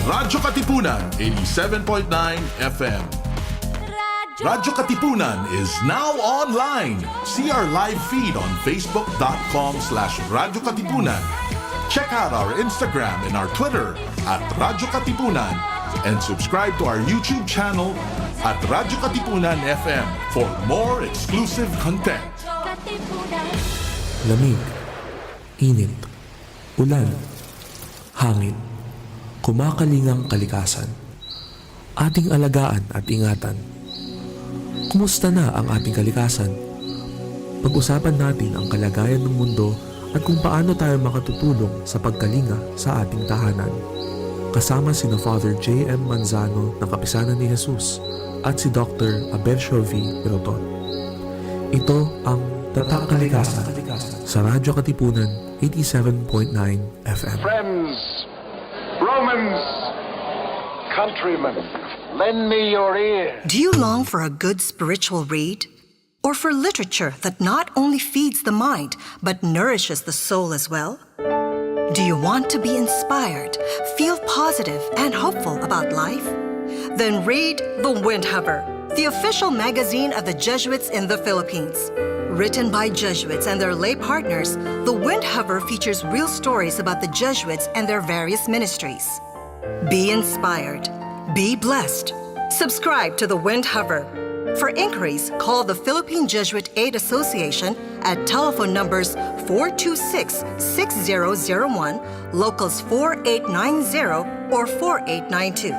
Radyo Katipunan, 87.9 FM. Radyo Katipunan is now online. See our live feed on facebook.com/Radyo Katipunan. Check out our Instagram and our Twitter at Radyo Katipunan and subscribe to our YouTube channel at Radyo Katipunan FM for more exclusive content. Lamig, init, ulan, hangin, kumakalingang kalikasan. Ating alagaan at ingatan. Kumusta na ang ating kalikasan? Pag-usapan natin ang kalagayan ng mundo at kung paano tayo makatutulong sa pagkalinga sa ating tahanan. Kasama sina Father J.M. Manzano ng Kapisanan ni Jesus at si Dr. Abencio V. Milton. Ito ang Tatak Kalikasan sa Radyo Katipunan 87.9 FM. Friends, Romans, countrymen, lend me your ear. Do you long for a good spiritual read? Or for literature that not only feeds the mind, but nourishes the soul as well? Do you want to be inspired, feel positive and hopeful about life? Then read The Windhover, the official magazine of the Jesuits in the Philippines. Written by Jesuits and their lay partners, The Windhover features real stories about the Jesuits and their various ministries. Be inspired. Be blessed. Subscribe to The Windhover. For inquiries, call the Philippine Jesuit Aid Association at telephone numbers 426-6001, locals 4890 or 4892.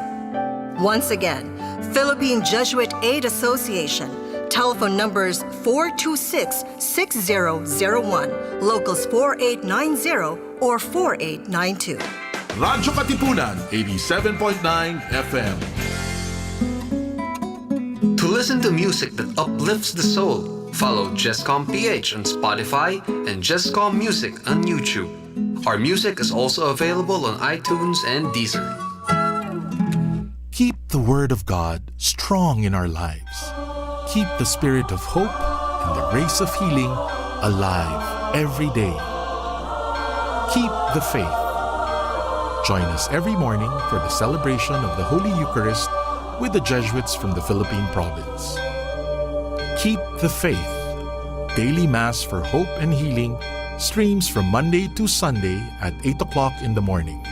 Once again, Philippine Jesuit Aid Association, telephone numbers 426-6001, locals 4890 or 4892. Radyo Katipunan, 87.9 FM. To listen to music that uplifts the soul, follow Jescom PH on Spotify and Jescom Music on YouTube. Our music is also available on iTunes and Deezer. Keep the Word of God strong in our lives. Keep the spirit of hope and the grace of healing alive every day. Keep the faith. Join us every morning for the celebration of the Holy Eucharist with the Jesuits from the Philippine Province. Keep the faith. Daily Mass for Hope and Healing streams from Monday to Sunday at 8 o'clock in the morning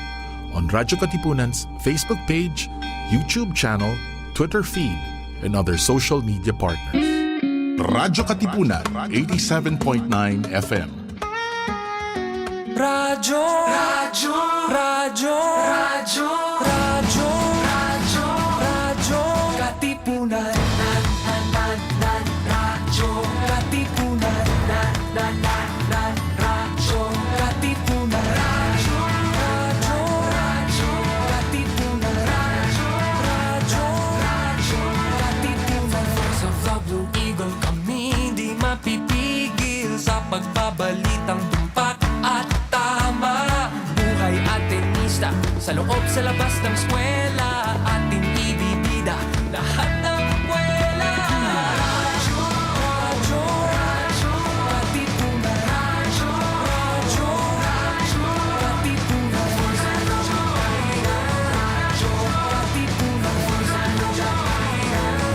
on Radyo Katipunan's Facebook page, YouTube channel, Twitter feed, and other social media partners. Radyo Katipunan, 87.9 FM. Radyo, Radyo, Radyo, Radyo, Radyo, Radyo, Radyo Katipunan. Radyo Katipunan. Radyo Katipunan. Radyo, Radyo, Radyo Katipunan. Radyo, Radyo Katipunan. Voice of the Blue Eagle, kami di mapipigil sa pagbabalitang tumpak at tama. Buhay Atenista, sa loob sa labas ng eskwela, ating ibibida lahat ng kwela. Radyo, Radyo, Radyo Katipunan. Radyo, Radyo, Radyo Katipunan. Radyo Katipunan.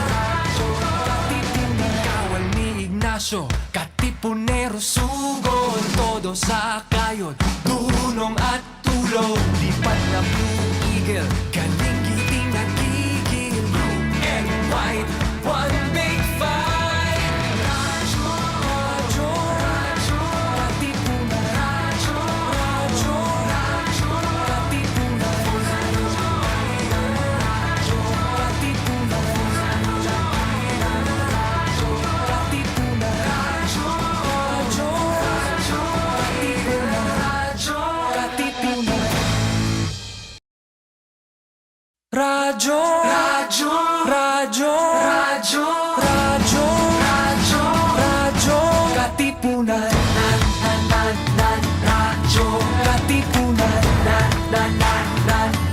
Radyo Katipunan. Kawal ni Ignacio, Katipunero, sugod, todo sa kayon, dunong at tulog. Lipat na Blue Eagle, galing giting nagigil. Blue and white, one big fight. Radyo, Radyo, Radyo Katipunan. Radyo, Radyo, Radyo Katipunan. Radyo Katipunan. Radyo Katipunan. Radyo, Radyo, Radyo Katipunan. Radyo Katipunan. Radyo, Radyo, Radyo, Radyo, Radyo, Radyo, Radyo Katipunan. Radyo Katipunan.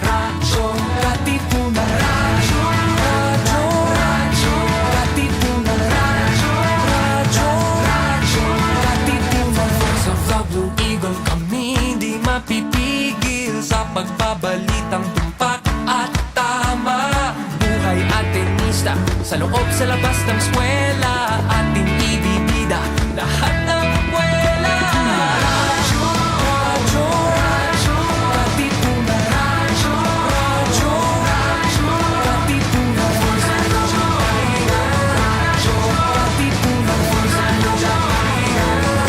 Radyo Katipunan. Radyo, Radyo, Radyo Katipunan. Radyo, Radyo, Radyo Katipunan. Voice of the Blue Eagle, kami di mapipigil sa pagbabalitang tumpak sa labas ng eskwela, ating ibibida lahat ng abuela. Radyo, radyo, radyo, Katipunan. Radyo, radyo, radyo, Katipunan. Radyo, radyo, Katipunan.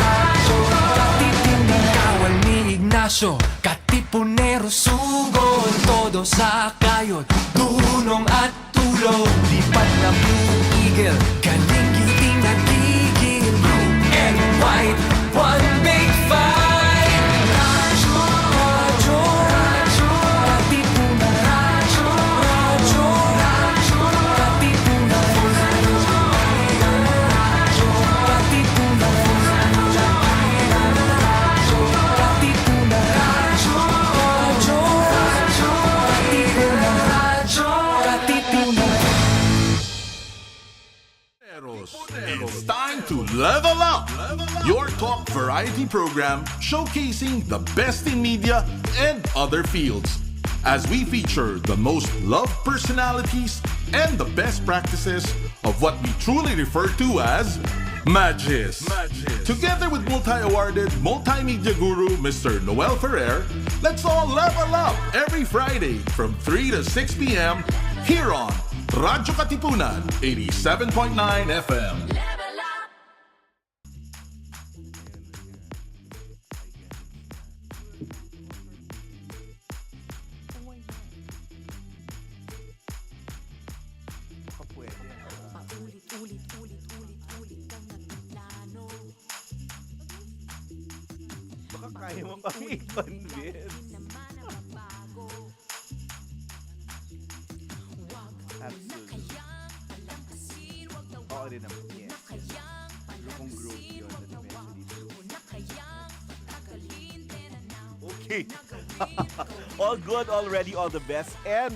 Radyo, Katipunan. Kawal ni Ignacio, Katipunero, sugod, todo sa kayod, dunong at tulog, lipat na Blue Eagle, galing giting nagigil, blue and white, one big fight. Radyo, radyo, radyo, Katipunan. Radyo, radyo, radyo, Katipunan. Radyo, radyo, Katipunan. Radyo, radyo, Katipunan. Radyo, radyo, radyo, Katipunan. Radyo, Katipunan. It's time to level up! Your talk variety program showcasing the best in media and other fields. As we feature the most loved personalities and the best practices of what we truly refer to as Magis. Together with multi-awarded multimedia guru Mr. Noel Ferrer, let's all level up every Friday from 3 to 6 p.m. here on Radyo Katipunan 87.9 FM. Baka kaya mo pang i-convince. Absolutely. Oo rin naman, yes. Kung growth yun, that eventually. Okay. All good already, all the best. And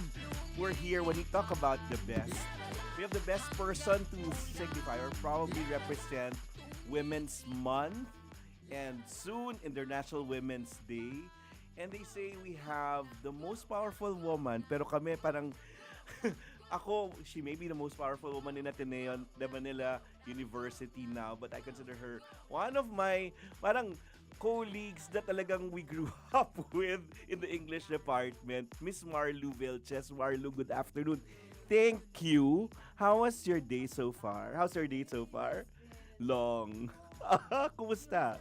we're here when we talk about the best. We have the best person to signify or probably represent Women's Month and soon International Women's Day. And they say we have the most powerful woman, pero kami parang ako, she may be the most powerful woman in Ateneo, the Manila University now, but I consider her one of my parang colleagues that talagang we grew up with in the English department, Miss Luz Vilches. Marlu, good afternoon. Thank you. How was your day so far? How's your day so far? Long. Kumusta?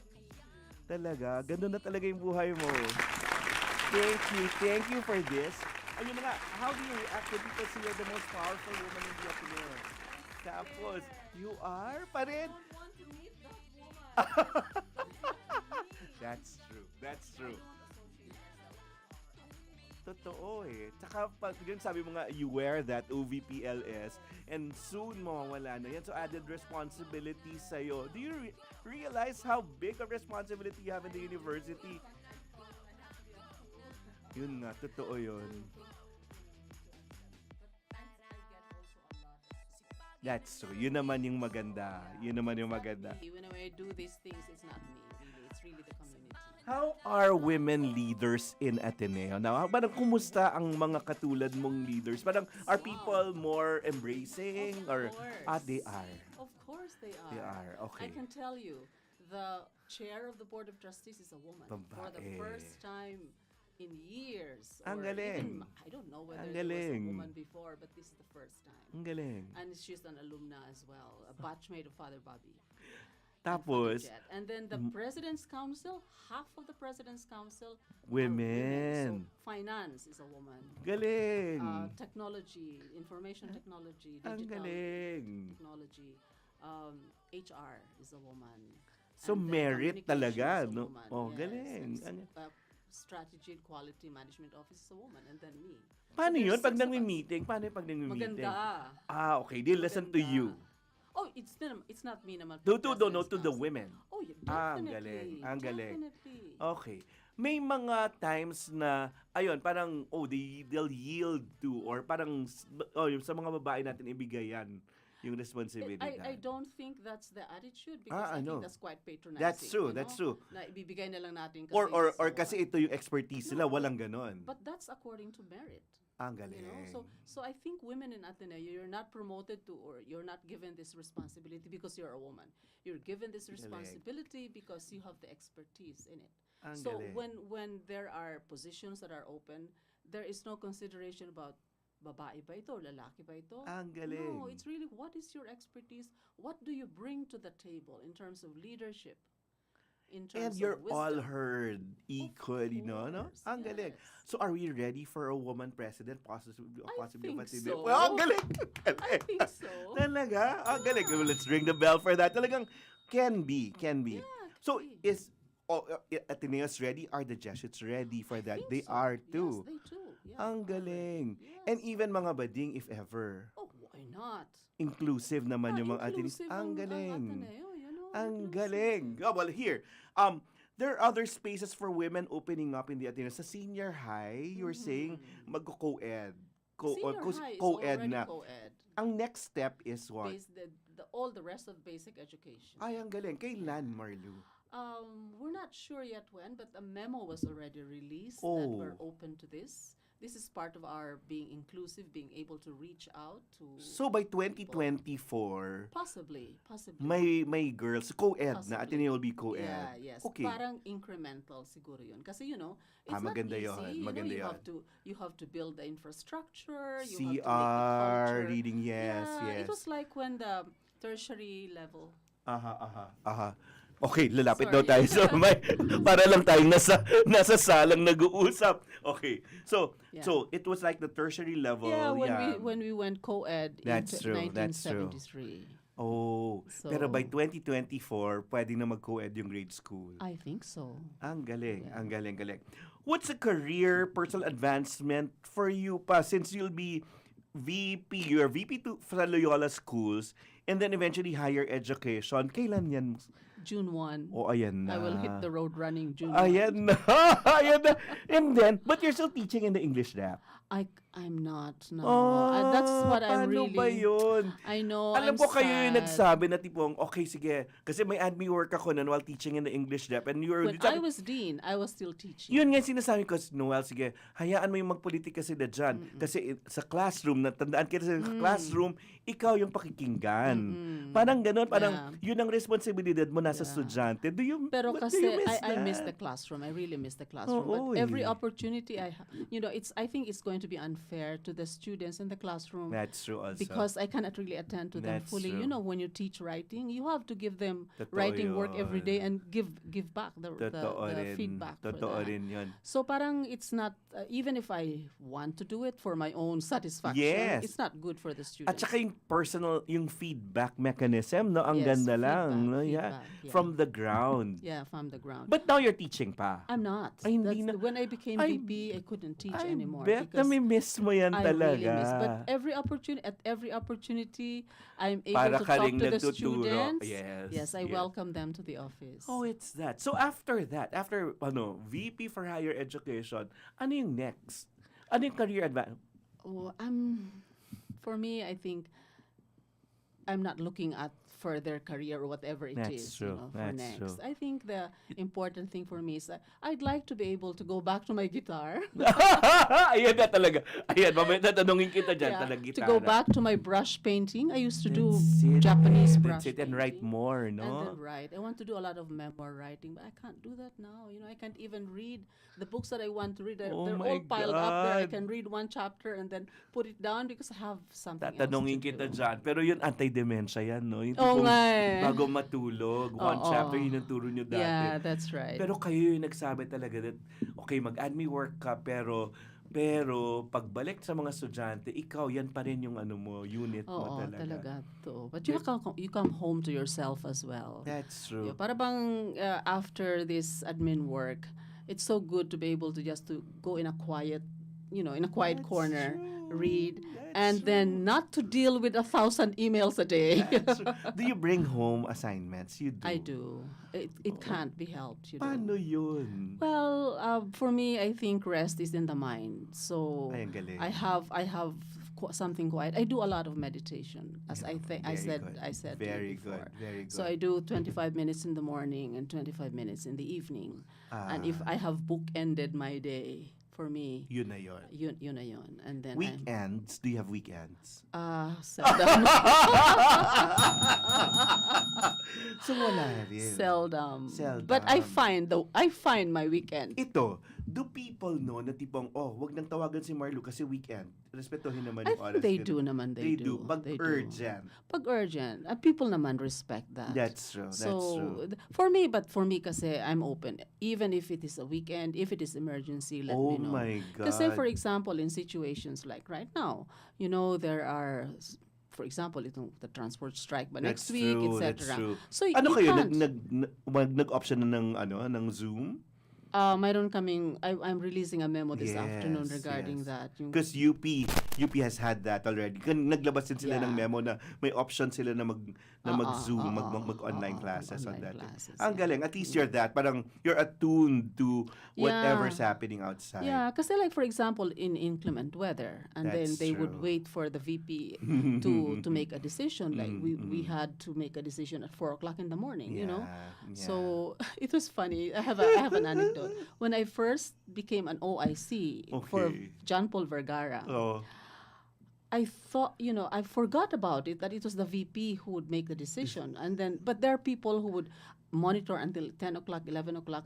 Talaga, ganun na talaga yung buhay mo. Thank you for this. Ayun na nga, how do you react when people say you're the most powerful woman in the Ateneo? Tapos, you are pa rin? I don't want to meet that woman. That's true. Totoo eh. Tsaka pag yun sabi mo nga, you wear that OVPLS and soon mawawala na yan. So added responsibility sa'yo. Do you realize how big of responsibility you have in the university? Yun nga, totoo yun. That's true. Yun naman yung maganda. When I do these things, it's not me. Really. It's really the community. How are women leaders in Ateneo? Now, parang kumusta ang mga katulad mong leaders? Parang, are people more embracing? Or they are? Of course they are. They are, okay. I can tell you, the chair of the Board of Trustees is a woman. For the first time in years. Ang galing. I don't know whether there was a woman before, but this is the first time. Ang galing. And she's an alumna as well, a batchmate of Father Bobby. Tapos, and then the President's Council, half of the President's Council women. So finance is a woman. Galing. Technology, information technology, Ang digital galing. technology, HR is a woman. So And then merit communication talaga, is a no? woman. Oh, Yes, galing. and Strategy and Quality Management Office is a woman, and then me. Paano So yun? there's Pag 6 of us. nagmi-meeting? Paano yung pag nagmi-meeting? Maganda. Okay. They listen to Maganda. you. Oh, it's not me naman. To the women. Oh, yeah, Ang definitely. galing. Ang galing. Definitely. Okay. May mga times na, ayun, parang, they'll yield to, or parang, sa mga babae natin ibigay yan, yung responsibility. I don't think that's the attitude because I think that's quite patronizing. That's true, that's true. Na ibibigay na lang natin kasi Or kasi ito yung expertise nila, walang ganon. But that's according to merit. Ang You galing. know, so I think women in Ateneo, you're not promoted to, or you're not given this responsibility because you're a woman. You're given this responsibility because you have the expertise in it. Ang So galing. when there are positions that are open, there is no consideration about babae ba ito, lalaki ba ito? Ang galing. No, it's really what is your expertise? What do you bring to the table in terms of leadership? In And terms you're of all wisdom? heard equally, no? course, Ang galing. yes. So are we ready for a woman president? Possibly, think possibly. so. Well, ang galing. I think so. Talaga? Ang galing. Well, let's ring the bell for that. Talagang can be. Yeah, So can be. is Ateneo's ready? Are the Jesuits ready for that? Think They so. are too. Yes, they too. Yeah, Ang they are ready. galing. Yes. And even mga bading, if ever, Oh, why not? inclusive naman yung mga Ateneos. Inclusive Ang galing. Ateneo, you know, Ang inclusive. galing. Oh, well, here, there are other spaces for women opening up in the Ateneo. Sa senior high, you're saying mag-co-ed. Senior high is Co-ed already na. co-ed. Ang next step is what? All the rest of basic education. Ay, ang galing. Kailan, Marlu? We're not sure yet when, but a memo was already released that Oh. we're open to this. This is part of our being inclusive, being able to reach out to So, by 2024, possibly. may girls, co-ed na. Possibly. Ateneo will be co-ed. Yeah, yes. Okay. Parang incremental siguro yun. Kasi it's maganda not easy. yun, maganda you yun. have to build the infrastructure. You have to make the CR, culture. reading, yes, Yeah, yes. it was like when the tertiary level. Aha. Okay, lalapit Sorry. daw tayo sa may para lang tayong nasa salang nag-uusap. Okay. So Yeah. so it was like the tertiary level. Yeah, when we went co-ed That's in true, that's true. 1973. Oh, So- pero by 2024, pwede na mag-co-ed yung grade school. I think so. Ang galing, ang galing. What's a career, personal advancement for you pa since you'll be VP, you're VP sa Loyola schools and then eventually higher education. Kailan yan? June 1. O, ayan na. I will hit the road running June 1. Ayan na. Ayan na. And then, but you're still teaching in the English lab. I'm not. No. Oh, That's what I'm paano really. ba yun? I know. Alam I'm ko kayo yung sad. nagsabi na tipong, okay, sige. Kasi may admin work ako nun while teaching in the English lab. And you're, When I was dean, I was still teaching. yun nga yung sinasabi ko, Noel, sige, hayaan mo yung magpolitika sila dyan. Kasi sa classroom, natandaan kita sa classroom, ikaw yung pakikinggan. Parang ganun, parang yun ang responsibilidad mo nasa estudyante. Pero But do kasi you miss I miss that? the classroom. I really miss the classroom. Oo, But every eh. opportunity I think it's going to be unfair to the students in the classroom. That's true also. Because I cannot really attend to them That's fully. true. You know, when you teach writing, you have to give them Totoo writing work every day yun. and give back the Totoo rin. feedback for Totoo that. rin yun. So parang it's not, even if I want to do it for my own satisfaction, Yes. it's not good for the students. At saka yung personal, yung feedback mechanism, no? Ang Yes, ganda lang. feedback, No? Yeah. feedback, yeah. From the ground. Yeah, from the ground. But now you're teaching pa. I'm not. Ay, hindi na. When I became I- VP, I couldn't teach I anymore. bet na because may miss mo yan I talaga. really miss. But at every opportunity, I'm able Para to ka talk ring to the nagtuturo. students. Yes, I yes. welcome them to the office. Oh, it's that. So after that, after VP for higher education, ano yung next? Ano yung career advance? Oh, for me, I think I'm not looking at further career or whatever it That's is, true. for That's next. true. I think the important thing for me is that I'd like to be able to go back to my guitar. Ayan na talaga. Ayan, mamaya tatanungin kita dyan. Yeah, Talaga to gitara. go back to my brush painting. I used to do That's it. Japanese brush That's it. And write painting. more, And then no? write. I want to do a lot of memoir writing, but I can't do that now. You know, I can't even read the books that I want to read. They're, Oh they're my all piled up there. I God. can read one chapter and then put it down because I have something Tatanungin else to kita do. dyan. Pero yun, anti-dementia yan, no? Yung Oo tipong nga eh. bago matulog, one Oo. chapter yun ang turo nyo dati. Yeah, that's right. Pero kayo yung nagsabi talaga that, okay, mag-admin work ka, pero pagbalik sa mga estudyante, ikaw, yan pa rin yung unit mo Oo, talaga. talaga to. But you come home to yourself as well. That's true. Yeah, para bang after this admin work, it's so good to be able to just to go in a quiet, That's corner, true. read, That's and then not to deal with 1,000 emails a day. That's true. Do you bring home assignments? You do? I do. It can't be helped, Paano yun? Well, for me, I think rest is in the mind. So Ay, ang galing. I have something quiet. I do a lot of meditation, as I said to you Very before. good, very good. So I do 25 minutes in the morning and 25 minutes in the evening. And if Ah. I have bookended my day for me, Yun na yun. yun na yun. And then Weekends? Do you have weekends? seldom. So wala rin. Seldom. Seldom. But I find my weekend. Ito, do people know na tipong, wag nang tawagan si Marlo kasi weekend. Respetuhin naman I yung think oras. they nila. do naman. They do. Pag They do. urgent. Pag urgent. People naman respect that. That's true. That's true. For me kasi I'm open. Even if it is a weekend, if it is emergency, let me know. Oh my God. Kasi for example, in situations like right now, there are, for example, the transport strike by next week, etc. That's true. So Ano you kayo? can't. Nag-option na ng Zoom? Mayroon kaming, I'm releasing a memo this afternoon regarding that. Because UP has had that already. Naglabas din sila ng memo na may option sila na mag-Zoom, mag-online classes on that. Ang galing. At least you're that. Parang you're attuned to whatever's happening outside. Yeah, kasi like for example, in inclement weather, and then they would wait for the VP to make a decision. Like we had to make a decision at 4:00 in the morning, So it was funny. I have an anecdote. When I first became an OIC for John Paul Vergara, I thought, I forgot about it, that it was the VP who would make the decision. But there are people who would monitor until 10 o'clock, 11 o'clock.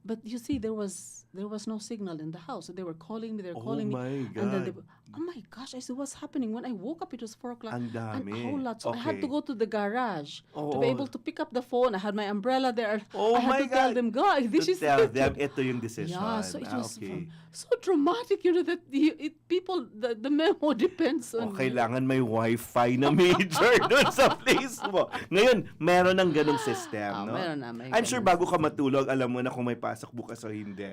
But you see, there was no signal in the house. So they were calling me, Oh my God. And then oh my gosh, I said, what's happening? When I woke up, it was 4 o'clock. Ang dami. And a whole lot. So I had to Okay. go to the garage to be able to pick up the phone. I had my umbrella there. I had my to tell God. them, guys, this To is tell it. them, ito yung decision. Yeah, so it was okay. so dramatic, that the memo depends on Kailangan may wifi na major doon sa place mo. Ngayon, meron ng ganong system, no? Meron na, may I'm sure bago ka matulog, alam mo na kung may pasok bukas o hindi.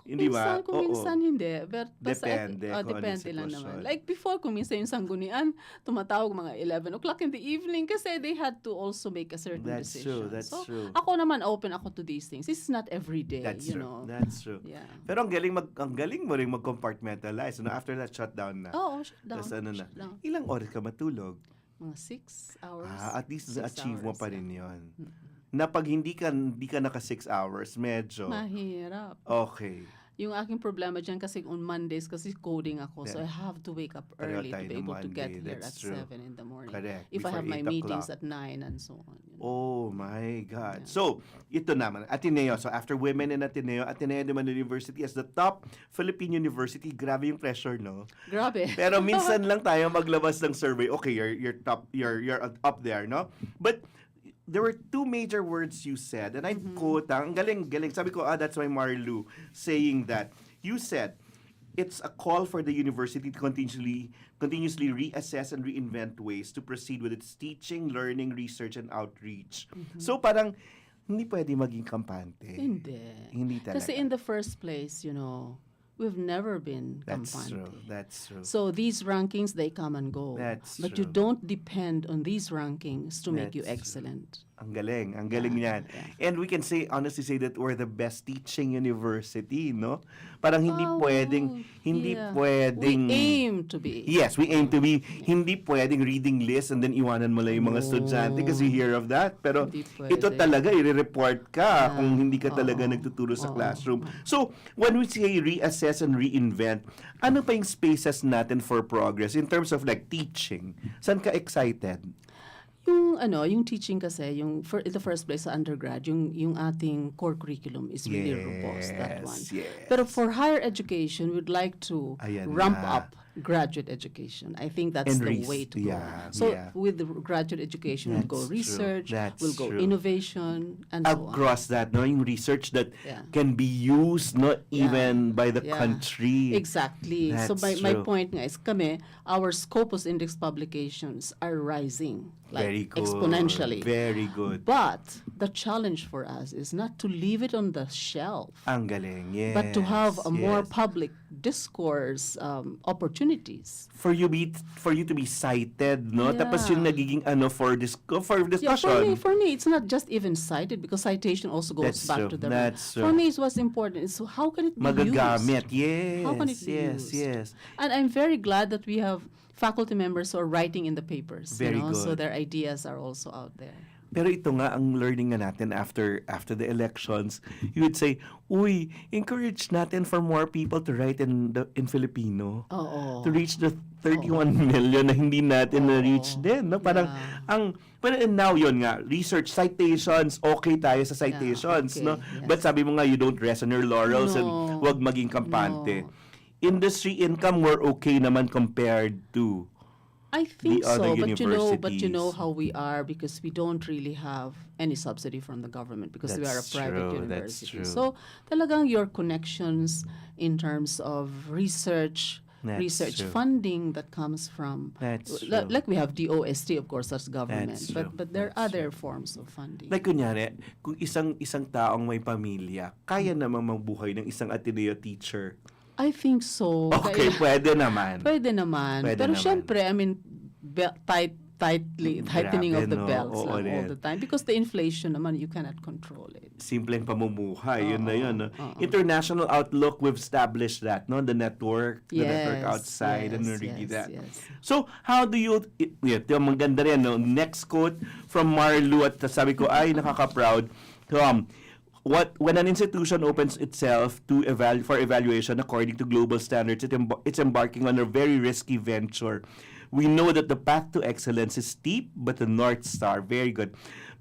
Hindi ba? Kung minsan hindi. But Depende kung depende anong lang sitwasyon. naman. Like before, kung minsan yung sanggunian, tumatawag mga 11 o'clock in the evening kasi they had to also make a certain That's decision. true, that's so, true. Ako naman, open ako to these things. This is not every day, That's you true. know. That's true. Yeah. Pero ang galing mo rin mag-compartmentalize. After that, shutdown na. Oo, shutdown. Tapos na. Shutdown. Ilang oras ka matulog? Mga 6 hours. At least 6 na-achieve mo hours, pa yeah. rin yun. Na pag hindi ka naka 6 hours, medyo Mahirap. okay. Yung aking problema dyan kasi on Mondays kasi coding ako. So I have to wake up Pareho early tayo to be ng able to get Monday. here That's at true. 7 in the morning. Correct. If I Before have my 8 meetings o'clock. at 9 and so on. Oh my God. So, ito naman, Ateneo. So, after women in Ateneo naman University as the top Philippine university. Grabe yung pressure, no? Grabe. Pero minsan lang tayo maglabas ng survey. Okay, you're top, you're up there, no? But there were two major words you said, and I quote, ang galing. Sabi ko, that's why Marlu saying that. You said, it's a call for the university to continuously reassess and reinvent ways to proceed with its teaching, learning, research, and outreach. So parang, hindi pwede maging kampante. Hindi talaga. Kasi in the first place, we've never been That's kampante. true. That's true. So these rankings, they come and go. That's but true. you don't depend on these rankings to make you That's excellent. Ang galing niyan. And we can honestly say that we're the best teaching university, no? Parang hindi pwedeng. We aim to be. Yes, we aim to be. Hindi pwedeng reading list and then iwanan mo lang yung mga estudyante kasi you hear of that. Pero Hindi ito pwede. talaga, i-report ka kung hindi ka talaga nagtuturo sa classroom. So, when we say reassess and reinvent, ano pa yung spaces natin for progress in terms of like teaching? Saan ka excited? Yung teaching kasi, in the first place sa undergrad, yung ating core curriculum is really robust, that one. Yes. Pero for higher education, we'd like to Ayan ramp na. up graduate education. I think that's And the way to go. So with the graduate education, we'll go That's true. research, That's we'll go true. innovation, and so on. Across that, no, yung research that Yeah. can be used not even by the Yeah. country. Exactly. So That's my true. point nga is our Scopus Index publications are rising Very good. exponentially. Very good. But the challenge for us is not to leave it on the shelf, Ang galing, yes. but to have a more yes. public discourse opportunities. For you to be cited, no? Yeah. Tapos yung nagiging for Yeah, discussion. for me, it's not just even cited because citation also goes That's back true. to the That's For true. me, it's what's important is how can it be Magagamit. used? Yes. How can it be yes, used? yes. And I'm very glad that we have faculty members who are writing in the papers. Very So good. their ideas are also out there. Pero ito nga ang learning nga natin after the elections, you would say, uy, encourage natin for more people to write in Filipino. Oo. To reach the 31 million na hindi natin na-reach din. No? Parang, and now yun nga, research, citations, okay tayo sa citations. Yeah, okay, No? yes. But sabi mo nga, you don't rest on your laurels and wag maging kampante. No. Industry income, we're okay naman compared to I think the other so, but you know universities. how we are because we don't really have any subsidy from the government because we are a That's private true, that's university. true. So talagang your connections in terms of research That's true. funding that comes from That's true. like we have DOST, of course, that's government, That's true, but there are that's other forms of funding. Like kunyari, kung isang taong may pamilya, kaya namang mabuhay ng isang Ateneo teacher. I think so. Okay, pwede naman. Pwede naman. Pwede Pero naman. syempre, I mean, tightening of Grabe, the no? belts Oo, lang all rin. the time because the inflation naman, you cannot control it. Simpleng pamumuhay, yun na yun. No? International outlook, we've established that, no? The network outside, and really that. Yes. So, how do you, ito, maganda rin, no? Next quote from Marlu, at sabi ko, ay, nakaka-proud. When an institution opens itself to for evaluation according to global standards, it's embarking on a very risky venture. We know that the path to excellence is steep, but the North Star, very good,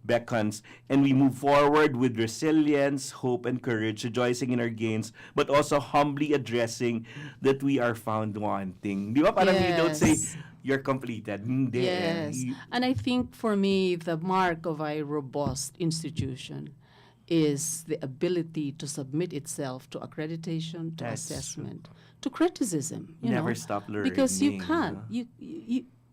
beckons, and we move forward with resilience, hope, and courage, rejoicing in our gains, but also humbly addressing that we are found wanting. Di ba? Parang you don't say, you're completed. Hindi. Yes. And I think for me, the mark of a robust institution is the ability to submit itself to accreditation, to That's assessment, to criticism. You Never know? stop Because you learning, can't. no?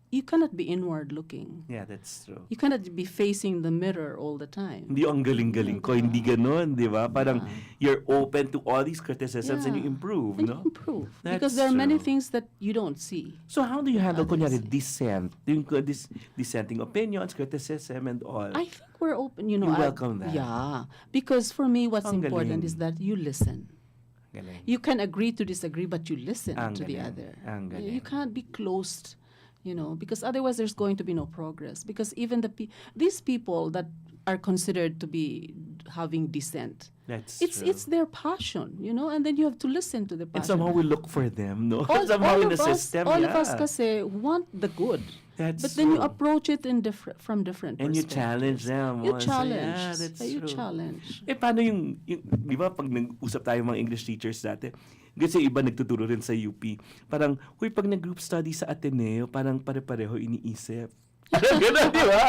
You cannot be inward looking. Yeah, that's true. You cannot be facing the mirror all the time. Hindi ang galing-galing ko, hindi ganun, di ba? Parang you're open to all these criticisms and you improve, And no? you improve. That's Because there are many true. things that you don't see. So how do you handle, Others kunyari, say. dissent? Dissenting opinions, criticism, and all? I think we're open, you know. You welcome that? Yeah. Because for me, what's Ang important galing. is that you listen. Galing. You can agree to disagree, but you listen Ang to the galing. other. Ang You galing. can't be closed, you know, because otherwise there's going to be no progress. Because even these people that are considered to be having dissent, That's it's true. their passion, you know, and then you have to listen to the And passion. somehow we look for them, no? all, somehow all in the of us, system, all yeah. of us kasi want the good. That's but then you true. approach it from different And you perspectives. challenge them. You oh, say, challenge. yeah, that's You true. challenge. Paano yung di ba, pag nag-usap tayo mga English teachers dati, kasi iba nagtuturo rin sa UP, parang, huy, pag nag-group study sa Ateneo, parang pare-pareho iniisip. Ganun, di ba?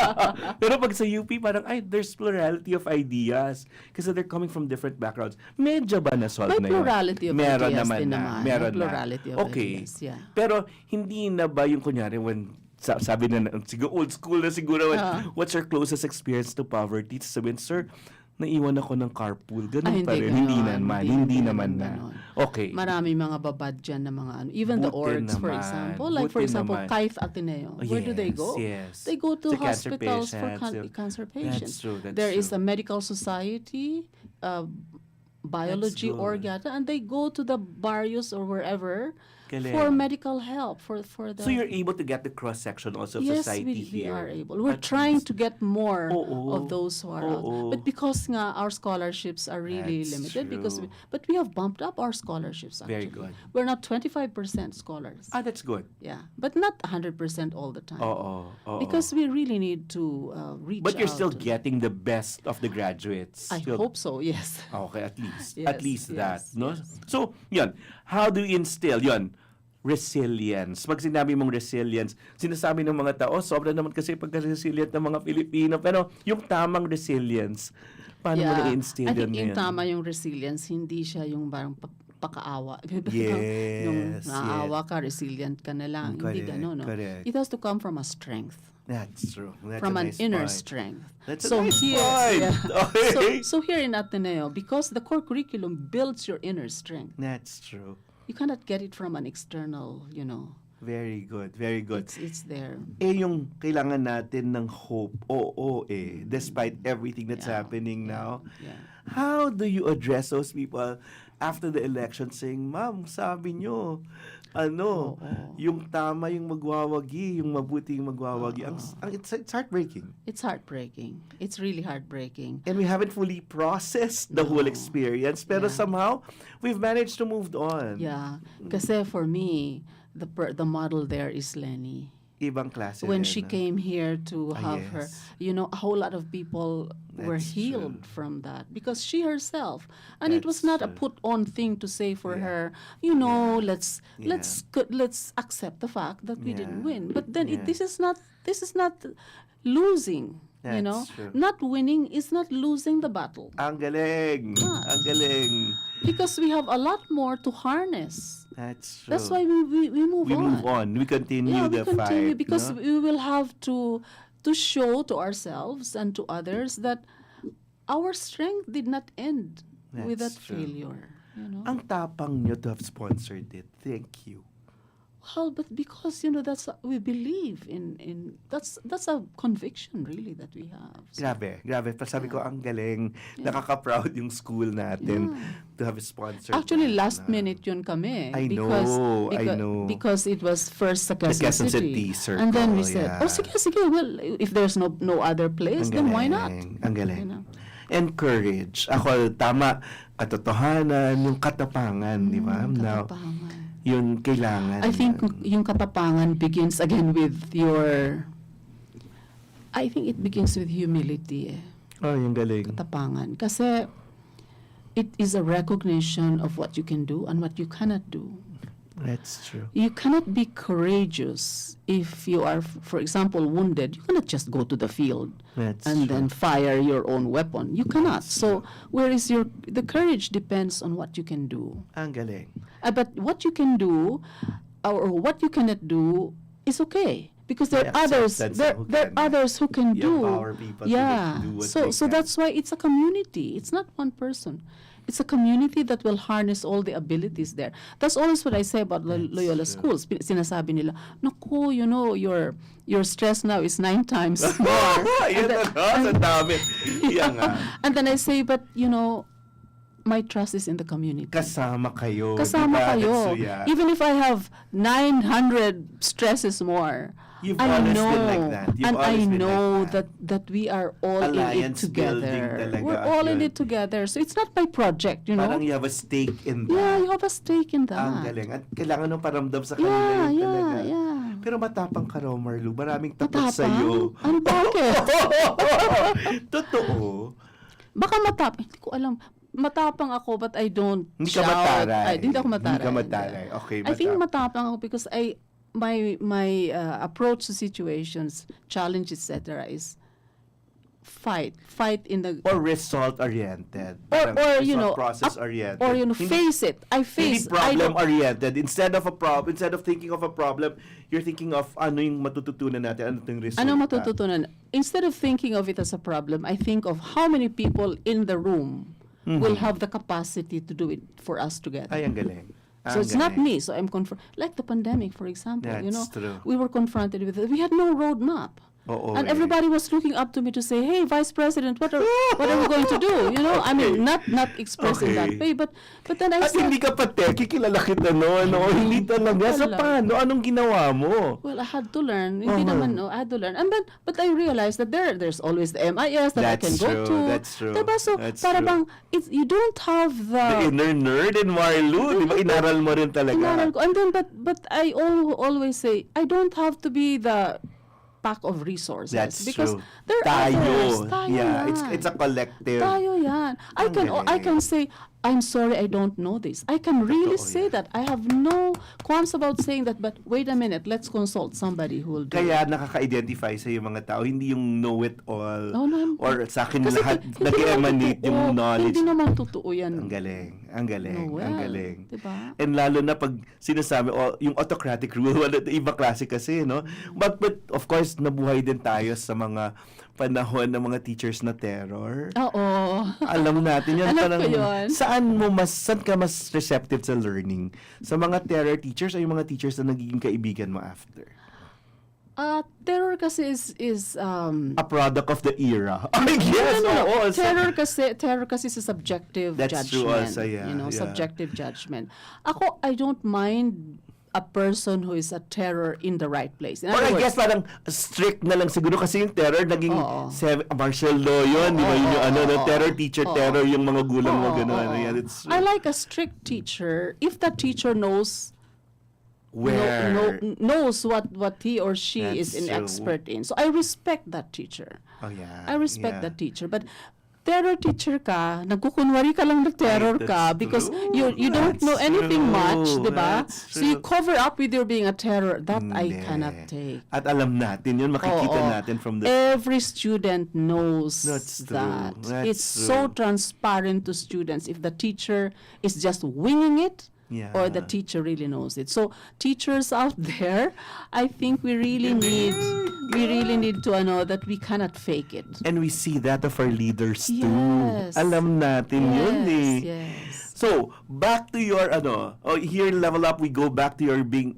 Pero pag sa UP, parang, ay, there's plurality of ideas. Kasi they're coming from different backgrounds. Medyo ba na-solve May na yun? plurality of Meron ideas naman din na. naman. Meron May plurality na. of Okay. ideas, yeah. Pero, hindi na ba yung kunyari, when sabi na, siguro old school na siguro, what's your closest experience to poverty? Sabihin, sir, naiwan ako ng carpool. Ganun pa rin. Hindi naman na. ganon. Okay. Marami mga babad dyan na mga ano. Even the Buti orgs, for naman. example. Like, for Buti example, naman. Kaith Ateneo. Where do they go? Yes. They go to To cancer hospitals for patients. cancer That's patients. true, that's There is true. a medical society, biology good. org yata, and they go to the barrios or wherever Galing. for medical help for the. So you're able to get the cross-section also of Yes, society we here. are able. We're At trying least. to get more Oo. of those who are out. Oo. But because nga our scholarships are really That's limited, true. but we have bumped up our scholarships actually. Very good. We're now 25% scholars. That's good. Yeah, but not 100% all the time. Oo. Because we really need to reach But you're out still to- getting the best of the graduates. I Still- hope so, yes. Okay, at least. Yes, At least that, yes, no? yes. So, yun. How do you instill, yun, resilience? Pag sinabi mong resilience, sinasabi ng mga tao, sobra naman kasi pagka-resilient ng mga Pilipino. Pero yung tamang resilience, paano mo na-instill I think yun? yung tama yung resilience, hindi siya yung parang pakaawa. Yes, Yung yes. naawa ka, resilient ka na lang. Hindi Correct, gano'n, no? correct. It has to come from a strength. That's true. That's From a an nice inner point. strength. That's a nice point. Yeah. Okay. So here in Ateneo, because the core curriculum builds your inner strength, That's true. you cannot get it from an external, Very good, very good. It's there. Yung kailangan natin ng hope. Oo, despite everything that's Yeah, happening now. yeah. How do you address those people after the election saying, "Ma'am, sabi nyo, yung tama yung magwawagi, yung mabuti yung magwawagi." It's heartbreaking. It's heartbreaking. It's really heartbreaking. And we haven't fully processed the whole experience, pero somehow we've managed to move on. Yeah. Kasi for me, the model there is Lenny. Ibang klase When rin, she came here to have her, yes. a whole lot of people were That's healed true. from that because she herself, and it was not a true. put-on thing to say for her, let's accept the fact that we didn't win. But then this is not losing. That's true. Not winning is not losing the battle. Ang galing. Ah. Ang galing. Because we have a lot more to harness. That's true. That's why we move we on. move on. We continue we the continue fight. because no? we will have to show to ourselves and to others that our strength did not end with that That's true. failure. Ang tapang nyo to have sponsored it. Thank you. Well, but because that's we believe in that's a conviction really that we have. So, Grabe. Sabi ko, ang galing. Nakaka-proud yung school natin to have sponsored. actually, that, last minute yun kami. I know. Because it was first sa Quezon Quezon City. City Circle, And then we said, sige, well, if there's no other place, then why not? Ang galing. And courage. Ako, tama, katotohanan, yung katapangan, di ba? Now, Katapangan. yun kailangan. I think yung katapangan begins again with I think it begins with humility. Yung galing. Katapangan. Kasi it is a recognition of what you can do and what you cannot do. That's true. You cannot be courageous if you are, for example, wounded. You cannot just go to the field That's and true. then fire your own weapon. You cannot. So where is the courage depends on what you can do. Ang galing. But what you can do or what you cannot do is okay because there are others. There are others who can do. Empower people to do what So they so can. that's why it's a community. It's not one person. It's a community that will harness all the abilities there. That's always what I say about Loyola schools. Sinasabi nila, naku, your stress now is 9 times more. Yan na, sa dami. Yan nga. And then I say, but my trust is in the community. Kasama kayo. Kasama diba? kayo. So, yeah. Even if I have 900 stresses more, You've I always know, been like that. You've and I always been know like that. that we are all Alliance in it building together. talaga. We're all in Yun. it together. So it's not my project, Parang you have a stake in that. Yeah, you have a stake in that. Ang galing. At kailangan nung paramdam sa kanila yun talaga. Yeah. Pero matapang ka raw, Marlu. Maraming takot Matapang? sa'yo. Ano, bakit? Totoo. Baka matapang. Hindi ko alam. Matapang ako but I don't Hindi ka shout. mataray. Hindi ako mataray. Hindi ka mataray. Okay, I think matapang ako because my approach to situations, challenge, etc. is fight in the Or result-oriented. or process-oriented. or face it. I face. Hindi problem-oriented. Instead of thinking of a problem, you're thinking of ano yung matututunan natin, ano yung result. Ano matututunan? Instead of thinking of it as a problem, I think of how many people in the room will have the capacity to do it for us together. Ay, ang galing. So it's not me. So I'm like the pandemic, for example. That's true. We were confronted with it. We had no roadmap. And everybody was looking up to me to say, "Hey, Vice President, what are we going to do?" I mean, not expressing that way, but then I At said, hindi ka pa kilala kita hindi talaga. So paano? Anong ginawa mo? well, I had to learn. Hindi naman, I had to learn. And then, but I realized that there's always the MIS that I can go to. That's true. Diba? So, para bang, you don't have The inner nerd in Marlu, di ba? Inaral mo rin talaga. Inaral ko. And then, but I always say, I don't have to be the pack of resources. That's because true. there are others. Tayo Yeah, yan. it's a collective. Tayo yan. I can say, I'm sorry, I don't know this. I can really say that. I have no qualms about saying that, but wait a minute, let's consult somebody who will do Kaya it. nakaka-identify sa yung mga tao, hindi yung know-it-all. Oh, no, or sa akin kasi lahat hindi nag-emanate naman yung totoo. knowledge. Hindi naman totoo yan. Ang galing. Noel, Ang galing. diba? And lalo na pag sinasabi, yung autocratic rule, iba klase kasi, no? But of course, nabuhay din tayo sa mga panahon ng mga teachers na terror. Oo. Alam natin yan. Alam ko yun. Saan ka mas receptive sa learning? Sa mga terror teachers o yung mga teachers na nagiging kaibigan mo after? Terror kasi is A product of the era. I guess. no. Oo, Terror kasi is a subjective That's true judgment. also, yeah, yeah. Subjective judgment. Ako, I don't mind a person who is a terror in the right place. In Or other I guess words, parang strict na lang siguro kasi yung terror naging martial law yun. Di ba yun yung terror teacher, terror yung mga gulang mo gano'n. Yeah, it's I like a strict teacher if the teacher knows where. knows what he or she is That's an true. expert in. So I respect that teacher. Oh, yeah. I respect yeah. that teacher. But terror teacher ka, nagkukunwari ka lang na terror Right, ka that's because true. you don't know That's anything true. much, di ba? That's So you true. cover up with your being a terror. That I Hindi. cannot take. At alam natin yun, makikita Oo. natin from the... Every student knows That's true. that. That's It's so true. transparent to students if the teacher is just winging it Yeah. or the teacher really knows it. So teachers out there, I think we really need to know that we cannot fake it. And we see that of our leaders too. Yes. Alam natin yun eh. Yes. So, back to your here level up we go back to your being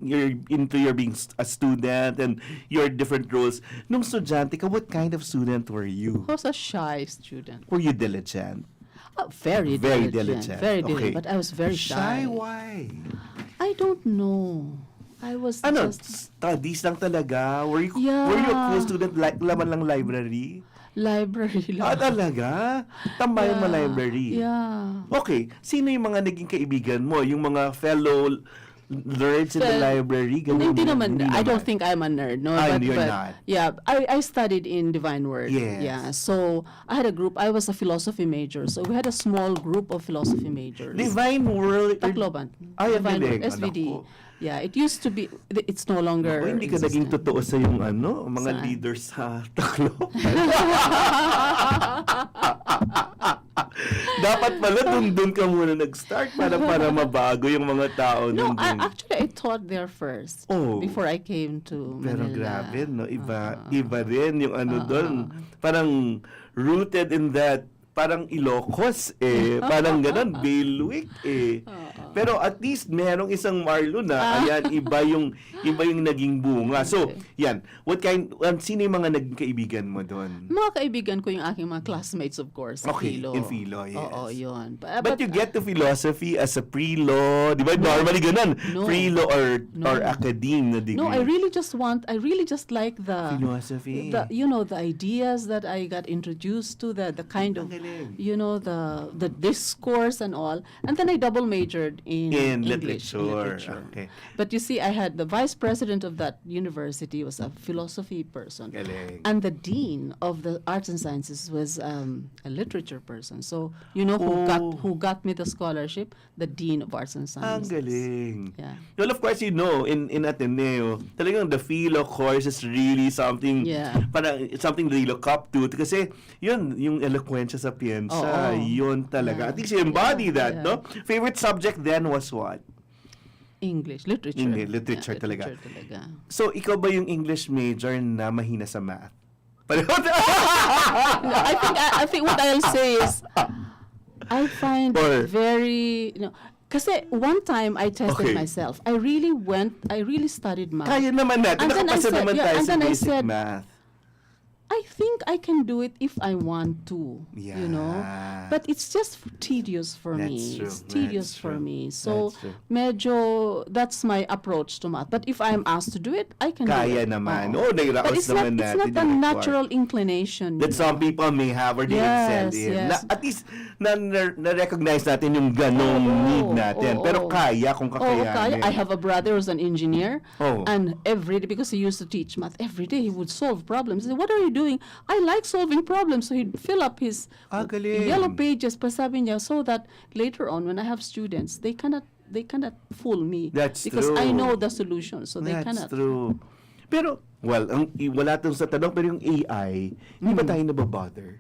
a student and your different roles. Nung estudyante ka, what kind of student were you? I was a shy student. Were you diligent? Very diligent. Very Okay. diligent. But I was very shy. Why? I don't know. I was just Studies lang talaga? Were you Yeah. a cool student like laman lang library? library lang. Talaga? Tambayan mo library? Yeah. Okay, sino yung mga naging kaibigan mo? Yung mga fellow nerds in the library? Ganun Hindi mo? naman. I don't think I'm a nerd. No, You're not. Yeah, I studied in Divine Word. Yes. Yeah, so I had a group. I was a philosophy major, so we had a small group of philosophy majors. Divine World. Tacloban. Ay, ang Divine galing. Word, SVD. Anak ko. Yeah, it used to be. It's no longer. Hindi ka naging existent. totoo sa yung mga Saan? leaders sa Tacloban. Dapat pala doon ka muna nag-start para mabago yung mga tao No, doon. actually, I taught there first. Oh. Before I came to Pero Manila. grabe, no? Iba rin yung doon. Parang rooted in that, parang Ilocos parang ganun, Bailiwick Pero at least merong isang Marlo na, ayan, iba yung naging bunga. So, yan, sino yung mga naging kaibigan mo doon? Mga kaibigan ko yung aking mga classmates, of course, sa Okay, Philo. in Philo, yes. Oo, yun. But you get to philosophy as a pre-law, di ba? Normally ganun. No. Pre-law or academe na degree. No, I really just like the Philosophy. the ideas that I got introduced to, the kind of, galing. the discourse and all. And then I double majored in English, literature. Okay. But you see, I had the vice president of that university was a philosophy person. Galing. And the dean of the arts and sciences was a literature person. So, who got me the scholarship? The dean of arts and Ang sciences. galing. Yeah. Well, of course, in Ateneo, talagang the philo course is really something, parang something they look up to. Kasi, yun, yung eloquence sa piensa, yun talaga. Yeah. At least you embody that, Yeah. no? Favorite subject then was what? English, literature. Literature talaga. Literature talaga. So, ikaw ba yung English major na mahina sa math? I think what I'll say is, I find Or- it very, kasi one time I tested Okay. myself. I really studied math. Kaya naman natin. And then I Nakapasa said- naman yeah, tayo and sa then I basic said, math. I think I can do it if I want to, Yeah. But it's just tedious for That's me. true. It's tedious That's for true. me. So, That's true. medyo, that's my approach to math. But if I'm asked to do it, I can do Kaya it. naman. Oo. Nahiraos But it's naman not, natin. it's not a yung natural inclination. that some people may have or they excel in. Yes. At least, na-recognize natin yung ganong need natin. Pero kaya kung kakayanin. I have a brother who's an engineer, Oh. and every day, because he used to teach math, every day he would solve problems. He said, "What are you doing?" I like solving problems. So he'd fill up his Galing. yellow pages, pa sabi niya, so that later on, when I have students, they cannot fool me. That's because true. I know the solution, so they That's cannot. true. Pero, wala tong sa tanong, pero yung AI, hindi ba tayo nababother?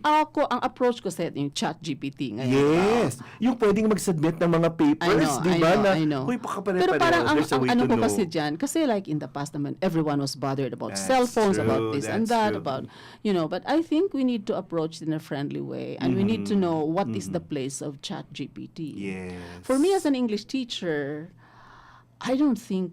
Ang approach ko sa yung chat GPT ngayon. Yes. Yung pwedeng mag-submit ng mga papers, di ba? I know. Uy, Pero parang there's a way ano to ko know. kasi dyan, kasi like in the past naman, everyone was bothered about That's cell phones, true, about this and that's that, true. about, but I think we need to approach it in a friendly way, and we need to know what is the place of chat GPT. Yes. For me as an English teacher, I don't think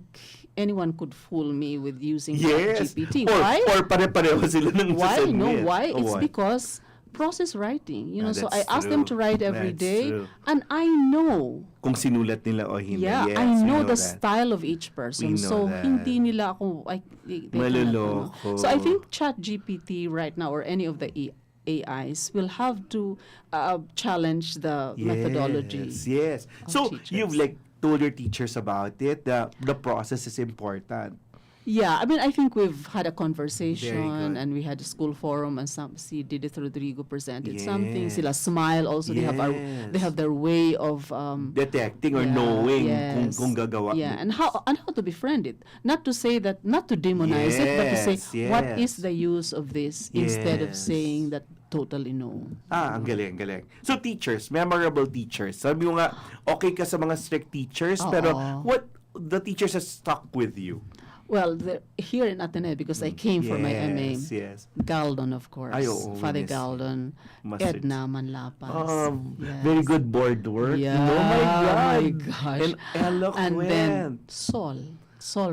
anyone could fool me with using Yes. GPT. Or, Why? Or pare-pareho sila ng Why? No, submit. why? Oh, It's why? because process writing. So I that's ask them to true. write every That's day, true. and I know. Kung sinulat nila o hindi. Yeah, Yes, I we know the that. style of each person. We know So that. hindi nila ako they cannot, Maloloko. So I think ChatGPT right now, or any of the AIs, will have to challenge the methodology. Yes. So teachers. you've told your teachers about it. The process is important. Yeah, I mean, I think we've had a conversation, good. and we had a school forum, and Didit Rodrigo presented something. Yes. Sila smile also. They have their way of Detecting or yeah, knowing yes. kung gagawa. Yeah, and how to befriend it. Not to say that, not to demonize it, but to say what is the use of this, instead of Yes. saying that totally no. Ang galing, galing. So teachers, memorable teachers. Sabi mo nga, okay ka sa mga strict teachers, pero what the teachers have stuck with you? Well, here in Ateneo, because I came for my MA, Yes. Galdon, of course. Ay, oo, Father yes. Galdon, Mustard. Edna Manlapas. Yes. Very good board work. Yeah, My God. my gosh. And eloquent. And then Sol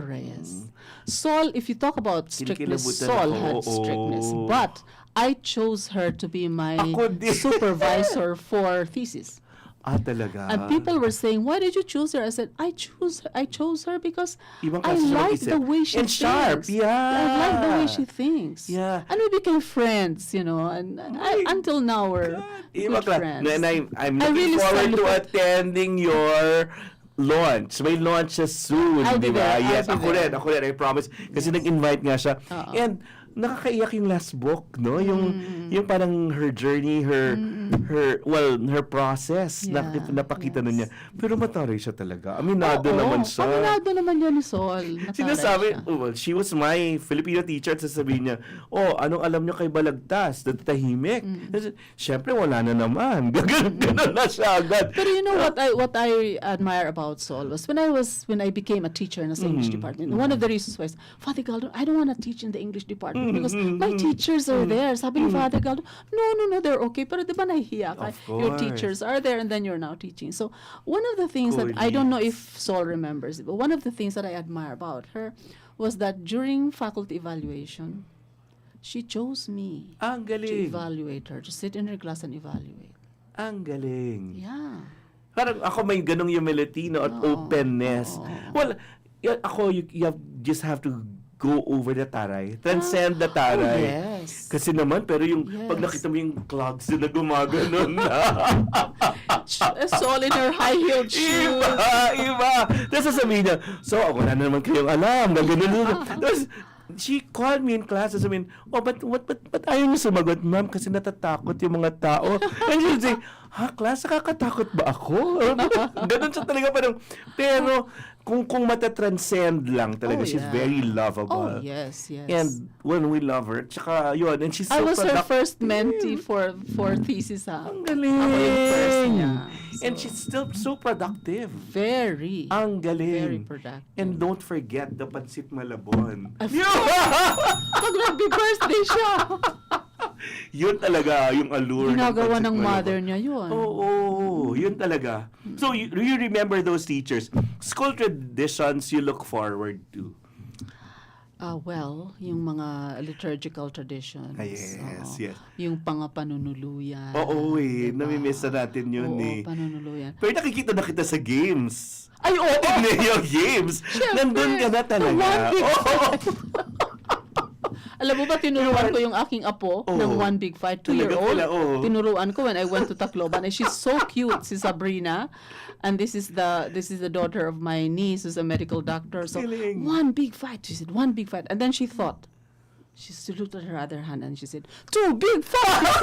Reyes. Sol, if you talk about strictness, Kinikilabutan Sol ako, had oo. strictness. But I chose her to be my Ako din. supervisor for thesis. Talaga. And people were saying, "Why did you choose her?" I said, "I chose her because Ibang I klase siya like mag-isip. the way she And thinks. sharp, yeah. I like the way she thinks. Yeah. And we became friends, and until now we're good friends. I'm I looking really forward to celebrate- attending your launch. May launch siya soon, I'll be di ba? there, I'll Yes, be ako rin, I promise. Kasi nag-invite nga siya. Oo. And nakakaiyak yung last book, no? Yung parang her journey, her process, Yeah, napakita yes. nun niya. Pero mataray siya talaga. Aminado naman siya. Aminado naman yan ni Sol. Nataray Sinasabi, siya. well, she was my Filipino teacher at sasabihin niya, anong alam niyo kay Balagtas? Tahimik. Siyempre, wala na naman. Ganun na siya agad. But you know what I admire about Sol was when I became a teacher in the English department. One of the reasons was, Father Galdon, I don't want to teach in the English department because my teachers are there. Sabi ni Father Galdon, no, they're okay. Pero di ba nahihiya ka? Of Your course. teachers are there, and then you're now teaching. So one of the things that I don't know if Sol remembers it, but one of the things that I admire about her was that during faculty evaluation, she chose me Ang to galing. evaluate her, to sit in her class and evaluate. Ang galing. Yeah. Parang ako may ganong humility, no, at openness. Well, you just have to go over the taray. Transcend the taray. Yes. Kasi naman, pero pag Yes. nakita mo yung clogs na gumaganon na. Sol in her high-heeled shoes. Iba. Tapos sasabihin niya, so, wala na naman kayong alam. Gaganon. Tapos, she called me in class and sabihin, but ayaw niyo sumagot, ma'am, kasi natatakot yung mga tao. And she'll say, class, nakakatakot ba ako? Ganon siya talaga, pero kung matatranscend lang talaga, she's very lovable. Oh, yes. And when we love her, tsaka yun, and she's so I was her productive. first mentee for thesis, ha? Ang galing. Ako yung first niya. And she's still so productive. Very. Ang galing. Very productive. And don't forget the Pansit Malabon. Pag nag-birthday siya. Yun talaga yung allure Ginagawa Pansit ng Malabon. mother niya yun. Oo, yun talaga. So, you remember those teachers. School traditions you look forward to. Well, yung mga liturgical traditions. Yes. Yung pangapanunuluyan. Oo diba? namimiss na natin yun Oo, panunuluyan. Pero nakikita na kita sa games. Ay, oo! Ateneo Games. Siyempre. Nandun ka na talaga. One big Oo. Alam mo ba, tinuruan ko yung aking apo ng One Big Fight, 2-year-old. Talaga pala, oo. Tinuruan ko when I went to Tacloban. And she's so cute, si Sabrina. And this is the daughter of my niece who's a medical doctor. So, Galing. One Big Fight. She said, One Big Fight. And then she thought, she saluted her other hand and she said, 2 big fights!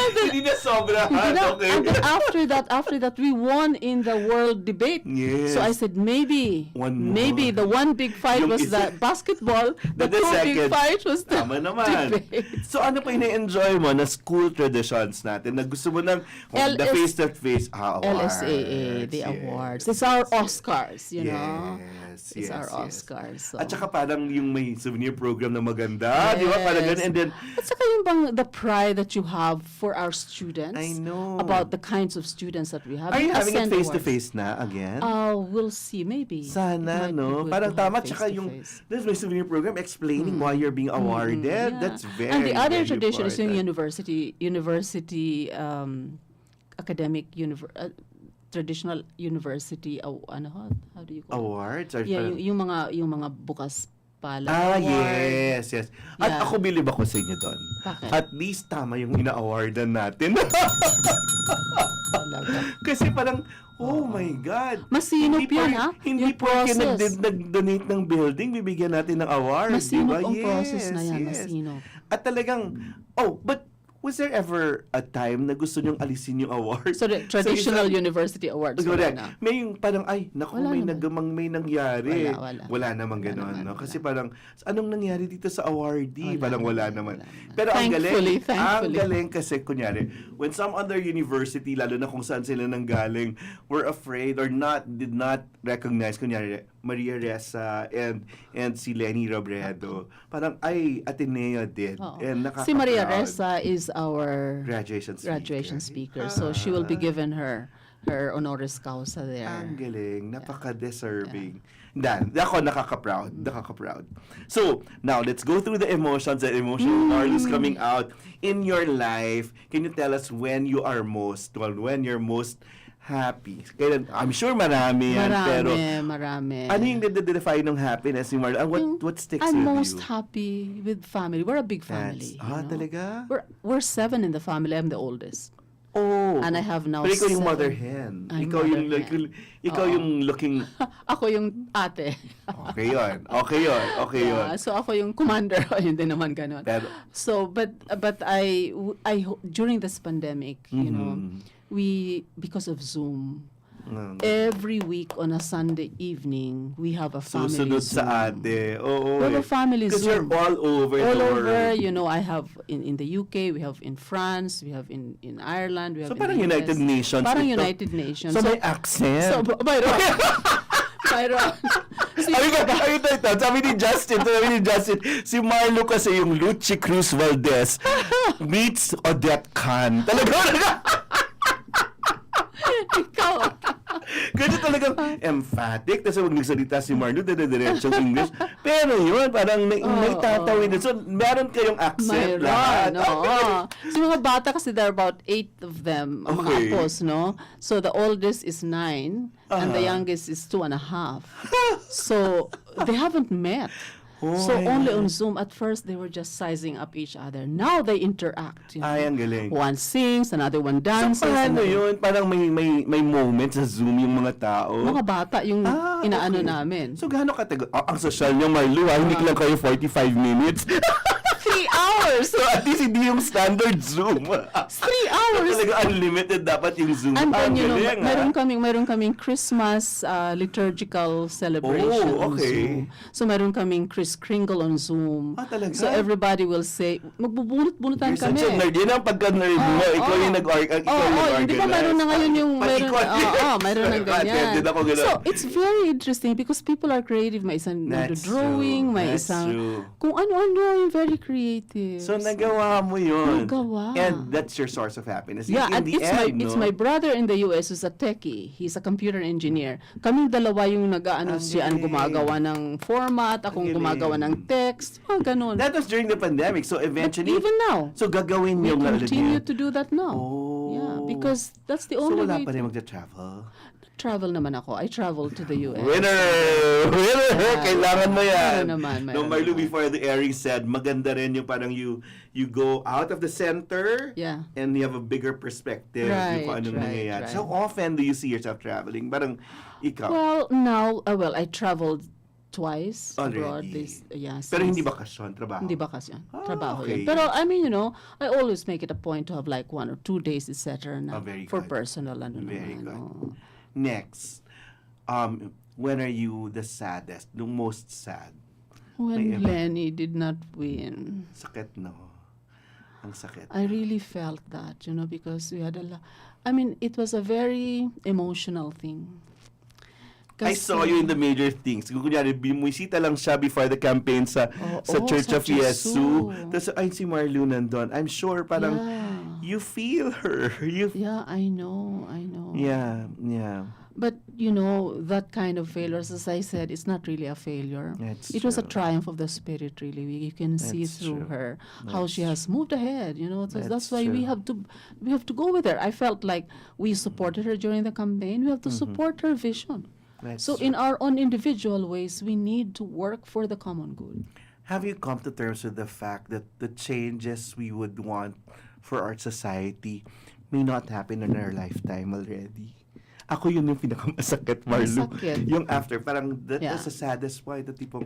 Hindi na sobrahan. Okay. And then after that, we won in the world debate. Yes. So I said, maybe more. the one big fight Yung was isa- the basketball. The The 2 big second. fight was the Tama naman. debate. So ano pa ina-enjoy mo na school traditions natin? Na gusto mo ng the face-to-face awards. LSAA, the Yes. awards. It's our Oscars, you know. Yes, It's our yes. Oscars. So. At saka parang yung may souvenir program na maganda, di ba? Parang ganun. And then, At saka yung bang the pride that you have for assure our students I know. about the kinds of students that we have. Are you having it Ascend Awards. face-to-face na again? We'll see, maybe. Sana, It might be no? good Parang to have tama, tsaka yung, face-to-face. there's my souvenir program explaining why you're being awarded. Yeah. That's very, And the other very tradition is yung important. university academic traditional university how do you call Awards? Or it? Yeah, parang- yung mga bukas pala award. Yes. At Yeah. ako bilib ako sa inyo doon. Bakit? At least tama yung ina-awardan natin. Talaga. Kasi parang, oh my God. Masinop Hindi yan, por- ha? Hindi Yung porke process. nag-donate ng building, bibigyan natin ng award. Masinop diba? ang process na yan, Yes. masinop. At talagang, but was there ever a time na gusto nyong alisin yung award? So the traditional isa- university awards Correct. wala na. May yung parang, ay, naku, Wala may naman. may nangyari. Wala namang Wala gano'n, naman, no? wala. Kasi parang, anong nangyari dito sa awardee? Wala Parang wala naman, naman. wala naman. Pero ang Thankfully. galing kasi, kunyari, when some other university, lalo na kung saan sila nanggaling, were afraid or did not recognize, kunyari, Maria Ressa and si Lenny Robredo. Parang, ay, Ateneo did. Oo. And Si Maria nakaka-proud. Ressa is our Graduation speaker. So she will be given her honoris causa there. Ang galing. Napaka-deserving. Dan, ako nakaka-proud. So, now, let's go through the emotions. The emotional Marlus coming out in your life. Can you tell us when you're most happy? Kaya, I'm sure marami yan. Pero, Marami. ano yung define ng happiness ni Marlus? What sticks I'm with most you? happy with family. We're a big family. Talaga? We're 7 in the family. I'm the oldest. Oh. And I have now Pero ikaw yung 7. mother hen. I'm Ikaw yung, mother hen. ikaw Oo. yung looking, Ako yung ate. okay yun. Yeah, so ako yung commander. Hindi naman ganun. Pero, So, but I during this pandemic, you know, because of Zoom, every week on a Sunday evening, we have a family susunod Zoom. sa ate. Oo. We have a family Because Zoom. you're all over All the over, world. you know, I have in the UK, we have in France, we have in Ireland, we have So, in parang the US. United Nations Parang ito. United Nations. So, may accent. So, Byron. Byron. Sabi ni Justin, si Marlo kasi yung Luchi Cruz Valdez meets Odette Khan. Talaga. Ikaw. Ganyan talagang emphatic. Tapos pag nagsalita si Marlo, diretsyong English. Pero yun, parang naitatawid. So, meron kayong accent lahat. Mayroon, oo. So, mga bata kasi there are about 8 of them, mga Okay. apos, no? So, the oldest is 9, and the youngest is 2.5. So, they haven't met. So, only on Zoom. At first, they were just sizing up each other. Now, they interact. You know? Ay, ang galing. One sings, another one dances. So, paano another- yun? Parang may moments sa Zoom yung mga tao. Mga bata, yung inaano okay. namin. So, gaano ang social niyo, Marlo, hindi lang kayo 45 minutes. 3 hours! So, at least hindi yung standard Zoom. 3 hours! Talaga unlimited dapat yung Zoom. And then, you know, galing, meron kaming Christmas liturgical celebration on okay. Zoom. So, meron kaming Kris Kringle on Zoom. Talaga? So, everybody will say, magbubunot-bunutan You're kami. such a nerd. Yan ang pagka-nerd mo. Ikaw yung nag-organize. Di ba meron na ngayon yung, meron ng Attended ganyan. ako ganun. So, it's very interesting because people are creative. May isang That's drawing, true. may That's isang, true. kung ano-ano, yung very creative. So, nagawa mo yun. Nagawa. And that's your source of happiness. Yeah, in and the end, it's my brother in the US who's a techie. He's a computer engineer. Kaming dalawa yung nag-aano siya, galing. gumagawa ng format, akong Ang galing. gumagawa ng text, ganun. That was during the pandemic. So, eventually, Even now, so gagawin we yung continue to do that now. Oh. Yeah, because that's the So, only wala way pa rin to magta-travel. travel naman ako. I travel to the US. Winner! Kailangan mo yan. Mayroon No, Marlo, naman. before the airing said, maganda rin yung parang you go out of the center Yeah. and you have a bigger perspective yung kung anong nangyayari. right. So, how often do you see yourself traveling? Parang ikaw. Well, now, I traveled twice abroad. Already. Pero since- hindi bakasyon, trabaho. Hindi bakasyon. Trabaho okay. yun. Pero, I mean, you know, I always make it a point to have like 1 or 2 days, etc. na very for good. personal. Very good. Oh. Next, when are you the saddest? The most sad? When May iba. Lenny did not win, Sakit, no? Ang sakit. I really felt that, you know, because we had I mean, it was a very emotional thing. I saw you in the major things. Kung kunyari, bimuisita lang siya before the campaign sa Church sa of Yesu. Jesu. Tapos, ay, si Marlo nandun. I'm sure parang, Yeah. you feel her. Yeah, I know. Yeah. But, that kind of failures, as I said, it's not really a failure. It was a triumph of the spirit, really. You can see through her how she has moved ahead, So that's why we have to go with her. I felt like we supported her during the campaign. We have to support her vision. In our own individual ways, we need to work for the common good. Have you come to terms with the fact that the changes we would want for our society may not happen in our lifetime already? Ako yun yung pinakamasakit, Marlo. Masakit. Yung after, parang that's the saddest point. The tipong,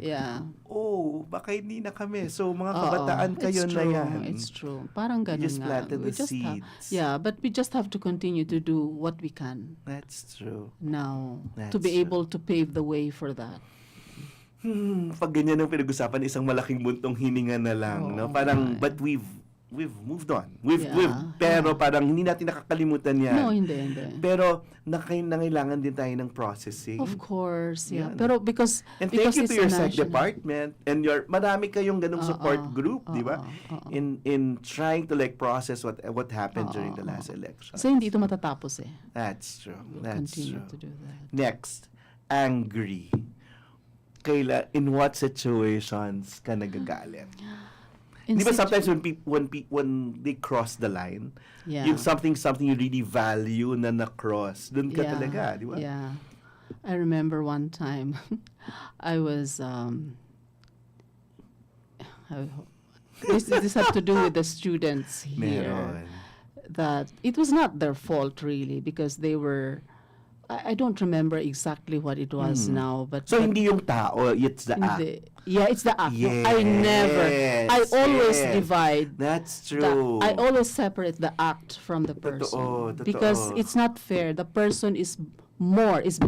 baka hindi na kami. So, mga kabataan kayo na yan. It's true. Parang ganun You just planted the seeds. But we just have to continue to do what we can. That's true. Now, to be able to pave the way for that. Pag ganyan ang pinag-usapan, isang malaking buntong hininga na lang. No? Parang, but we've moved on. Pero parang hindi natin nakakalimutan yan. No, hindi. Pero nangailangan din tayo ng processing. Of course, yeah. Pero because thank you to it's your a SEC national department and marami kayong ganung support group, di ba? In trying to process what happened during the last election. So hindi ito matatapos eh. That's true. Continue to do that. Next, angry. In what situations ka nagagalit? Di ba sometimes when they cross the line, yung something you really value na na-cross, dun ka talaga, di ba? Yeah. I remember one time, I was, this had to do with the students here. Meron. That it was not their fault really because they were, I don't remember exactly what it was now, but so hindi yung tao, it's the act. Yeah, it's the act. Yes, I always divide. That's true. I always separate the act from the person. Totoo. Because it's not fair. The person is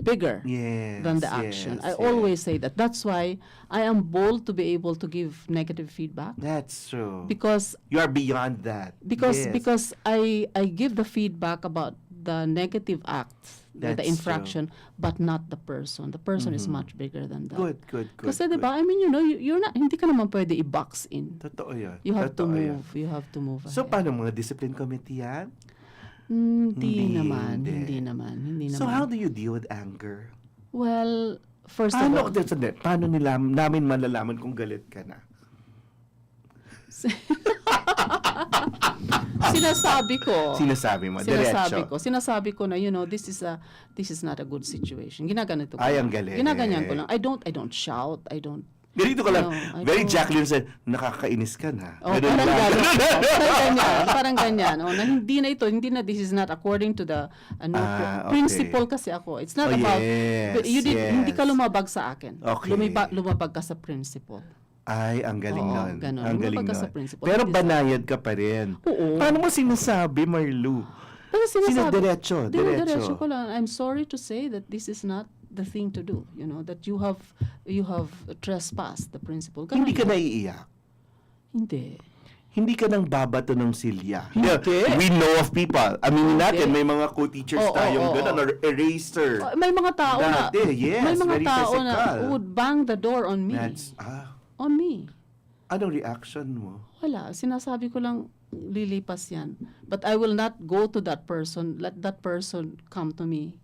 bigger than the action. I always say that. That's why I am bold to be able to give negative feedback. That's true. Because you are beyond that. Because I give the feedback about the negative act, the infraction, but not the person. The person is much bigger than that. Good. Kasi diba, I mean, you're not, hindi ka naman pwede i-box in. Totoo yan. You have to move. You have to move So, ahead. paano mga discipline committee yan? Hindi naman. So, how do you deal with anger? Well, first of all, paano namin malalaman kung galit ka na? Sinasabi ko na, this is not a good situation. Ginaganito ko. Ang galing. Ginaganyan ko lang. I don't shout. I don't. Ganito ka lang. Very Jacqueline said, nakakainis ka na. Parang ganyan. Na hindi na, this is not according to the principle kasi ako. It's not about, hindi ka lumabag sa akin. Okay. Lumabag ka sa principle. Ay, ang galing nun. Ganun. Ang galing nun. Pero banayad ka pa rin. Oo. Paano mo sinasabi, Marlu? Diretso ko lang. I'm sorry to say that this is not the thing to do. That you have trespassed the principle. Hindi ka naiiyak? Hindi ka nang babato ng silya. Hindi. We know of people. Aminin natin, may mga co-teachers tayong gano'n, or eraser. May mga tao may mga tao na would bang the door on me. On me. Anong reaction mo? Wala. Sinasabi ko lang, lilipas yan. But I will not go to that person. Let that person come to me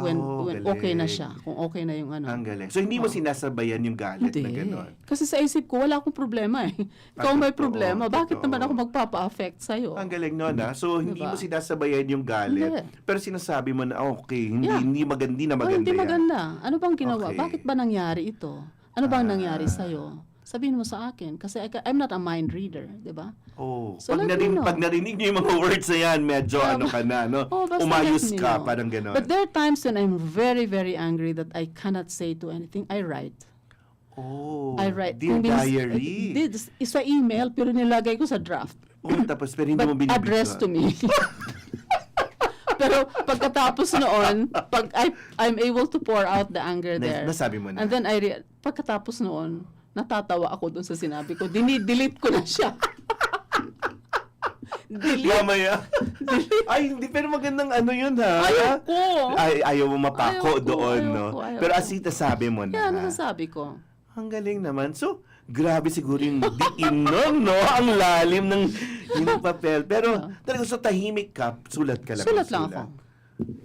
when okay na siya. Kung okay na yung ano. Ang galing. So, hindi mo sinasabayan yung galit na gano'n? Kasi sa isip ko, wala akong problema eh. Ikaw may problema. Bakit naman ako magpapa-affect sa'yo? Ang galing nun ha. So, hindi mo sinasabayan yung galit. Pero sinasabi mo na, okay, hindi maganda Hindi yan. maganda. Ano bang ginawa? Bakit ba nangyari ito? Ano bang nangyari sa'yo? Sabihin mo sa akin. Kasi I'm not a mind reader, di ba? So, pag narinig niyo yung mga words na yan, medyo ka na, no? Umayos ka, parang gano'n. But there are times when I'm very, very angry that I cannot say to anything. I write. I write. Dear diary. Sa email, pero nilagay ko sa draft. Tapos, pero hindi mo binibigyan. Address to me. Pero pagkatapos noon, pag I'm able to pour out the anger there. Nasabi mo na. And then pagkatapos noon, natatawa ako dun sa sinabi ko. Delete ko na siya. Mamaya. Ay, hindi. Pero magandang yun, ha? Ayoko. Ayaw mo mapako doon, no? Ayoko. Pero asita sabi mo na. Nasasabi ko. Ang galing naman. So, Grabe siguro yung diin nun, no? Ang lalim ng yung papel. Pero talaga so tahimik ka, sulat ka lang. Sulat lang ako.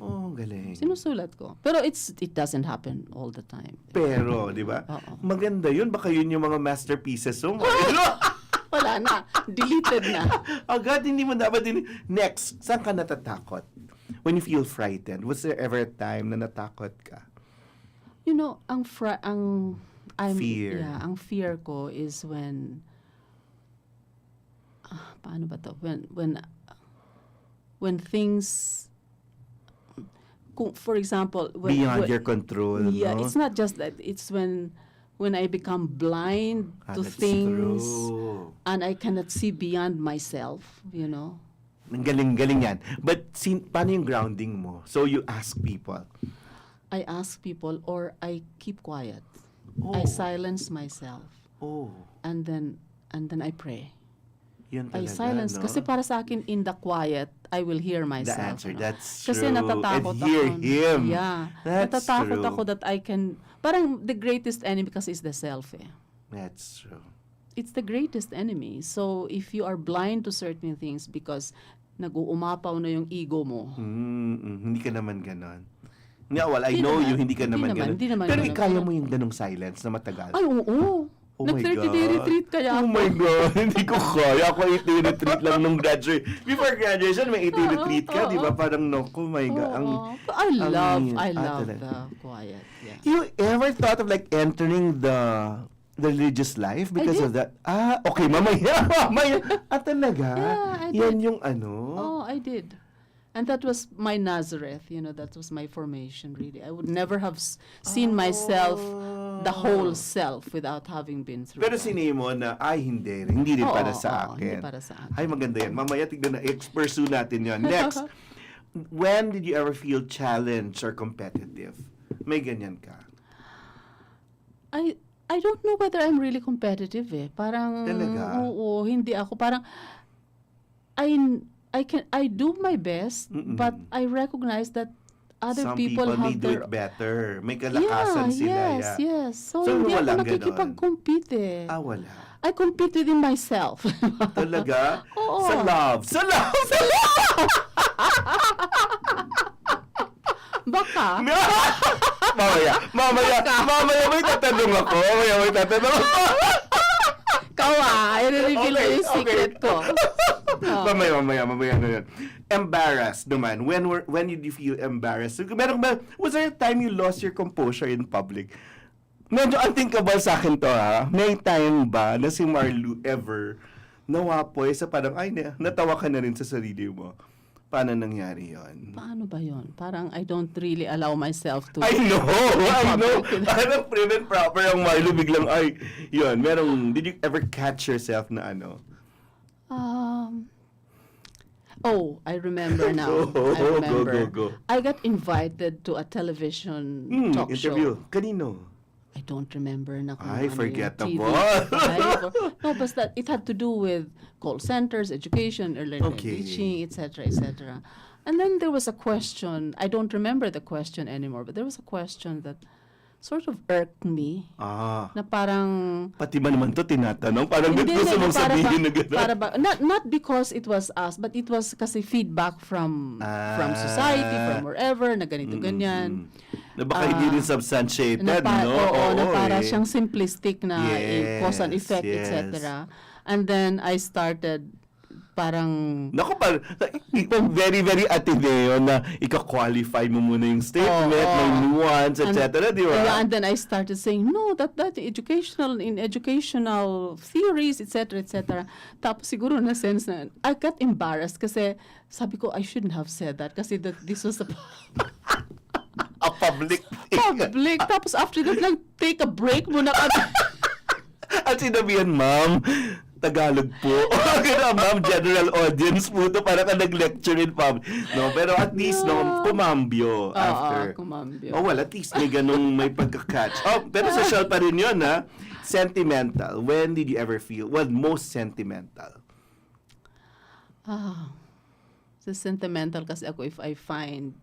Oh, galing. Sinusulat ko. Pero it doesn't happen all the time. Pero, di ba? Oo. Maganda yun. Baka yun yung mga masterpieces mo. Wala na. Deleted na. Agad, hindi mo dapat din. Next, saan ka natatakot? When you feel frightened, was there ever a time na natakot ka? You know, Fear. Yeah, ang fear ko is when paano ba to? When things for example, Beyond your control, yeah, no? it's not just that. It's when I become blind to that's things true. and I cannot see beyond myself, you know. Ang galing yan. But paano yung grounding mo? So you ask people. I ask people or I keep quiet. Oh. I silence myself. Oh, And then I pray. yun I talaga, silence. no? Kasi para sa akin, in the quiet, I will hear The myself. answer, no? that's Kasi true. natatakot And hear ako. him. Yeah. That's natatakot true. ako that I can, parang the greatest enemy kasi is the self eh. That's true. It's the greatest enemy. So if you are blind to certain things because nag-uumapaw na yung ego mo. Hindi ka naman ganon. Yeah, well, I Hindi know naman. you, hindi ka naman ganon. Hindi naman Pero ganon. kaya mo yung ganong silence na matagal. Ay, oo. Oh my Nag-30-day God. retreat kaya ako. Oh my God, hindi ko kaya. Ako 8-day retreat lang nung graduate. Before graduation, may 8-day retreat ka, di ba? Parang no, oh my God. I love talaga. the quiet. Yeah. You ever thought of like entering the religious life because of that? Okay, mamaya. Talaga? Yeah, I Yan did. yung ano? Oh, I did. And that was my Nazareth, you know, that was my formation, really. I would never have seen myself, the whole self, without having been through Pero that. sinay mo na, hindi rin para sa akin. Hindi para sa akin. Ay, maganda yan. Mamaya, tignan na, pursue natin yan. Next, when did you ever feel challenged or competitive? May ganyan ka? I don't know whether I'm really competitive eh. Parang, Talaga? oo, hindi ako. Parang, I do my best, but I recognize that other Some people may have do their... it better. May kalakasan sila. Yes. So walang hindi ako ganon. nakikipag-compete eh. Wala. I compete within myself. Talaga? Oo. Sa love. Baka. Mamaya may tatanong ako. I reveal Okay, yung secret ko. Mamaya na yun. Embarrassed naman. When did you feel embarrassed? Was there a time you lost your composure in public? Medyo unthinkable sa akin to ha. May time ba na si Marlu ever nawapoy sa parang, natawa ka na rin sa sarili mo? Paano nangyari yon? Paano ba yon? Parang I don't really allow myself to... I know. Parang prim and proper ang Marlu biglang, yun. Did you ever catch yourself na ano? I remember now. I remember. Go. I got invited to a television talk Interview. show. Kanino? I don't remember na kung Ay, ano yung forgettable. TV5 no, but it had to do with call centers, education, early Okay. teaching, etc., etc. And then there was a question. I don't remember the question anymore, but there was a question that sort of irked me. Na parang... Pati ba naman to tinatanong? Parang gusto mong sabihin na gano'n. Not because it was us, but it was kasi feedback from society, from wherever, na ganito, ganyan. Na baka hindi rin substantiated, no? Oo, na para siyang simplistic na cause and effect, yes. etc. And then I started parang... Naku, very, very Ateneo na ika-qualify mo muna yung statement, may nuance, etc. Di ba? Yeah, and then I started saying, no, that educational theories, etc., etc. Tapos siguro na sense na, I got embarrassed kasi sabi ko, I shouldn't have said that kasi this was a public thing. Tapos after that, like, take a break muna kami. At sinabihan, ma'am, Tagalog po. Ma'am, general audience po to para ka nag-lecture in public. No, pero at least, kumambyo after. Kumambyo. At least may ganung may pagka-catch. Pero social pa rin yun, ha? Sentimental. When did you ever feel, most sentimental? So sentimental kasi ako if I find,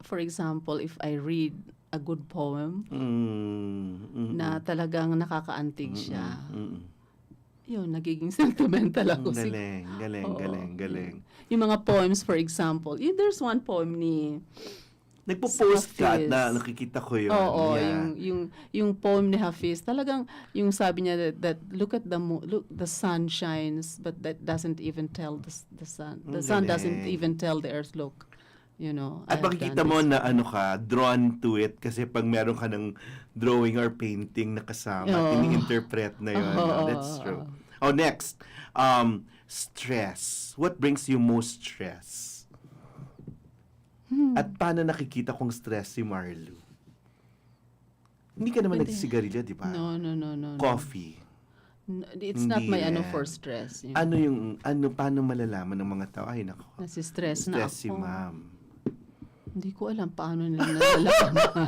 for example, if I read a good poem na talagang nakakaantig siya. Yun, nagiging sentimental ako. Galing. Yung mga poems, for example, there's one poem ni Nagpo-post ka Hafiz. na nakikita ko yun. Oo, Yeah. yung poem ni Hafiz, talagang yung sabi niya that look at look, the sun shines but that doesn't even tell the sun. The sun doesn't even tell the earth, look. You know. At makikita mo na drawn to it kasi pag meron ka ng drawing or painting na kasama, ini-interpret na yun. That's true. Oh, next. Stress. What brings you most stress? At paano nakikita kong stress si Marlu? Hindi ka naman nagsisigarilyo, di ba? No. Coffee. It's not my Hindi for stress. You know. Paano malalaman ng mga tao? Ay, nako. Nasi-stress na ako. Si ma'am. Hindi ko alam paano nila nalalaman.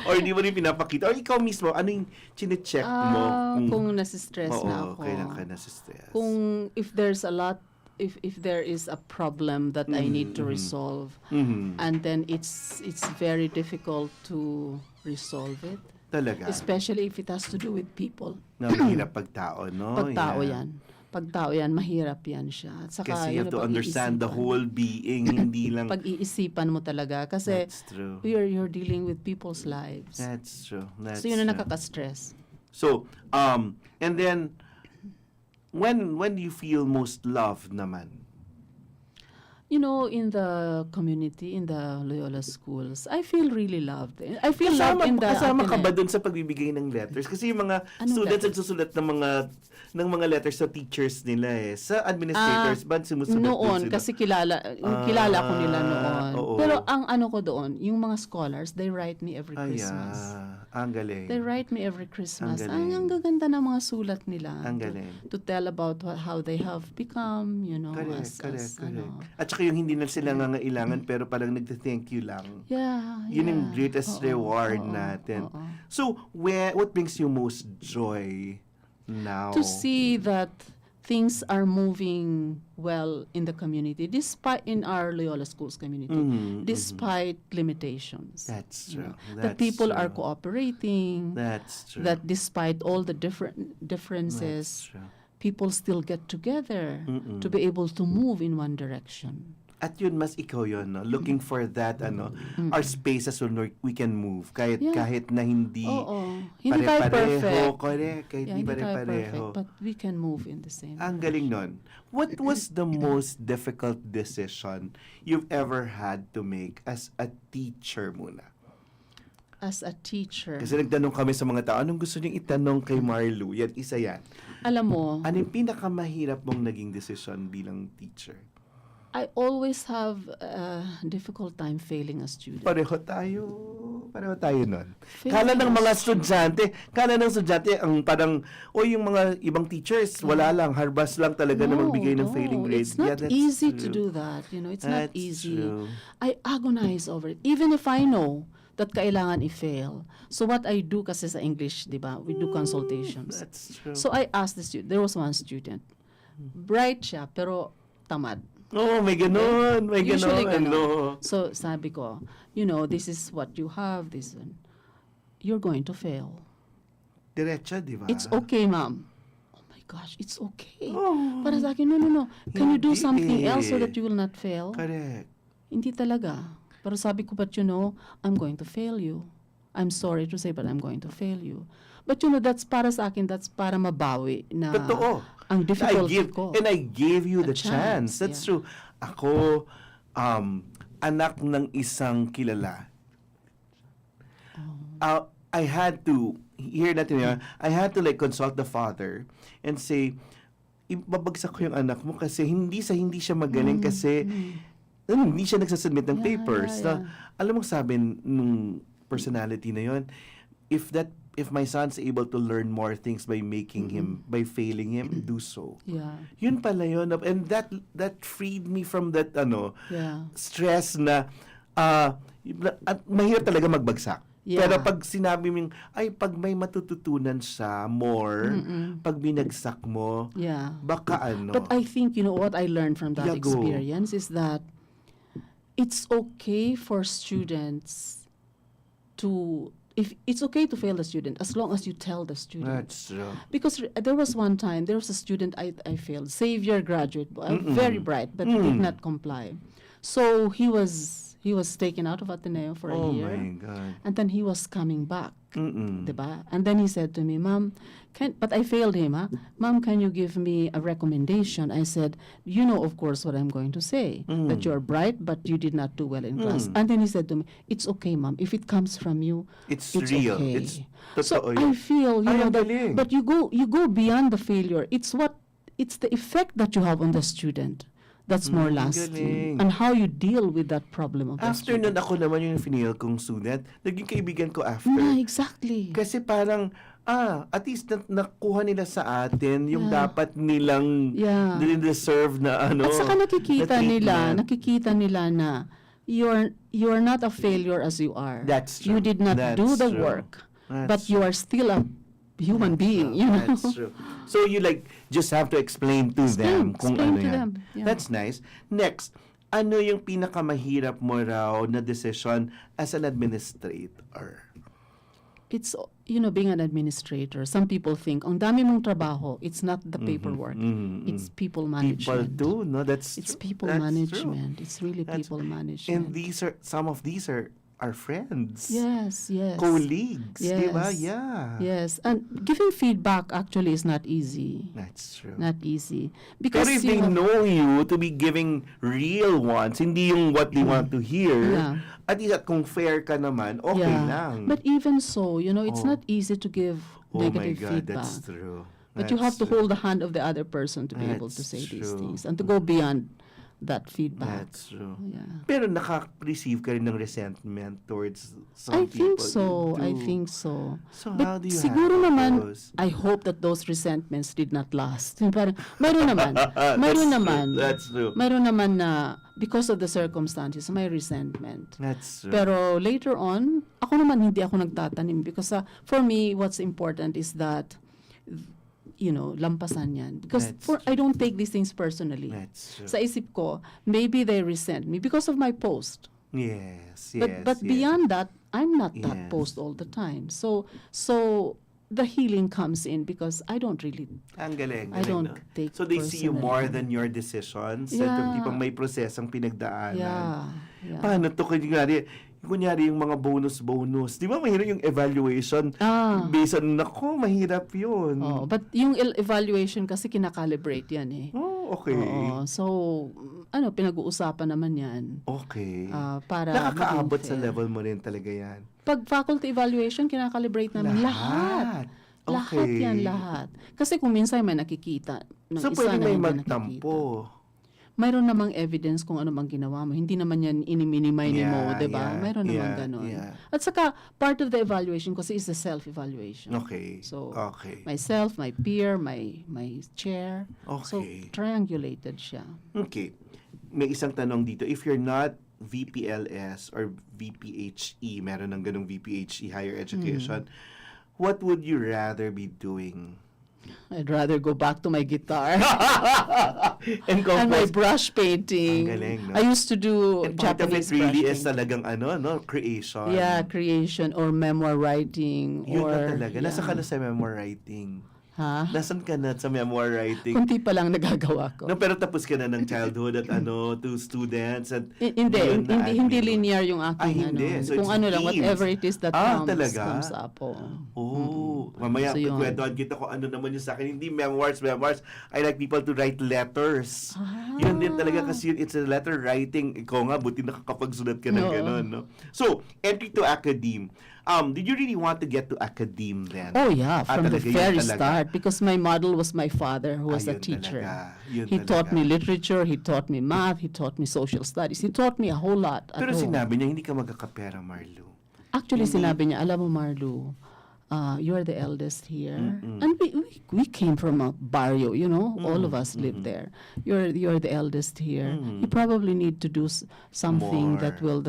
Or hindi mo rin pinapakita. Or ikaw mismo, ano yung chinecheck mo? Kung nasi-stress na ako. Kailan ka nasi-stress? Kung if there's a lot, if there is a problem that I need to resolve, and then it's very difficult to resolve it. Talaga? Especially if it has to do with people. Mahirap pagtao, no? Pagtao yan. Pagtao yan, mahirap yan siya. At saka, kasi you have to understand the whole being, hindi lang... Pag-iisipan mo talaga. Kasi That's true. you're dealing with people's lives. That's true. So yun ang nakaka-stress. So, and then, when do you feel most loved naman? You know, in the community, in the Loyola schools, I feel really loved. I feel loved in the Kasama ka Ateneo. ba dun sa pagbibigay ng letters? Kasi yung mga students nagsusulat ng mga letters sa teachers nila eh. Sa administrators ba sumusulat noon, sila? kasi kilala ko nila noon. Oo. Pero ang ano ko doon, yung mga scholars, they write me every Christmas. Ang galing. They write me every Christmas. Ang galing. Ang gaganda ng mga sulat nila. Ang galing. To tell about how they have become, you know. Correct. Ano. At saka yung hindi na sila ngangailangan pero parang nagte-thank you lang. Yeah. Yun yung greatest reward oo, natin. oo. So, what brings you most joy now? To see that things are moving well in the community, despite in our Loyola Schools community, despite limitations. That's true. That people are cooperating. That's true. That despite all the differences, That's true. people still get together to be able to move in one direction. At yun, mas ikaw yun, no? Looking for that, our spaces where we can move. Kahit na hindi Hindi tayo pare-pareho. perfect. Correct. Kahit hindi tayo pare-pareho. perfect, but we can move in the same Ang galing nun. What was the most difficult decision you've ever had to make as a teacher muna? as a teacher. Kasi nagtanong kami sa mga tao, anong gusto niyong itanong kay Marlu? Yan, isa yan. Alam mo, Ano yung pinakamahirap mong naging decision bilang teacher? I always have a difficult time failing a student. Pareho tayo nun. Failing Kala ng mga as- estudyante, ang parang, yung mga ibang teachers, wala lang, harbas lang talaga na magbigay ng failing grades. It's not that's easy to true. do that. You know, it's not That's easy. true. I agonize over it. Even if I know that kailangan i-fail. So what I do kasi sa English, di ba? We do consultations. That's true. So I asked the student, there was one student, bright siya, pero tamad. May ganon. May Usually ganon. ganon. So sabi ko, this is what you have, this one. You're going to fail. Diretso, di ba? It's okay, ma'am. Oh my gosh, it's okay. Para sa akin, no. Can you do Hindi something else so eh. that you will not fail? Correct. Hindi talaga. Pero sabi ko, but I'm going to fail you. I'm sorry to say, but I'm going to fail you. But that's para sa akin, that's para mabawi na Totoo. ang difficulty ko. And I gave you A the chance. That's yeah. true. Ako, anak ng isang kilala. I had to, I had to consult the father and say, ibabagsak ko yung anak mo kasi hindi siya magaling kasi hindi siya nagsasubmit ng papers. yeah. Alam mo sabi nung personality na yon, if my son's able to learn more things by making him, by failing him, do so. Yeah. Yun pala yun. And that freed me from that Yeah. stress na at mahirap talaga magbagsak. Yeah. Pero pag sinabi mong, pag may matututunan siya more, pag binagsak mo, Yeah. baka But I think, what I learned from that Yeah, go. experience is that it's okay for students to, if it's okay to fail the student as long as you tell the student. That's true. Because there was one time, there was a student I failed, Xavier graduate, very bright, but did not comply. So he was taken out of Ateneo for a year. Oh my God. And then he was coming back. Diba? And then he said to me, Ma'am, but I failed him, Ma'am, can you give me a recommendation? I said, you know, of course, what I'm going to say, that you're bright, but you did not do well in class. And then he said to me, it's okay, Ma'am. If it comes from you, It's okay. real. It's So totoo I yun. feel, Ay, ang that, galing. but you go beyond the failure. It's the effect that you have on the student that's more lasting, galing. and how you deal with that problem of the After student. nun, ako naman yung final kong student, naging kaibigan ko after. Yeah, exactly. Kasi parang, at least nakuha nila sa atin yung dapat nilang deserve na ano. At saka nakikita na treatment. nila na you're not a failure as you are. That's true. You did not That's do the true. work, That's but you are still a human being, you know. That's true. So you just have to explain to them kung explain ano to yan. them, yeah. That's nice. Next, ano yung pinakamahirap mo raw na decision as an administrator? It's, being an administrator, some people think, ang dami mong trabaho, it's not the paperwork. It's people management. People too, no? It's people that's management. true. It's really That's- people management. And some of these are our friends. Yes. Colleagues, Yes. diba? Yeah. Yes, and giving feedback actually is not easy. That's true. Not easy. Because Pero if you they have- know you to be giving real ones, hindi yung what they want to hear, Yeah. at least at kung fair ka naman, okay lang. But even so, it's not easy to give oh my negative God, feedback. that's true. But you have to hold the hand of the other person to be able to That's say these true. things and to go beyond that feedback. That's true. Yeah. Pero nakaka-receive ka rin ng resentment towards some I think people. so. You I do. think so. So But how do you siguro handle naman, those? I hope that those resentments did not last. Parang, mayroon naman. That's true. Mayroon naman na because of the circumstances, may resentment. That's true. Pero later on, ako naman hindi ako nagtatanim because for me, what's important is that lampasan yan. Because That's I don't take these things personally. That's true. Sa isip ko, maybe they resent me because of my post. Yes. But beyond that, I'm not that Yes. post all the time. So the healing comes in because I don't really. Ang galing. I don't no? take So they see you more personally. than your decisions. Yeah. At tipang may prosesong pinagdaanan. Yeah. Paano to? Kunyari yung mga bonus. Di ba mahirap yung evaluation? Based on, mahirap yun. Oh, but yung evaluation kasi kinakalibrate yan eh. Oh, okay. Oo. So, pinag-uusapan naman yan. Okay. Para Nakakaabot maging sa fair. level mo rin talaga yan. Pag faculty evaluation, kinakalibrate namin lahat. Lahat Okay. yan, lahat. Kasi kung minsan may nakikita ng So, isa pwede na may hindi magtampo. Mayroon namang evidence kung ano mang ginawa mo. Hindi naman yan iniminimay mo, di ba? Mayroon namang ganon. yeah. At saka, part of the evaluation kasi is the self-evaluation. Okay. So, okay. myself, my peer, my chair. So, Okay. triangulated siya. Okay. May isang tanong dito. If you're not VPLS or VPHE, meron ng ganung VPHE, higher education, what would you rather be doing? I'd rather go back to my guitar And and my compose. brush painting. Ang galing, no? I used to do And part of it Japanese really brush is painting. talagang creation. Yeah, creation or memoir writing. Yun or, na talaga. Nasa yeah. ka na sa memoir writing. Ha? Nasaan ka na sa memoir writing? Kunti pa lang nagagawa ko. No, pero tapos ka na ng childhood at to students at Hindi linear yung aking hindi. So kung it's lang, themes. whatever it is that talaga? comes up. Mamaya So, yun. kwentuhan kita kung ano naman yung sa akin. Hindi memoirs. I like people to write letters. Yun din talaga kasi it's a letter writing. Ikaw nga, buti nakakapagsulat ka ng Oo. gano'n, no? So, entry to academe. Did you really want to get to academe then? Oh yeah, from the talaga, yun very talaga. start because my model was my father who was a Yun teacher. talaga. Yun He taught talaga. me literature, he taught me math, he taught me social studies. He taught me a whole lot at Pero home. sinabi niya, hindi ka magkakapera, Marlo. Actually, sinabi niya, alam mo Marlu, you're the eldest here. And we came from a barrio, all of us lived there. You're the eldest here. You probably need to do something More. that will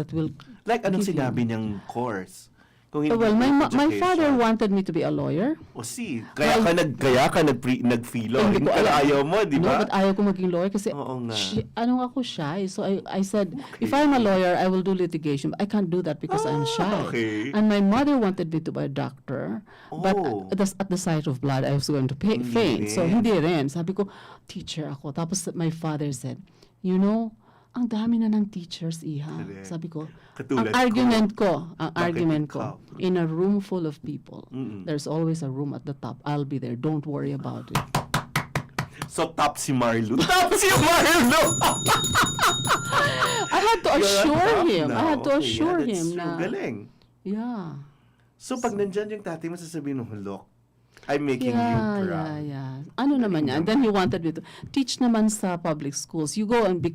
Like, anong give you- sinabi niyang course? Kung hindi Well, my education. father wanted me to be a lawyer. O kaya ka nag-filo. Hindi ko alam. Ayaw mo, di No, ba? but ayaw ko maging lawyer kasi Oo nga. ako shy. So I said, if I'm a lawyer, I will do litigation. But I can't do that because I'm shy. Okay. And my mother wanted me to be a doctor. But at the sight of blood, I was going to faint. So hindi rin. Sabi ko, teacher ako. Tapos my father said, ang dami na ng teachers, Iha. Sabi ko, Katulad ang Bakit argument ikaw? ko, in a room full of people, there's always a room at the top. I'll be there. Don't worry about it. So, top si Marlo. Top si Marlo! I had to assure him. now. I had to Okay, assure that's him true. na, Galing. yeah. So, pag nandyan yung tatay mo, sasabihin mo, look, I'm making you proud. Yeah. Ano naman yan? Then he wanted me to teach naman sa public schools. You go and I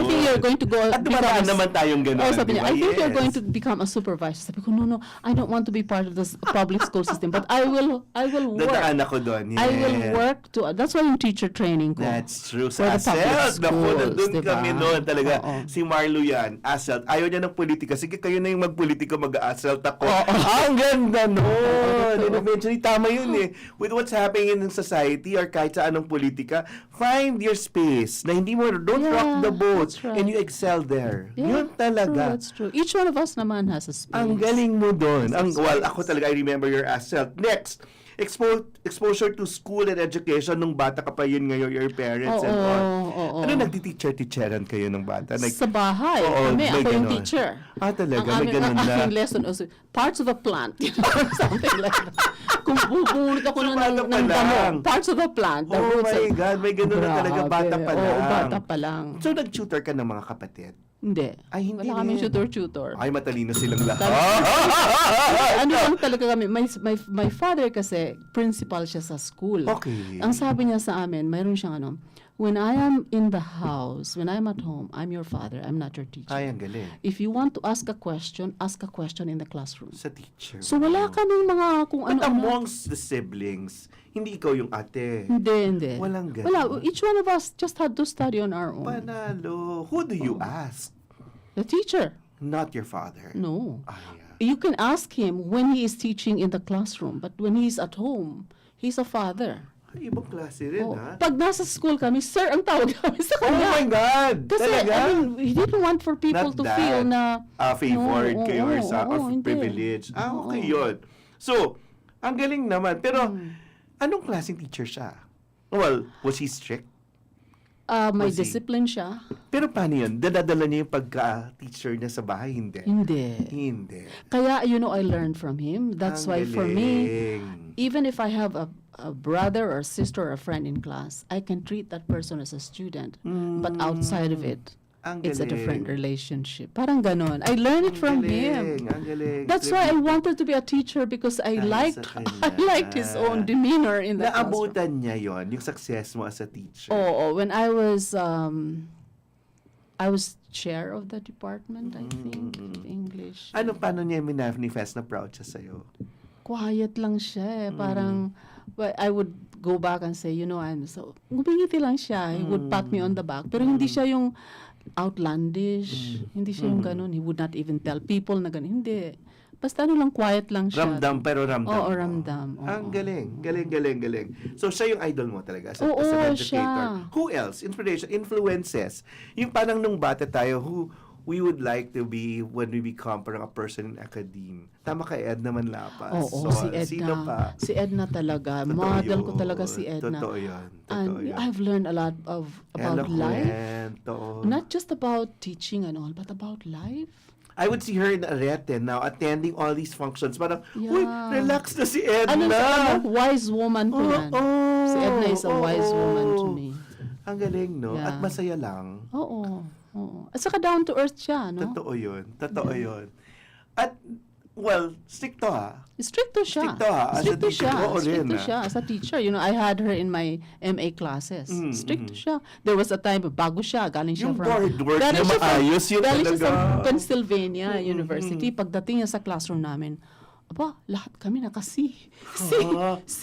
think you're going to go At dumaraan naman tayong gano'n. sabi niya, diba? I think you're Yes. going to become a supervisor. Sabi ko, no, I don't want to be part of this public school system, but I will work. Dadaan ako doon. Yes. I will work that's why yung teacher training ko. That's true. For Sa the public ASELT, naku, schools, nandun diba? kami noon talaga. Oo. Si Marlo yan, ASELT. Ayaw niya ng politika. Sige, kayo na yung magpolitika, mag-ASELT ako. Oo. Ang ganda noon. And eventually, tama yun eh. With what's happening in society or kahit sa anong politika, find your space na hindi mo, don't rock the boat that's right. and you excel there. Yeah, Yun talaga. That's true. Each one of us naman has a space. Ang galing mo doon. Ako talaga, I remember your ASELT. Next, exposure to school and education nung bata ka pa yun ngayon, your parents and all. Oo. Ano, nagti-teacheran kayo ng bata? Sa bahay. Oo, Kami, may ako yung ganon. teacher. Talaga, may ganun ang na. aking lesson also, parts of the plant. Something like that. Kung bubunot ako So, ng bata pa damo, lang. parts of the plant. The Oh roots my God, may ganun na talaga, bata pa lang. Oo, bata pa lang. So, nag-tutor ka ng mga kapatid? Hindi. Ay, hindi Wala kaming rin. tutor. Ay, matalino silang lahat. Ano lang talaga kami, my father kasi, principal siya sa school. Okay. Ang sabi niya sa amin, mayroon siyang when I am in the house, when I'm at home, I'm your father, I'm not your teacher. Ay, ang galing. If you want to ask a question in the classroom. Sa teacher. So wala kaming mga kung But ano-ano. amongst the siblings, hindi ikaw yung ate. Hindi. Walang ganun. Wala. Each one of us just had to study on our own. Panalo. Who do you ask? The teacher. Not your father. No. Ay, You can ask him when he is teaching in the classroom, but when he's at home, he's a father. ibang klase rin, Oh, ha? pag nasa school kami, sir, ang tawag namin sa Oh kanya. my God! Kasi, Talaga? I mean, he didn't want for people Not to that, feel na favored kayo or hindi. privileged. Okay Oo. yun. So, ang galing naman. Pero, anong klaseng teacher siya? Well, was he strict? May Was he? discipline siya. Pero paano yun? Dadala niya yung pagka-teacher niya sa bahay? Hindi. Hindi. Kaya, I learned from him. That's Ang why for me, galing. even if I have a brother or sister or a friend in class, I can treat that person as a student. But outside of it, Ang it's a galing. different relationship. Parang ganon. I learned it from him. Ang galing. That's why I wanted to be a teacher because I Dahil liked sa kanya. I liked his own demeanor in the classroom. Naabutan niya yon yung success mo as a teacher. Oh, when I was chair of the department, I think, of English. Paano niya minanifest na proud siya sa'yo? Quiet lang siya eh. Parang, I would go back and say, I'm so, ngumingiti lang siya. He would pat me on the back. Pero hindi siya yung outlandish. Hindi siya yung ganun. He would not even tell people na ganun. Hindi. Basta lang, quiet lang siya. Ramdam, pero ramdam. Oo, mo. ramdam. Oo. Ang galing. So, siya yung idol mo talaga as Oo, an educator. siya. Who else? Inspiration, influences. Yung parang nung bata tayo, who we would like to be when we become parang a person in academe. Tama ka, Edna Manlapas. Oo, si Edna. Sino pa? Si Edna talaga. Totoo Model ko yun. talaga si Edna. Totoo yun. And I've learned a lot about life. Eloquent. Not just about teaching and all, but about life. I would see her in Arete now, attending all these functions. Parang, Yeah. uy, relax na si Edna. Wise woman ko yan. Si Edna is a wise woman to me. Ang galing, no? Yeah. At masaya lang. Oo. At saka down to earth siya, no? Totoo yun. At, well, stricto ha. Stricto siya. Stricto, ha? As a Stricto teacher. siya. Oo rin, Stricto ha? siya. As a teacher, I had her in my MA classes. Stricto siya. There was a time, bago siya, galing siya Yung board work galing niya siya maayos yun galing siya sa talaga. Pennsylvania University. Pagdating niya sa classroom namin, aba, lahat kami naka-C. C.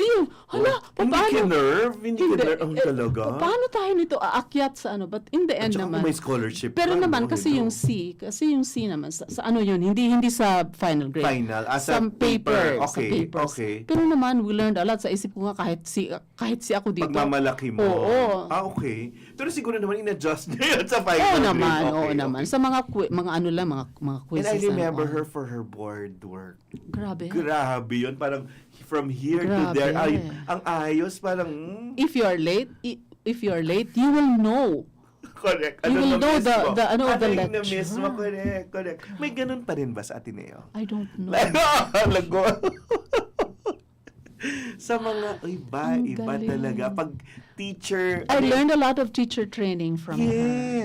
Hala, Hindi paano? ka-nerve? Hindi ka-nerve? Ang talaga? Paano tayo nito aakyat sa ano? But in the end At saka naman. may scholarship Pero ka, naman, no? kasi Hello. yung C naman, sa ano yun, hindi sa final grade. Final, as a sa paper. Sa Okay, papers. okay. Pero naman, we learned a lot. Sa isip ko nga, kahit si ako dito. Pagmamalaki mo. Oo. Okay. Pero siguro naman in-adjust niya yun sa final Oo grade. naman, Okay, oo okay. naman. Sa mga ano lang, mga And quizzes. I remember ano. her for her board work. Grabe. Grabe yun. Parang from here to Grabe. there. Ay, ang ayos. Parang, If you are late, you will know. correct. You will know the Ano lecture. yung na-miss mo? Correct. May ganun pa rin ba sa Ateneo? I don't know. Lago. Sa mga, iba galing. talaga. Pag teacher, I learned a lot of teacher training from her.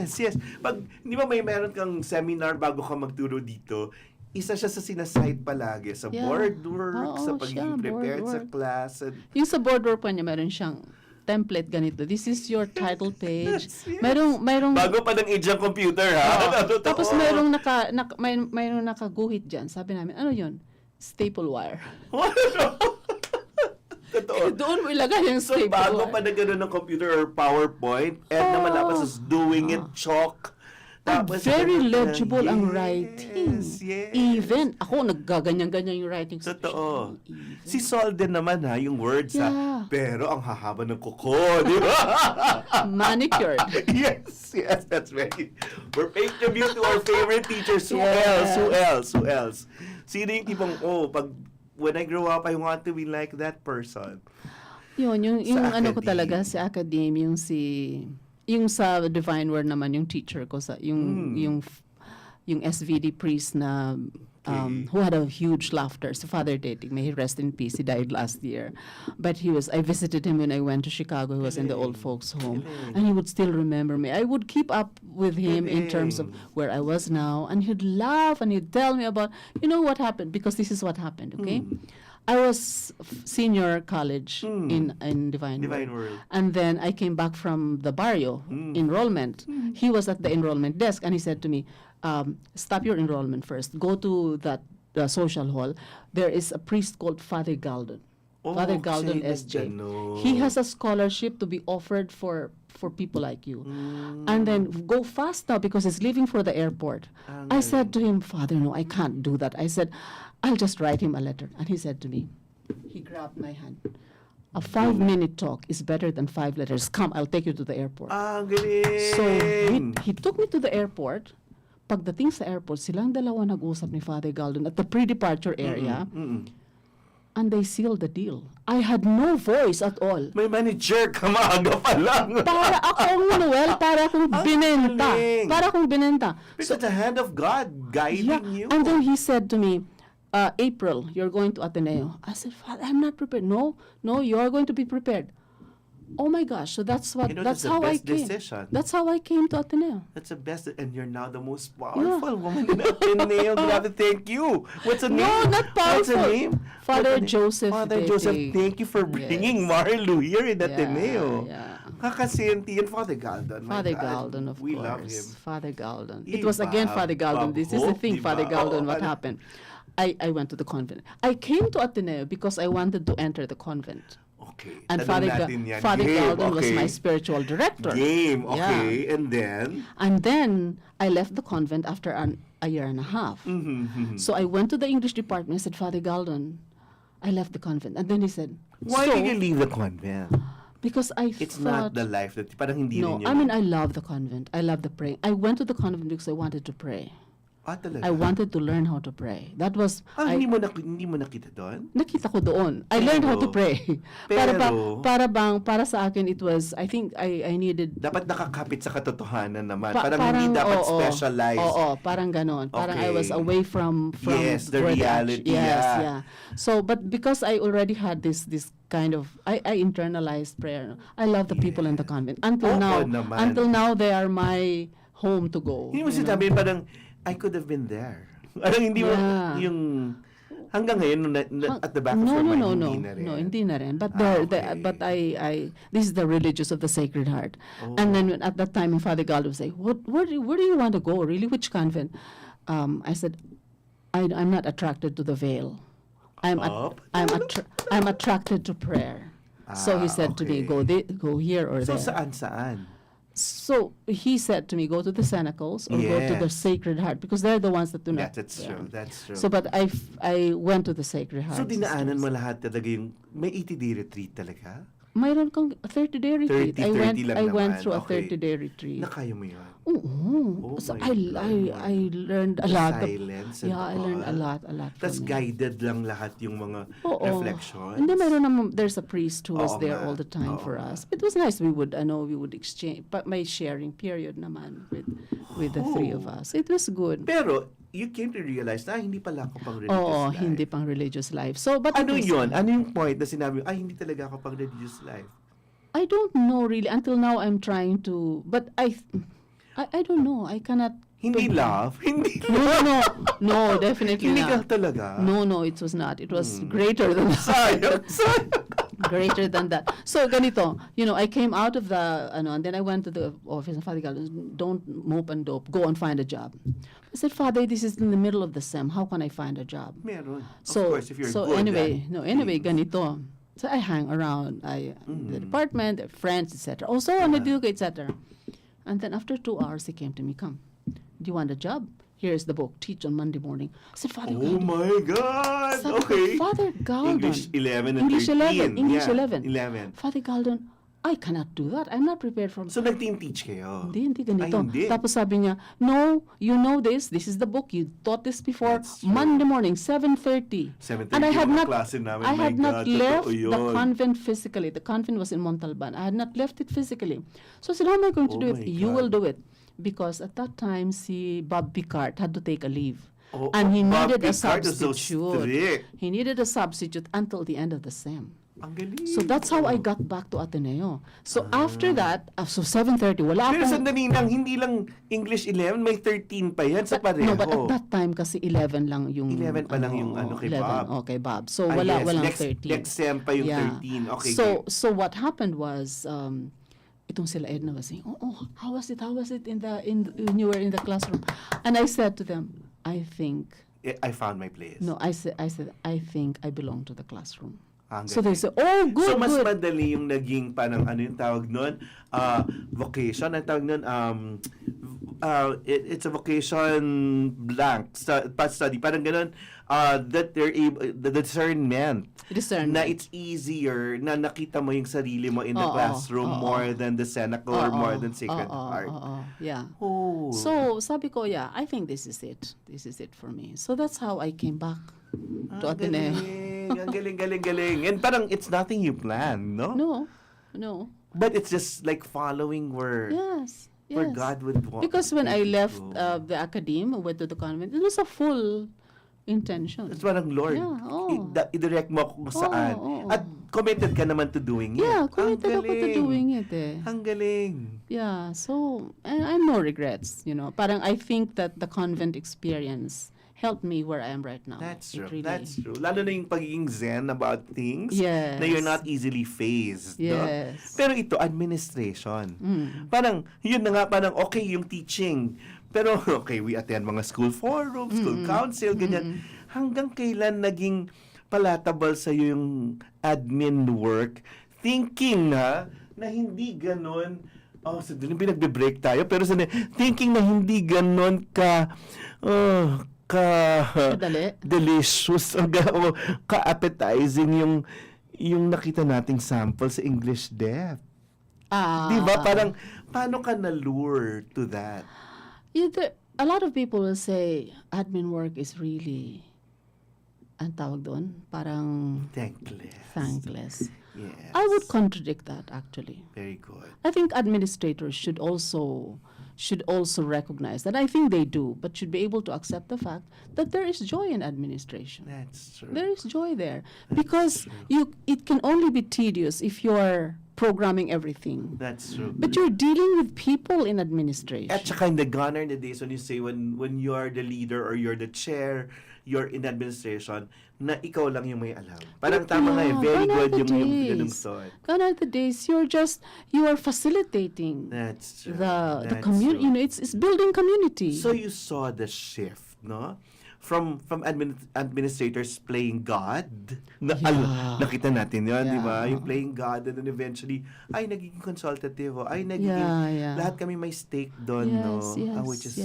Yes. Pag, di ba meron kang seminar bago ka magturo dito, isa siya sa sinasite palagi sa Yeah. board work, Oo, sa pagiging siya, prepared board sa work. class. And, Yung sa board work pa niya, meron siyang template ganito. This is your title page. Yes, yes. Merong bago pa ng age ng computer, ha? Totoo. tapos merong nakaguhit diyan. Sabi namin, ano 'yun? Staple wire. Totoo. Doon mo ilagay yung So, staple bago wire. pa na gano'n ng computer or PowerPoint, and naman tapos is doing it chalk. And Tapos, very ganun legible lang. ang writing. Yes. Even ako naggaganyan-ganyan yung writing. Totoo. Even. Si Sol din naman ha, yung words ha. Yeah. Pero ang hahaba ng kuko, di ba? Manicured. yes, that's right. We're paying tribute to our favorite teachers. Who Yes. Who else? Sino yung tipong, when I grow up, I want to be like that person. Yung ano ko academe. talaga si academe, yung sa Divine Word naman yung teacher ko sa yung SVD priest na who had a huge laughter. So Father Dating, may he rest in peace. He died last year. But I visited him when I went to Chicago. He was in the old folks home. And he would still remember me. I would keep up with him in terms of where I was now. And he'd laugh and he'd tell me about, what happened. Because this is what happened, okay? I was senior college in Divine World. And then I came back from the barrio enrollment. He was at the enrollment desk and he said to me, stop your enrollment first. Go to that social hall. There is a priest called Father Galdon. Father Galdon SJ. He has a scholarship to be offered for people like you. And then go fast now because he's leaving for the airport. I said to him, Father, no, I can't do that. I said, I'll just write him a letter. And he said to me, he grabbed my hand. A 5-minute talk is better than 5 letters. Come, I'll take you to the airport. Galing! So, he took me to the airport. Pagdating sa airport, silang dalawa nag-usap ni Father Galdon at the pre-departure area. And they sealed the deal. I had no voice at all. May manager ka, maaga pa lang. Para akong Noel, para akong binenta. galing. Para akong binenta. So, the hand of God guiding you. And then he said to me, April, you're going to Ateneo. I said, Father, I'm not prepared. No, you are going to be prepared. Oh my gosh! So that's that's the how I best came. decision. That's how I came to Ateneo. That's the best, and you're now the most powerful woman in Ateneo. Grabe, thank you. What's the name? No, not What's the powerful. name? Father What's the name? Joseph. Father Dating. Joseph, thank you for bringing Marlu here in Ateneo. Yeah. Kakasinti and Father Galdon. My Father God, Galdon, of we course. love him. Father Galdon. Iba, It was again Father Galdon. This is the Bob thing, Hope, Father diba? Galdon, Oo, what ano? happened. I went to the convent. I came to Ateneo because I wanted to enter the convent. Okay. And tanong natin yan. Father Game, Galdon was okay. my spiritual director. Game, Yeah. okay. And then? And then I left the convent after a year and a half. So I went to the English department. I said, Father Galdon, I left the convent. And then he said, Why so, did you leave the convent? Because I It's thought, not the life that, parang hindi no, rin yun. I mean, I love the convent. I love the praying. I went to the convent because I wanted to pray. Talaga? I wanted to learn how to pray. That was, hindi mo nakita doon? nakita ko doon. I learned how to pray. Para sa akin, it was, I think I needed, Dapat nakakapit sa katotohanan naman. Parang hindi dapat oo, specialized. Oo, parang ganon. Parang I was Okay. away from Yes, the where reality, Yes, yeah. yeah. So, but because I already had this kind of, I internalized prayer. I love the people in the convent. Until Oo naman. they are my home to go. Hindi mo you know? sinabi, parang, I could have been there. Parang hindi mo, Yeah. yung, hanggang ngayon, at the back of your mind, hindi na rin. No, hindi na rin. But Okay. this is the religious of the Sacred Heart. And then at that time, Father Galdon would say, where do you want to go? Really, which convent? I said, I'm not attracted to the veil. I'm attracted to prayer. So he said to me, go here or So there. saan? So he said to me, go to the Cenacles or go to the Sacred Heart because they're the ones that do not. That's true. That's true. So, but I went to the Sacred Heart. So dinaanan mo lahat talaga yung may 80-day retreat talaga? Mayroon kang 30-day retreat. 30 lang I went naman. through a Okay. 30-day retreat. Nakaya mo yun? Oo. Oh So my God. I learned a lot. Silence and I learned a all. lot Tapos from it. guided lang lahat yung mga Oo. reflections? Hindi, there's a priest who was Oo there nga. all the time Oo for nga. us. It was nice. We would exchange, but may sharing period naman with the three of us. It was good. Pero, you came to realize na hindi pala ako pang religious Oo, life. hindi pang religious life. So, but Ano it was, yun? Ano yung point na sinabi, hindi talaga ako pang religious life? I don't know really. Until now, I'm trying to, but I don't know. I cannot. Hindi love? Hindi No, definitely Hindi not. ka talaga? No, it was not. It was greater than that. Sayang. Greater than that. So, ganito, I came out of the, and then I went to the office and Father God, don't mope and dope, go and find a job. I said, Father, this is in the middle of the SEM. How can I find a job? Meron. So, of course, if you're good anyway, at ganito. So I hang around, the department, the friends, etc. Also, on the Duke, etc. And then after 2 hours, he came to me, come, do you want a job? Here's the book, Teach on Monday Morning. I said, Father Oh Galdon. my God! Sabi ko, Okay. Father Galdon. English 11 and English 13. 11. English Yeah, 11. 11. Father Galdon, I cannot do that. I'm not prepared for... So, nag-team-teach kayo? Hindi ganito. Ay, hindi. Tapos sabi niya, no, you know this is the book, you taught this before, That's true. Monday morning, 7:30. 7:30 And I had yung not, klase namin. I My had not God, left totoo the yun. convent physically. The convent was in Montalban. I had not left it physically. So I said, how am I going to Oh do my it? You God. will do it. Because at that time, si Bob Picard had to take a leave. Oh, And he Bob needed a Picard is so substitute. strict. He needed a substitute until the end of the SEM. Ang galing. So that's how I got back to Ateneo. So after that, so 7:30, wala Pero akong... sandali lang, hindi lang English 11, may 13 pa yan sa pareho. No, but at that time kasi 11 lang yung 11 pa lang yung kay 11, Bob. Okay, Bob. So Yes, walang next 13. Next SEM pa yung Yeah. 13. Okay. So what happened was itong sila Edna was saying, how was it when you were in the classroom? And I said to them, I think I found my place. no, I said I think I belong to the classroom. Ang So they galing. said, oh, good, So, mas good. madali yung naging parang ano yung tawag nun? Vocation. Ang tawag nun, it's a vocation blank. Study. Parang ganun, that they're able, the discernment. Na it's easier na nakita mo yung sarili mo in the classroom more than the cenacle or more than Sacred Heart. Yeah. Oh. So sabi ko, yeah, I think this is it. This is it for me. So that's how I came back to Ateneo. Ang galing. And parang it's nothing you plan, no? No. But it's just like following where Yes. God would want. Because when I left go. the academe, went to the convent, it was a full intention. It's parang Lord, Yeah, i-direct mo kung saan. Oo. At committed ka naman to doing it. Yeah, committed Ang ako to galing. doing it eh. Ang galing. Yeah, so I'm no regrets, Parang I think that the convent experience helped me where I am right now. That's It true. really- That's true. Lalo na yung pagiging zen about things Yes. na you're not easily phased. No? Yes. Pero ito, administration. Parang, yun na nga, parang okay yung teaching. Pero, okay, we attend mga school forums, school council, ganyan. Hanggang kailan naging palatable sa'yo yung admin work, thinking na hindi ganon, so doon pinagbe-break tayo, pero thinking na hindi ganon Kadali. delicious o ka-appetizing yung nakita nating sample sa English Def. Di ba? Parang, paano ka na-lure to that? A lot of people will say admin work is really, ang tawag doon, parang thankless. Yes. I would contradict that actually. Very good. I think administrators should also recognize that. I think they do, but should be able to accept the fact that there is joy in administration. That's true. There is joy there because it can only be tedious if you're programming everything. That's true. But you're dealing with people in administration. At saka in the gone are the days when you say when you are the leader or you're the chair, you're in administration, na ikaw lang yung may alam. Parang tama nga very gone are good the yung ganung days. thought. Gone are the days. You are facilitating That's true. the That's community. true. It's building community. So you saw the shift, no? from administrators playing God. Nakita natin yun, di ba? Yung playing God, and then eventually, ay, nagiging consultative, ay, nagiging, lahat kami may stake doon, no? Which is,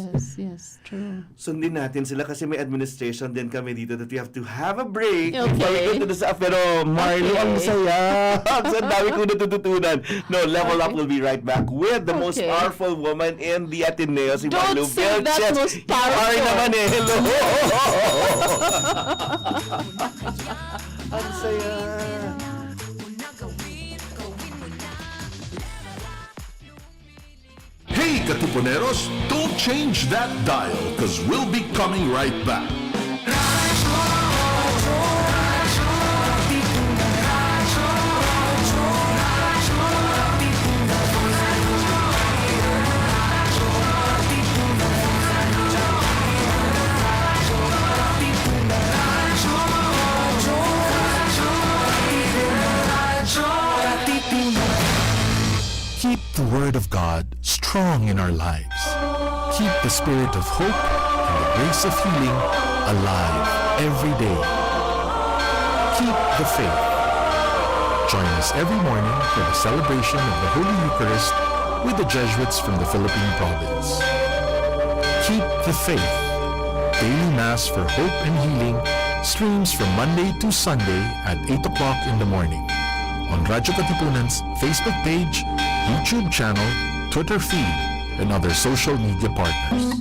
true. sundin natin sila kasi may administration din kami dito that we have to have a break. Okay. Before we go to the pero Marlo, ang saya. Ang dami ko natututunan. No, Level Up will be right back with the most powerful woman in the Ateneo, si Don't Luz say that Vilches. most powerful. You are naman eh. Hello. Ang saya. Hey, Katipuneros, don't change that dial because we'll be coming right back. Keep the Word of God strong in our lives. Keep the spirit of hope and the grace of healing alive every day. Keep the faith. Join us every morning for the celebration of the Holy Eucharist with the Jesuits from the Philippine province. Keep the faith. Daily Mass for Hope and Healing streams from Monday to Sunday at 8 o'clock in the morning on Radyo Katipunan's Facebook page, YouTube channel, Twitter feed, and other social media partners.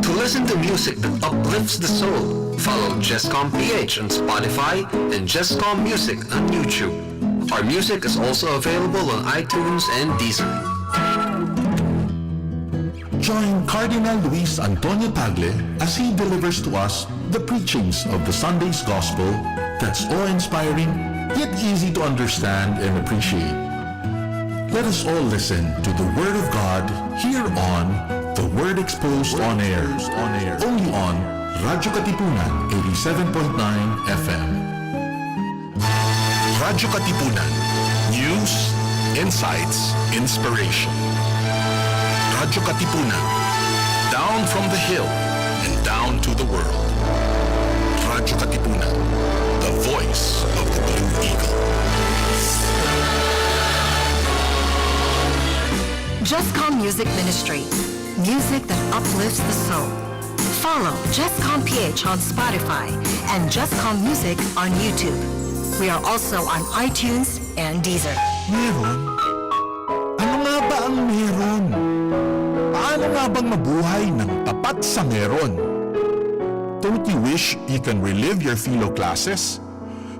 To listen to music that uplifts the soul, follow JessCom PH on Spotify and JessCom Music on YouTube. Our music is also available on iTunes and Deezer. Join Cardinal Luis Antonio Tagle as he delivers to us the preachings of the Sunday's Gospel that's awe-inspiring, yet easy to understand and appreciate. Let us all listen to the Word of God here on The Word Exposed on Air, only on Radyo Katipunan 87.9 FM. Radyo Katipunan, news, insights, inspiration. Radyo Katipunan, down from the hill and down to the world. Radyo Katipunan, the voice of the Blue Eagle. JessCom Music Ministry. Music that uplifts the soul. Follow JessCom PH on Spotify and JessCom Music on YouTube. We are also on iTunes and Deezer. Meron? Ano nga ba ang meron? Paano nga bang mabuhay ng tapat sa meron? Don't you wish you can relive your philo classes?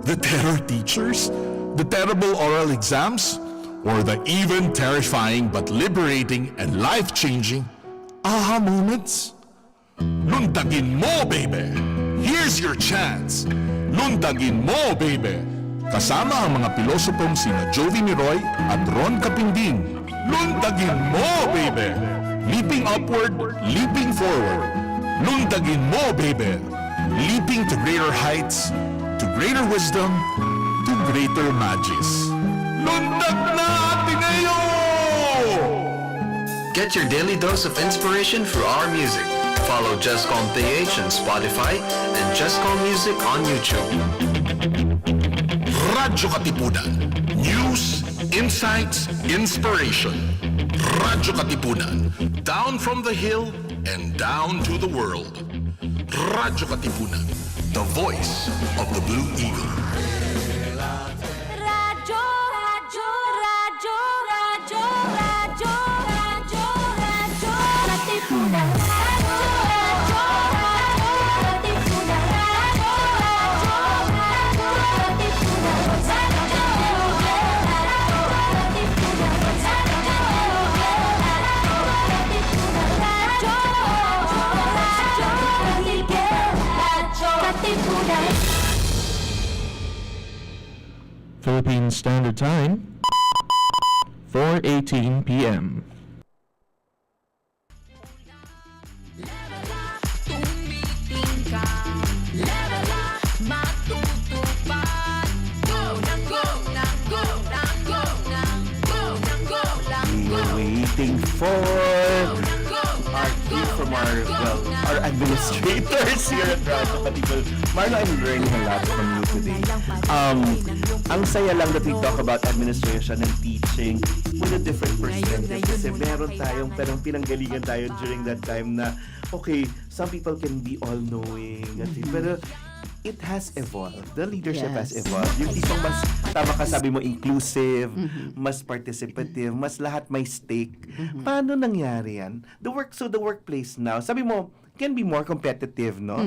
The terror teachers? The terrible oral exams? Or the even terrifying but liberating and life-changing aha moments? Lundagin mo, baby! Here's your chance! Lundagin mo, baby! Kasama ang mga pilosopong sina Jovi Miroy at Ron Capinding. Lundagin mo, baby! Leaping upward, leaping forward. Lundagin mo, baby! Leaping to greater heights, to greater wisdom, to greater magis. Lundag na, Ateneo! Get your daily dose of inspiration through our music. Follow JessCom PH on Spotify and JessCom Music on YouTube. Radyo Katipunan. News, insights, inspiration. Radyo Katipunan. Down from the hill and down to the world. Radyo Katipunan. The voice of the Blue Eagle. Radyo, radyo, radyo, radyo, radyo, radyo, radyo, Katipunan. Radyo, radyo, radyo, Katipunan. Radyo, radyo, radyo, Katipunan. Radyo, Katipunan. Philippine Standard Time, 4:18 p.m. Tumiting ka, level up, matutupad. Go nang go, nang go, nang go, nang go, nang go, nang We go. were waiting for Nang go, our nang go, from our administrators here at Radyo Katipunan. Marlo, I'm learning a lot from you today. Ang saya lang that we talk about administration and teaching with a different perspective. Kasi meron tayong parang pinanggalingan tayo during that time na, okay, some people can be all-knowing. Pero it has evolved. The leadership has evolved. Yung tipong mas, tama ka sabi mo, inclusive, mas participative, mas lahat may stake. Paano nangyari yan? The workplace now, sabi mo, can be more competitive, no?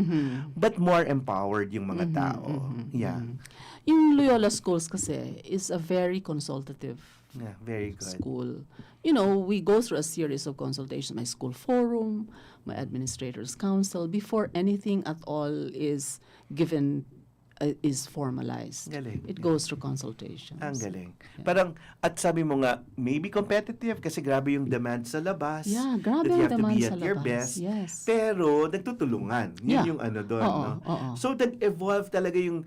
But more empowered yung mga tao. Yeah. Yung Loyola schools kasi is a very consultative very good. school. You know, we go through a series of consultations, my school forum, my administrators council, before anything at all is given, is formalized. Galing. It goes through consultations. Ang galing. Parang, at sabi mo nga, maybe competitive kasi grabe yung demand sa labas. Yeah, grabe that you yung have to demand be sa at your labas. best. Yes. Pero, nagtutulungan. Yun Yeah. yung ano doon, Oo, no? oo. So, nag-evolve talaga yung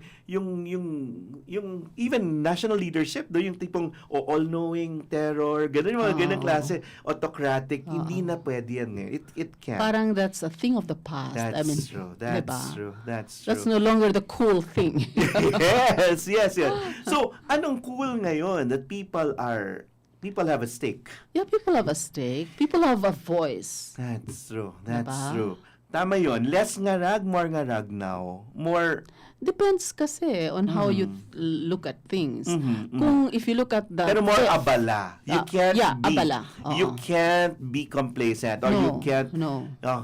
even national leadership, do yung tipong all-knowing terror, ganun yung mga ganun klase, autocratic, hindi na pwede yan. It can't. Parang that's a thing of the past. That's true. That's diba? true. That's true. That's no longer the cool thing. yes. So, anong cool ngayon that people have a stake? Yeah, people have a stake. People have a voice. That's true. Diba? True. Tama yon. Less ngarag, more ngarag now. More... Depends kasi on how you look at things. Kung if you look at the... Pero more abala. You can't be... abala. You can't be complacent or you can't...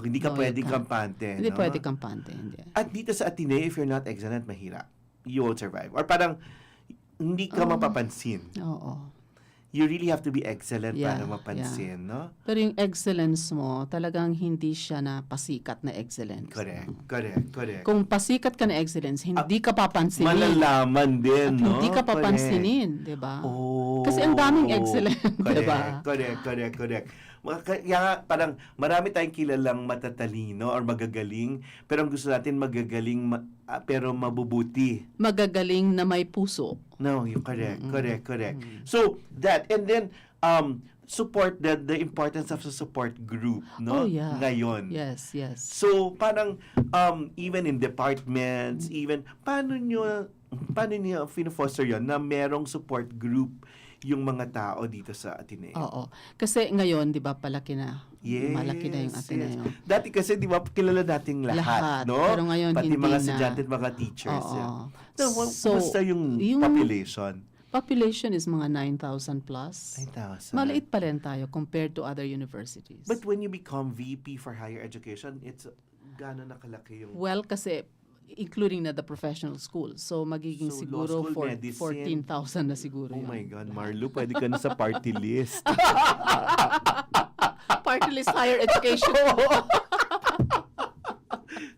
hindi ka pwedeng you can't. kampante. Hindi pwede kampante. Hindi. At dito sa Ateneo, if you're not excellent, mahirap. You won't survive. Or parang hindi ka mapapansin. Oo. You really have to be excellent para mapansin, no? Pero yung excellence mo, talagang hindi siya na pasikat na excellence. Correct. Kung pasikat ka na excellence, hindi ka papansinin. Malalaman din, no? Hindi ka papansinin, di ba? Oh, kasi ang daming excellent, di ba? Correct. Kaya parang marami tayong kilalang matatalino or magagaling, pero ang gusto natin magagaling pero mabubuti. Magagaling na may puso. No, you're correct. So, that, and then, support the importance of the support group, no? Oh, yeah. Ngayon. Yes. So, parang, even in departments, even, paano nyo fino-foster yun na merong support group yung mga tao dito sa Ateneo? Oo. Kasi ngayon, di ba, palaki na. Yes, malaki na yung Ateneo. Yes. Dati kasi, di ba, kilala nating lahat, no? Pero ngayon, pati hindi mga na. estudyante at mga teachers. Oo. Yan. So, kumusta yung population? Population is mga 9,000 plus. 9,000. Maliit pa rin tayo compared to other universities. But when you become VP for higher education, it's gano'n nakalaki yung... Well, kasi including na the professional school. So, magiging So, siguro law school, medicine. 14,000 na siguro Oh yun. my God, Marlo, pwede ka na sa party list. Party list higher education.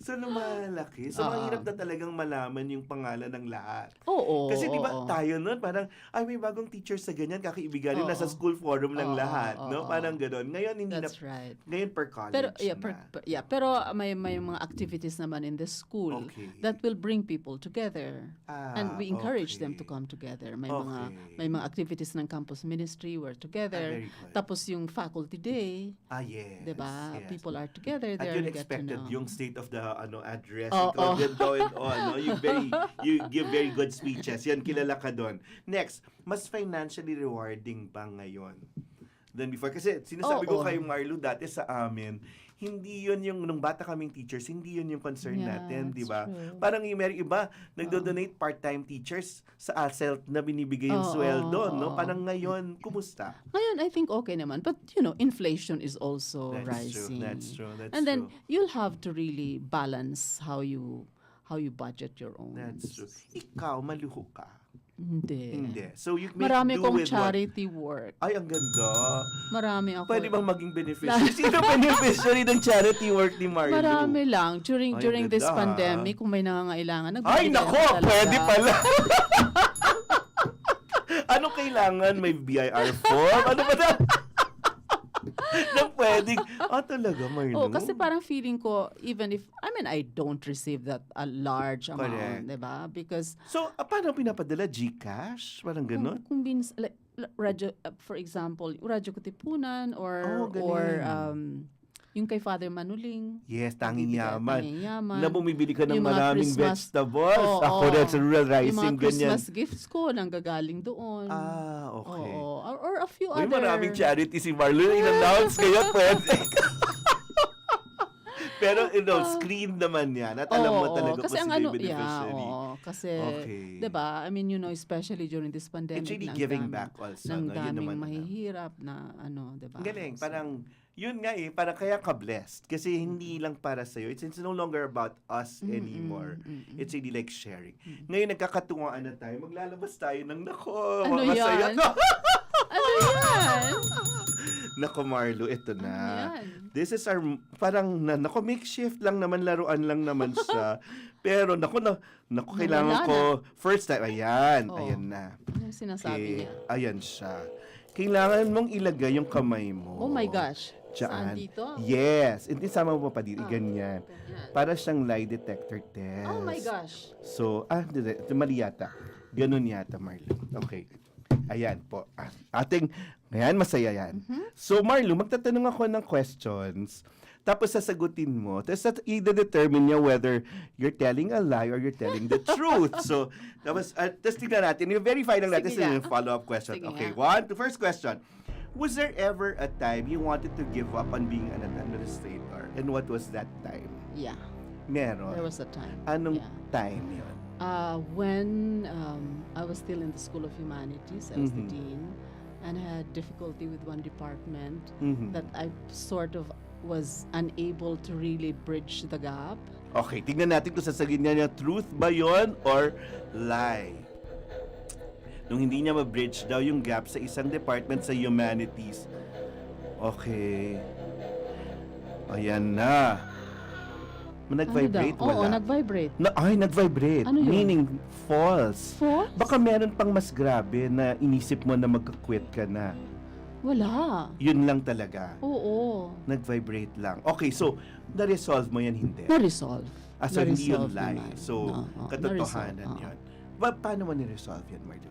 So, lumalaki. So, mahirap na talagang malaman yung pangalan ng lahat. Oo. Kasi di ba tayo nun, parang, ay, may bagong teacher sa ganyan, kakaibigan rin, nasa school forum lang lahat. No? Parang gano'n. Ngayon, hindi That's na, right. ngayon per college Pero, na. pero may mga activities naman in the school that will bring people together. And we encourage them to come together. May mga activities ng campus ministry, we're together. Tapos yung faculty day, Yes. diba? Yes. People are together At there. yun Get to expected, know. yung state of the address, ikaw ganito and all, no? You give very good speeches. Yan, kilala ka doon. Next, mas financially rewarding pa ngayon than before. Kasi sinasabi ko kay Marlo dati sa amin, hindi yun yung, nung bata kaming teachers, hindi yun yung concern natin, di ba? Parang yung may iba, nagdo-donate part-time teachers sa ASELT na binibigay yung sweldo, no? Parang ngayon, kumusta? Ngayon, I think okay naman. But, inflation is also rising. That's true. And then, you'll have to really balance how you budget your own. That's true. Ikaw, maluho ka. Hindi. So, you make Marami do kong with charity work. Ay, ang ganda. Marami ako. Pwede bang maging beneficiary? Sino beneficiary ng charity work ni Marlo? Marami lang. During this ganda. pandemic, kung may nangangailangan, Ay, nako! Pwede pala. Ano kailangan? May BIR form? Ano ba na? Nang pwedeng. Talaga, Marlo? Kasi parang feeling ko, even if, I don't receive that a large amount, diba? Because... So, paano pinapadala? GCash? Parang gano'n? Kung radyo, for example, Radyo Katipunan or Yung kay Father Manuling. Yes, tanging Bibili ka, yaman. tanging yaman. Na bumibili ka ng Yung mga maraming Christmas- vegetables. Oo, Ako rin sa rural Yung rising, mga ganyan. Christmas gifts ko nanggagaling doon. Okay. Oo. Or a few Uy, other... maraming charity si Marlon. In-announce kaya pwede. Pero, screen naman yan. At alam mo talaga kasi kung ang sino ano, yung beneficiary. kasi, Okay. 'di ba? I mean, especially during this pandemic, It's really na ang giving dami- back also, ng no? Yun daming naman, mahihirap na 'di ba? Ang galing. So, Parang, yun nga parang kaya ka blessed. Kasi hindi lang para sa'yo. It's no longer about us anymore. It's really like sharing. Ngayon, nagkakatuwaan na tayo. Maglalabas tayo ng, nako, Ano masaya yan? to. ano yan? Nako, Marlo, ito na. yan? This is our, parang, nako, makeshift lang naman, laruan lang naman siya. Pero, nako, kailangan Nawala ko, first time, ayan, Oo. ayan na. Ano yung sinasabi niya? Ayan siya. Kailangan mong ilagay yung kamay mo. Oh my gosh. Diyan. Saan dito? Yes. Hindi sama mo pa dito. Ganyan. ganyan. Para siyang lie detector test. Oh my gosh. So, mali yata. Ganun yata, Marlo. Okay. Ayan po. Ayan, masaya yan. So, Marlo, magtatanong ako ng questions. Tapos sasagutin mo. Tapos i-determine niya whether you're telling a lie or you're telling the truth. So, tapos tignan natin. I-verify lang natin Sige sa nga. follow-up question. Sige Okay, nga. first question. Was there ever a time you wanted to give up on being an administrator? And what was that time? Yeah. Meron. There was a time. Anong Yeah. time yun? When I was still in the School of Humanities, I was the Mhm. dean, and I had difficulty with one department Mhm. that I sort of was unable to really bridge the gap. Okay, tingnan natin kung sasagin niya truth ba yon or lie. Nung hindi niya ma-bridge daw yung gap sa isang department sa humanities. Okay. Ayan na. Nag-vibrate, Ano daw? Oo, wala. nag-vibrate. Nag-vibrate. Ano yun? Meaning, false. False? Baka meron pang mas grabe na inisip mo na magka-quit ka na. Wala. Yun lang talaga. Oo. Nag-vibrate lang. Okay, so, na-resolve mo yan, hindi? Na-resolve. So, hindi yun Na-resolve lie. naman. So, Oo, katotohanan na-resolve, yun. Paano mo ni-resolve yan, Marlo?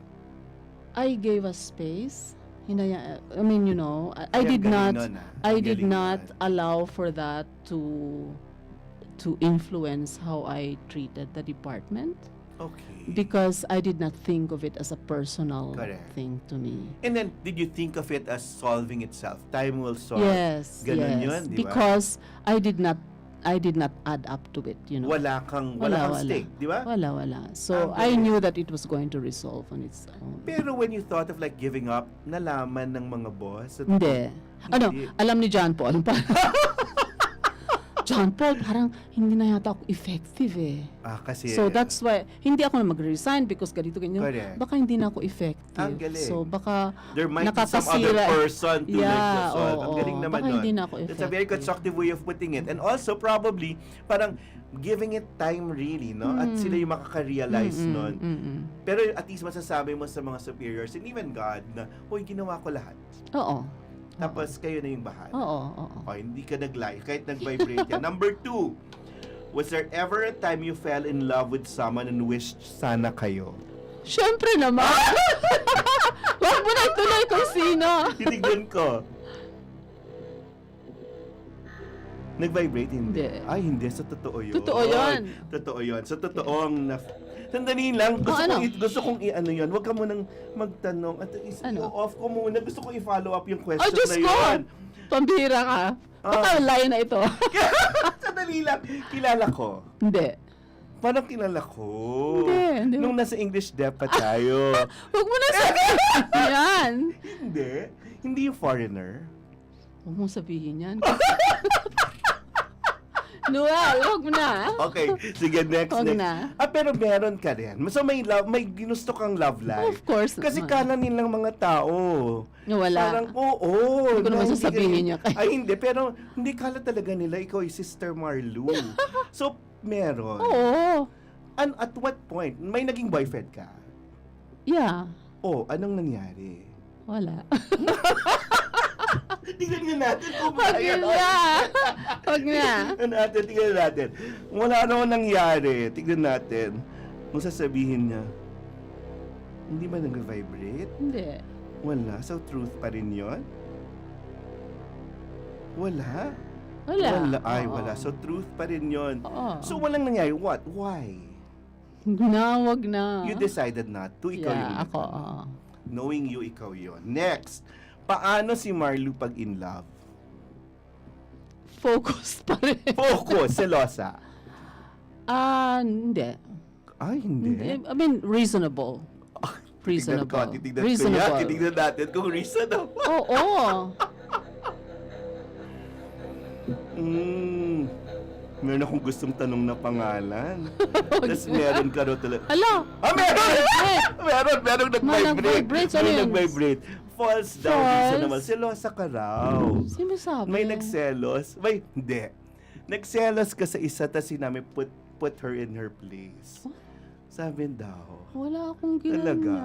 I gave us space. I mean, I Ay, did ang not galing nun, I Ang did galing not nun. allow for that to influence how I treated the department Okay. because I did not think of it as a personal Correct. thing to me. And then, did you think of it as solving itself? Time will solve. Yes, Ganun yes. yun, di ba? Because I did not add up to it, Wala kang stake, di ba? Wala. So Ang I galing. knew that it was going to resolve on its own. Pero when you thought of like giving up, nalaman ng mga boss? Hindi. Hindi. Alam ni John Paul. Ano pa? John Paul, parang hindi na yata ako effective eh. Kasi... So that's why, hindi ako na mag-resign because ganito. Correct. Baka hindi na ako effective. Ang galing. So baka there might be some other nakakasira. person to like resolve. Ang oo. galing naman Baka nun. hindi na ako That's a very effective. constructive way of putting it. And also, probably, parang giving it time really, no? At sila yung makaka-realize nun. Pero at least masasabi mo sa mga superiors and even God na, uy, ginawa ko lahat. Oo. Tapos kayo na yung bahala. Oo. O, hindi ka nag-lie, kahit nag-vibrate yan. Number 2, was there ever a time you fell in love with someone and wished sana kayo? Siyempre naman. Huwag mo na ituloy kung sino. Tinignan ko. Nag-vibrate, hindi? Hindi. Ay, hindi. Sa totoo yun. Totoo yun. Totoo yun. Sa totoong sandali lang. Gusto kong i-ano yun. Huwag ka munang magtanong. At i-off ko muna. Gusto kong i-follow up yung question Diyos na ko! yun. Pambihira ka. Baka layo na ito. Sandali lang. Kilala ko. Hindi. Parang kilala ko. Hindi. Nung nasa English Dep pa tayo. Huwag mo na sabihin yan. Hindi. Hindi yung foreigner. Huwag mo sabihin yan. Noel, huwag mo na. Okay, sige, next. Huwag na. Pero meron ka rin. So may ginusto kang love life. Of course Kasi naman. kanan nilang mga tao. Wala. Parang, oo. Hindi ko naman na sasabihin niya kayo. Ay, hindi. Pero hindi kala talaga nila ikaw ay Sister Marlu. So, meron. Oo. And at what point? May naging boyfriend ka? Yeah. Anong nangyari? Wala. Tingnan nga natin kung Huwag na. Huwag na. Tingnan natin. Wala naman nangyari. Tignan natin. Kung sasabihin niya, hindi ba nag-vibrate? Hindi. Wala. So, truth pa rin yun? Wala? Wala. Ay, Oo. wala. So, truth pa rin yun. Oo. So, walang nangyari. What? Why? Wag na. You decided not to. Ikaw yung Yeah, ako. Knowing you, ikaw yun. Next, paano si Marlu pag in love? Focus pa rin. Focus, selosa. Hindi. Ay, hindi. I mean, reasonable. Reasonable. Titignan ko Reasonable. yan. Titignan natin kung reasonable. Oo. Meron akong gustong tanong na pangalan. Tapos meron ka raw talaga. Hala! Meron! meron nag-vibrate. Nag-vibrate. Ano Meron yun? nag-vibrate. False daw. False? Reasonable. Selosa ka raw. Sino sabi? May nagselos. Hindi. Nagselos ka sa isa, tapos sinabi, put her in her place. Sabi daw. Wala akong ginanyan. Talaga?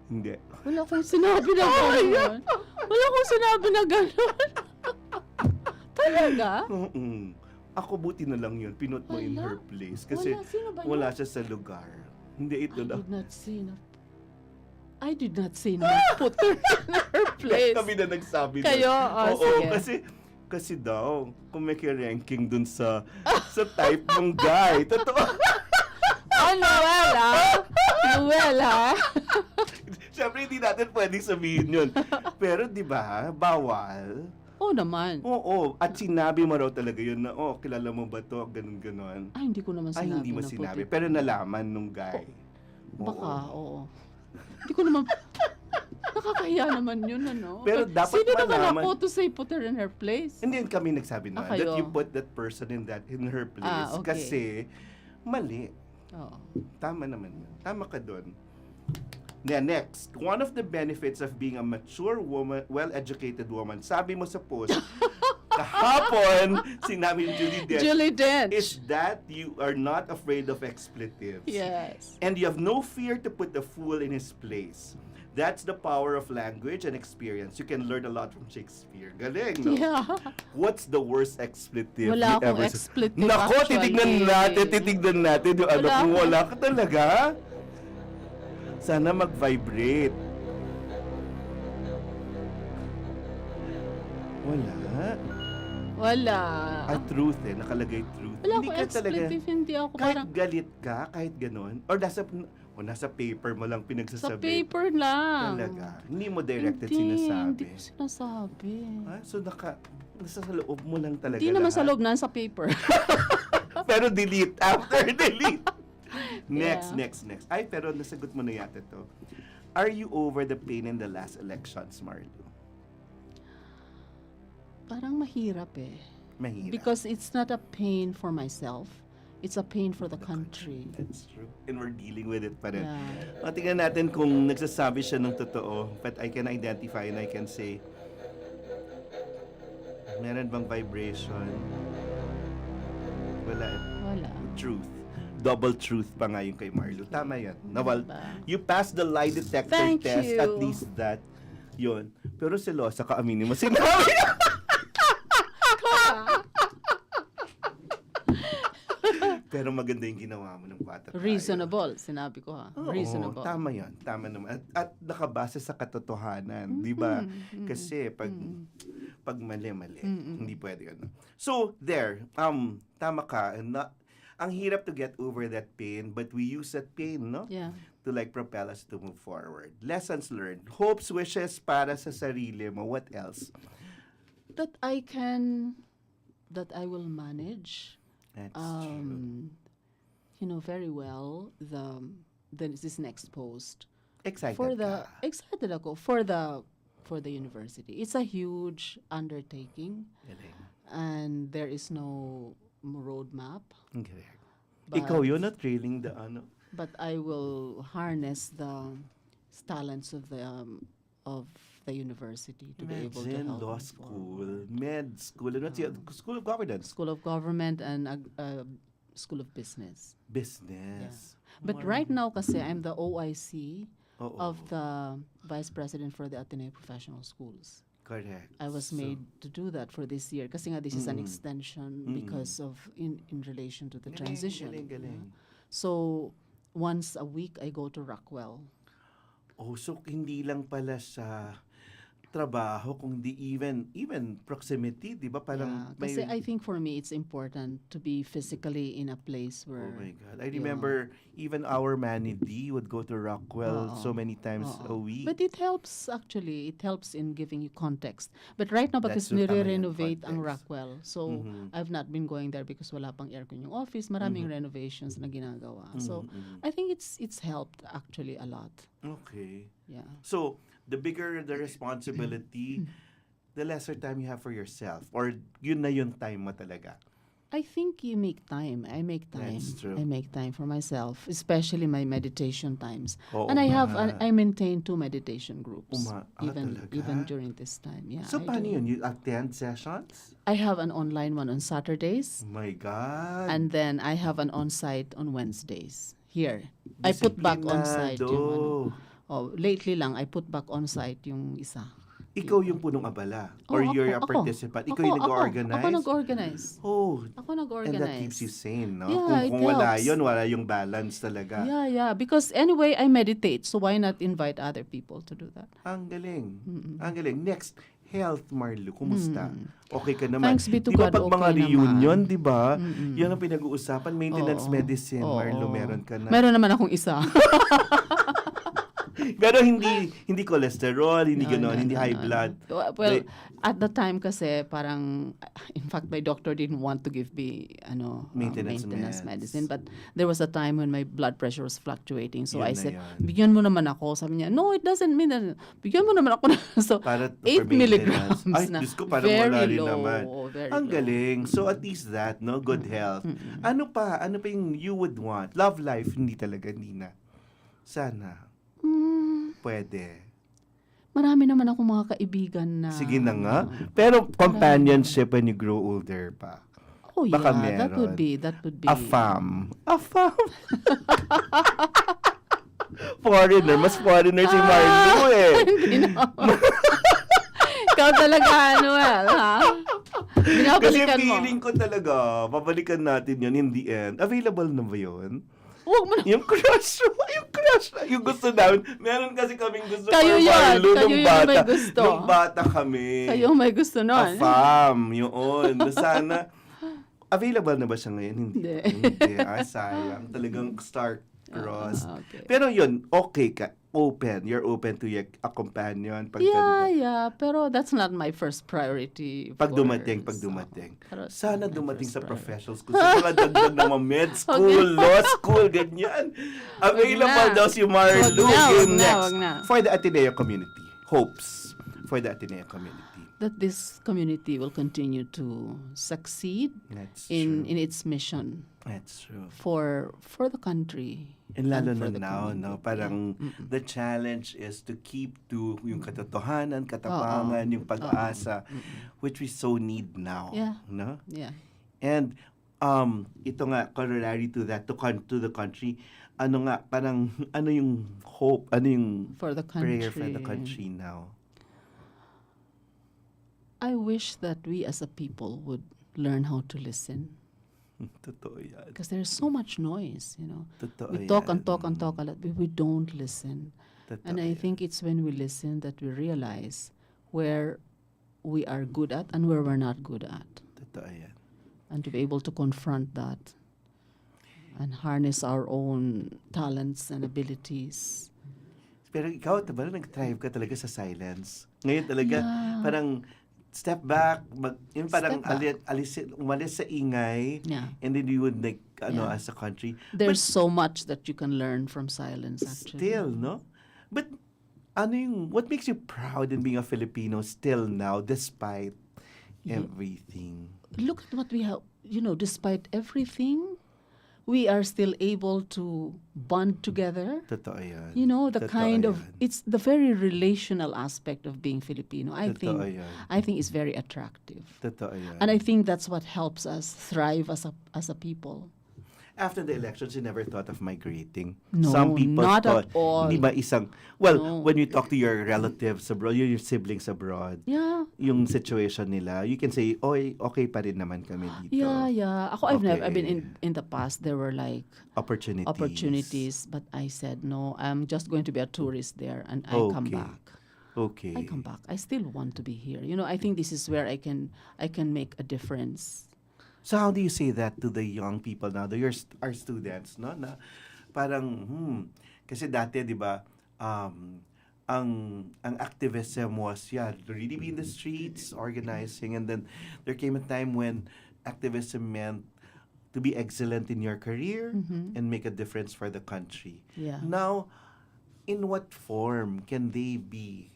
Hindi. Wala akong sinabi na gano'n. Wala akong sinabi na gano'n. Talaga? Ako buti na lang yun. Pinut mo in her place. Kasi Wala. Sino ba yun? wala siya sa lugar. Hindi ito lang. I did not say na put her in her place. Kami na nagsabi Kayo? Oo, Sige. kasi daw, kung may ranking dun sa type ng guy. Totoo. Noel, Noel, Siyempre, hindi natin pwedeng sabihin yun. Pero di ba, bawal. Oo naman. Oo, at sinabi mo raw talaga yun na, kilala mo ba to? Ganun-ganon. Ay, hindi ko naman sinabi. Ay, hindi mo na sinabi. puti. Pero nalaman nung guy. Baka, oo. Hindi ko naman, nakakahiya naman yun, ano? Pero dapat sino naman malaman- ako to say put her in her place? Hindi yun kami nagsabi na Kayo. that you put that person in her place. Okay. Kasi, mali. Oo. Tama naman yun. Tama ka dun. Next, one of the benefits of being a mature woman, well-educated woman, sabi mo sa post, kahapon, sinabi ni Julie Dench. is that you are not afraid of expletives. Yes. And you have no fear to put the fool in his place. That's the power of language and experience. You can learn a lot from Shakespeare. Galing, no? Yeah. What's the worst expletive Wala you akong ever expletive, Nako, actually. titignan natin yung ano Wala kung akong- wala ka talaga. Sana mag-vibrate. Wala. Truth nakalagay truth. Wala Hindi akong ka talaga, expletive, hindi ako kahit parang, galit ka, kahit ganun, or nasa paper mo lang sa pinagsasabi. paper lang. Talaga. Hindi mo directed Hindi sinasabi. ko sinasabi. So nasa sa loob mo lang talaga Hindi naman sa lahat. loob, nasa paper. Pero delete. After delete. Next. Yeah. Ay, pero nasagot mo na yata to. Are you over the pain in the last elections, Marlo? Parang mahirap eh. Mahirap. Because it's not a pain for myself. It's a pain for the country. That's true. And we're dealing with it pa rin. Yeah. O, tingnan natin kung nagsasabi siya ng totoo. But I can identify and I can say, meron bang vibration? Wala. Wala. Truth. Double truth pa nga yung kay Marlo. Tama yan. Nawal, Diba? you passed the lie detector Thank test. you. At least that. Yun. Pero selosa ka, aminin mo. Sinabi Pero maganda yung ginawa mo ng bata tayo. Reasonable, sinabi ko ha. Oo, Reasonable. tama yan. Tama naman. At nakabase sa katotohanan. Di ba? Kasi pag mali. Hindi pwede yun. So, there. Tama ka. Ang hirap to get over that pain, but we use that pain, no? Yeah. To propel us to move forward. Lessons learned. Hopes, wishes para sa sarili mo. What else? That I will manage. That's true. Very well this next post. Excited ka. Excited ako for the university. It's a huge undertaking. Galing. And there is no roadmap. Galing. But- Ikaw yun, not trailing the But I will harness the talents of the university to be able to Imagine help. law school, med school, and what's the other? School of governance. School of Government and School of Business. Business. But right now kasi I'm the OIC Oo. of the Vice President for the Ateneo Professional Schools. Correct. I was made to do that for this year kasi nga this is an extension because of in relation to the transition. Galing. So once a week I go to Rockwell. Oh, so hindi lang pala sa trabaho, kung di even proximity, di ba? Parang Yeah, kasi I think for me it's important to be physically in a place where. Oh my God. I remember even our Manny D would go to Rockwell so many times a week. But it helps actually. It helps in giving you context. But right now, That's because so tama yan, nire-renovate ang context. Rockwell. So, I've not been going there because wala pang aircon yung office. Maraming renovations na ginagawa. So, I think it's helped actually a lot. Okay. Yeah. So, the bigger the responsibility, the lesser time you have for yourself. Or yun na yung time mo talaga. I think you make time. I make time. That's true. I make time for myself, especially my meditation times. Oo And nga. I maintain 2 meditation groups. Talaga? Even during this time. Yeah. So, I paano do. yun? You attend sessions? I have an online one on Saturdays. Oh my God. And then I have an on-site on Wednesdays. Here. I put back on-site yung ano. Lately lang, I put back on-site yung isa. Ikaw yung punong abala? Or you're a participant? Ikaw yung nag-organize? Ako nag-organize. Oh. Ako nag-organize. And that keeps you sane, no? Yeah, Kung it wala helps. yun, wala yung balance talaga. Yeah. Because anyway, I meditate. So why not invite other people to do that? Ang galing. Ang galing. Next, health, Marlo. Kumusta? Okay ka naman. Thanks be to Di ba God, pag mga okay reunion, naman. di ba? Yan ang pinag-uusapan. Maintenance medicine, Oo. Marlo, meron ka na. Meron naman akong isa. Pero hindi cholesterol, hindi gano'n, hindi high blood. Well, at the time kasi parang, in fact, my doctor didn't want to give me Maintenance meds. medicine. But there was a time when my blood pressure was fluctuating. So Yun I na said, yan. bigyan mo naman ako. Sabi niya, no, it doesn't mean that. Bigyan mo naman ako. So, Para 8 for milligrams maintenance. Ay, na. Diyos ko, parang Very wala rin low, naman. very Ang low. galing. So at least that, no? Good health. Ano pa yung you would want? Love life, hindi na. Sana. Pwede. Marami naman akong mga kaibigan na. Sige na nga. Pero companionship when you grow older pa. Oh Baka yeah, meron. that would be. A fam. Foreigner. Mas foreigner si Marlo eh. Hindi naman. Ikaw talaga, Noel, ha? Kasi Binabalikan mo. feeling ko talaga, babalikan natin yun in the end. Available na ba yun? Huwag mo na. Yung crush. Yung gusto namin. Meron kasi kaming gusto Kayo for yun. Marlo Kayo nung yun bata. may gusto. Nung bata kami. Kayo may gusto nun. A fam. Yun. Sana. Available na ba siya ngayon? Hindi. Hindi. Sayang. Talagang star-crossed. Okay. Pero yun, okay ka. Open. You're open to a companion. Pag Yeah. Pero that's not my first priority. Pag for- dumating. pero Sana my dumating first sa priority. professional school. Sa mga dagdag ng mga med school, law school, ganyan. Available na. daw si Marlo. Wag Game na, next. wag na. For the Ateneo community. Hopes for the Ateneo community. That this community will continue to succeed That's in true. its mission That's true. for the country. And lalo for na the now, community. no? Parang the challenge is to keep to yung katotohanan, katapangan, yung pag-asa, which we so need now. Yeah. No? Yeah. And ito nga, corollary to that, to the country, parang, ano yung hope, ano yung For the prayer for the country. country now? I wish that we as a people would learn how to listen. Totoo yan. Because there's so much noise, Totoo We talk yan. and talk and talk a lot, but we don't listen. Totoo And I yan. think it's when we listen that we realize where we are good at and where we're not good at. Totoo yan. And to be able to confront that and harness our own talents and abilities. Pero ikaw, diba, nag-thrive ka talaga sa silence. Ngayon talaga, parang step back, yung parang Step back. umalis sa ingay, Yeah. and then you would Yeah. as a country. There's so much that you can learn from silence, actually. Still, no? But, what makes you proud in being a Filipino still now, despite everything? Look at what we have, despite everything, we are still able to bond together. Totoo yan. The Totoo kind of, yan. it's the very relational aspect of being Filipino. I Totoo think yan. is very attractive. Totoo yan. And I think that's what helps us thrive as a people. After the elections, you never thought of migrating. No, Some people not thought, at all. Di ba No. when you talk to your relatives abroad, your siblings abroad, Yeah. yung situation nila, you can say, okay pa rin naman kami dito. Yeah. Ako, I've been Okay. in the past, there were like Opportunities. but I said, no, I'm just going to be a tourist there and I come Okay. back. Okay. I come back. I still want to be here. I think this is where I can make a difference. So how do you say that to the young people now? Our students, no? Na parang, kasi dati, di ba, ang activism was, really be in the streets, organizing, and then there came a time when activism meant to be excellent in your career and make a difference for the country. Yeah. Now, in what form can they be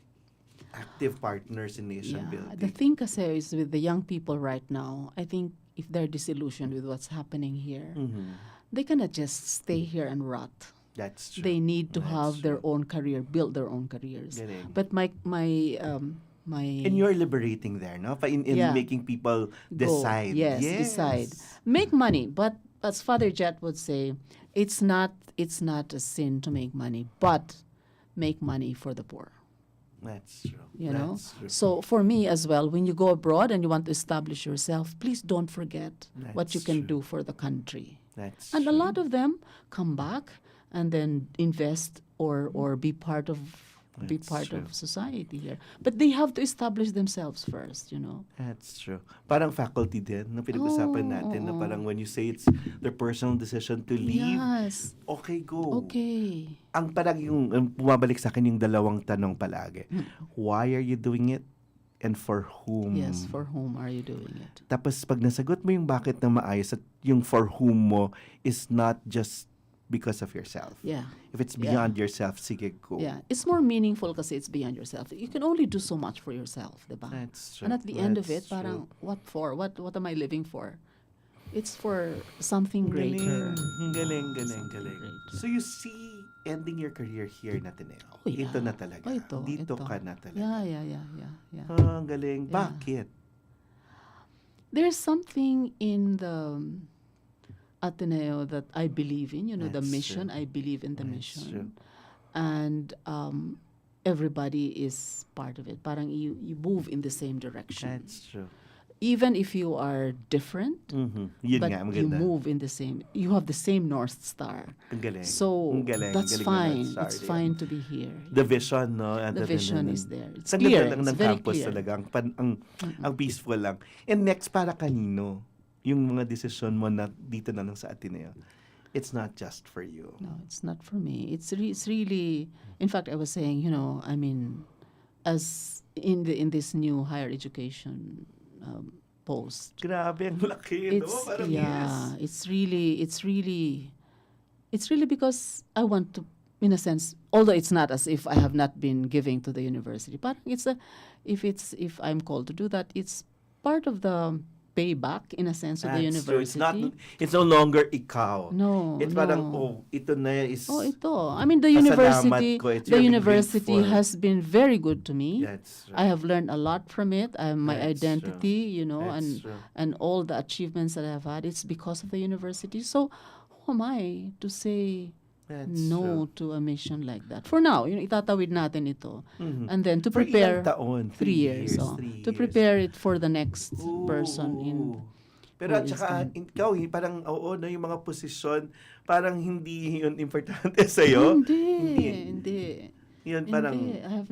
active partners in nation building? The thing kasi is with the young people right now, I think if they're disillusioned with what's happening here, they cannot just stay here and rot. That's true. They need to That's have their true. own career, build their own careers. Galing. But my And you're liberating there, no? In making people decide. Yes, decide. Make money, but as Father Jet would say, it's not a sin to make money, but make money for the poor. That's true. That's true. So for me as well, when you go abroad and you want to establish yourself, please don't forget what you That's can true. do for the country. That's And true. a lot of them come back and then invest or be part of That's true. society here. But they have to establish themselves first. That's true. Parang faculty din, na pinag-usapan natin, na parang when you say it's their personal decision to leave, Yes. okay, go. Okay. Ang parang ang bumabalik sa akin yung dalawang tanong palagi. Why are you doing it? And for whom? Yes, for whom are you doing it? Tapos pag nasagot mo yung bakit na maayos at yung for whom mo is not just because of yourself. Yeah. If it's beyond yourself, sige, go. Yeah. It's more meaningful kasi it's beyond yourself. You can only do so much for yourself, diba? That's true. And at the end of it, That's parang, true. what for? What am I living for? It's for something greater. Galing. Something greater. So you see ending your career here in Ateneo. Oh, yeah. Ito na talaga. Oh, Dito ito. ka na talaga. Yeah. Ang galing. Yeah. Bakit? There's something in the Ateneo that I believe in, the That's mission. true. I believe in the That's mission. true. And everybody is part of it. Parang you move in the same direction. That's true. Even if you are different, Yun but nga, you maganda. move in the same, you have the same North Star. Ang galing. So Ang galing. that's Galing na fine. North Star It's din. fine to be here. The vision, no? The vision is there. It's Ang clear. ganda lang It's ng very campus clear. talaga. Ang peaceful lang. And next, para kanino? Yung mga decision mo na dito na lang sa Ateneo. It's not just for you. No, it's not for me. It's really. In fact, I was saying, as in this new higher education post. Grabe, ang laki, no? Parang yes. It's really because I want to, in a sense, although it's not as if I have not been giving to the university, but if I'm called to do that, it's part of the payback in a sense of the That's true. university. It's no longer ikaw. No, It's no. parang, ito na is... Oh, ito. I mean, the Pasalamat ko. It's the really university grateful. has been very good to me. That's true. I have learned a lot from it. My That's identity, That's true. and all the achievements that I've had, it's because of the university. So, who am I to say That's no to a mission like that? For now, itatawid natin ito. And then to For prepare ilang taon? 3 years. 3 To years. prepare it for the next Ooh. person in. Pero at who is saka, that? ikaw, parang, no, yung mga posisyon, parang hindi yun importante sa'yo. Hindi. Yun, parang, Hindi. I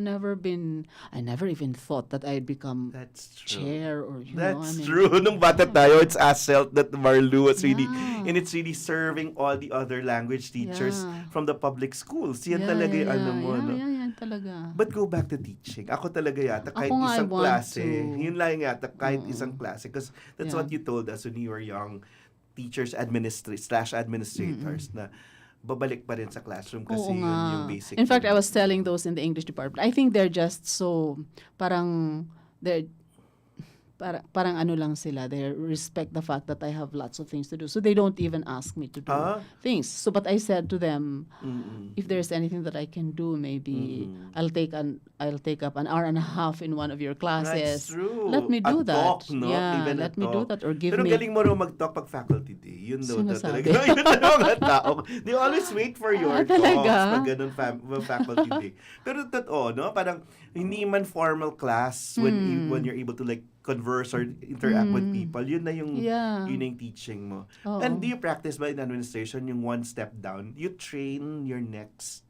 never even thought that I'd become that's true. chair or, That's true. Nung bata tayo, it's Asselt that Marlu was really, Yeah. and it's really serving all the other language teachers Yeah. from the public schools. Yan talaga yung ano mo, no? Yeah, talaga. But go back to teaching. Ako talaga yata, kahit Ako nga, isang I want klase, to. yun lang yata, kahit isang klase. Because that's Yeah. what you told us when you were young, teachers, administrators, na babalik pa rin sa classroom kasi Oo yun nga. yung basic. In fact, I was telling those in the English department, I think they're just so, parang ano lang sila, they respect the fact that I have lots of things to do. So they don't even ask me to do things. So but I said to them, if there's anything that I can do, maybe I'll take up an hour and a half in one of your classes. That's true. Let me do A that. talk, no? Yeah, Even a let me do talk. that or give Pero me. galing mo rin mag-talk pag faculty day. Yun daw Sinasabi. talaga. Yun daw mga tao. They always wait for your talks talaga? pag ganun faculty day. Pero totoo, no? Parang hindi man formal class when you're able to like converse or interact with people. Yun na yung Yeah. yun na yung teaching mo. Oo. And do you practice ba in administration yung one step down? You train your next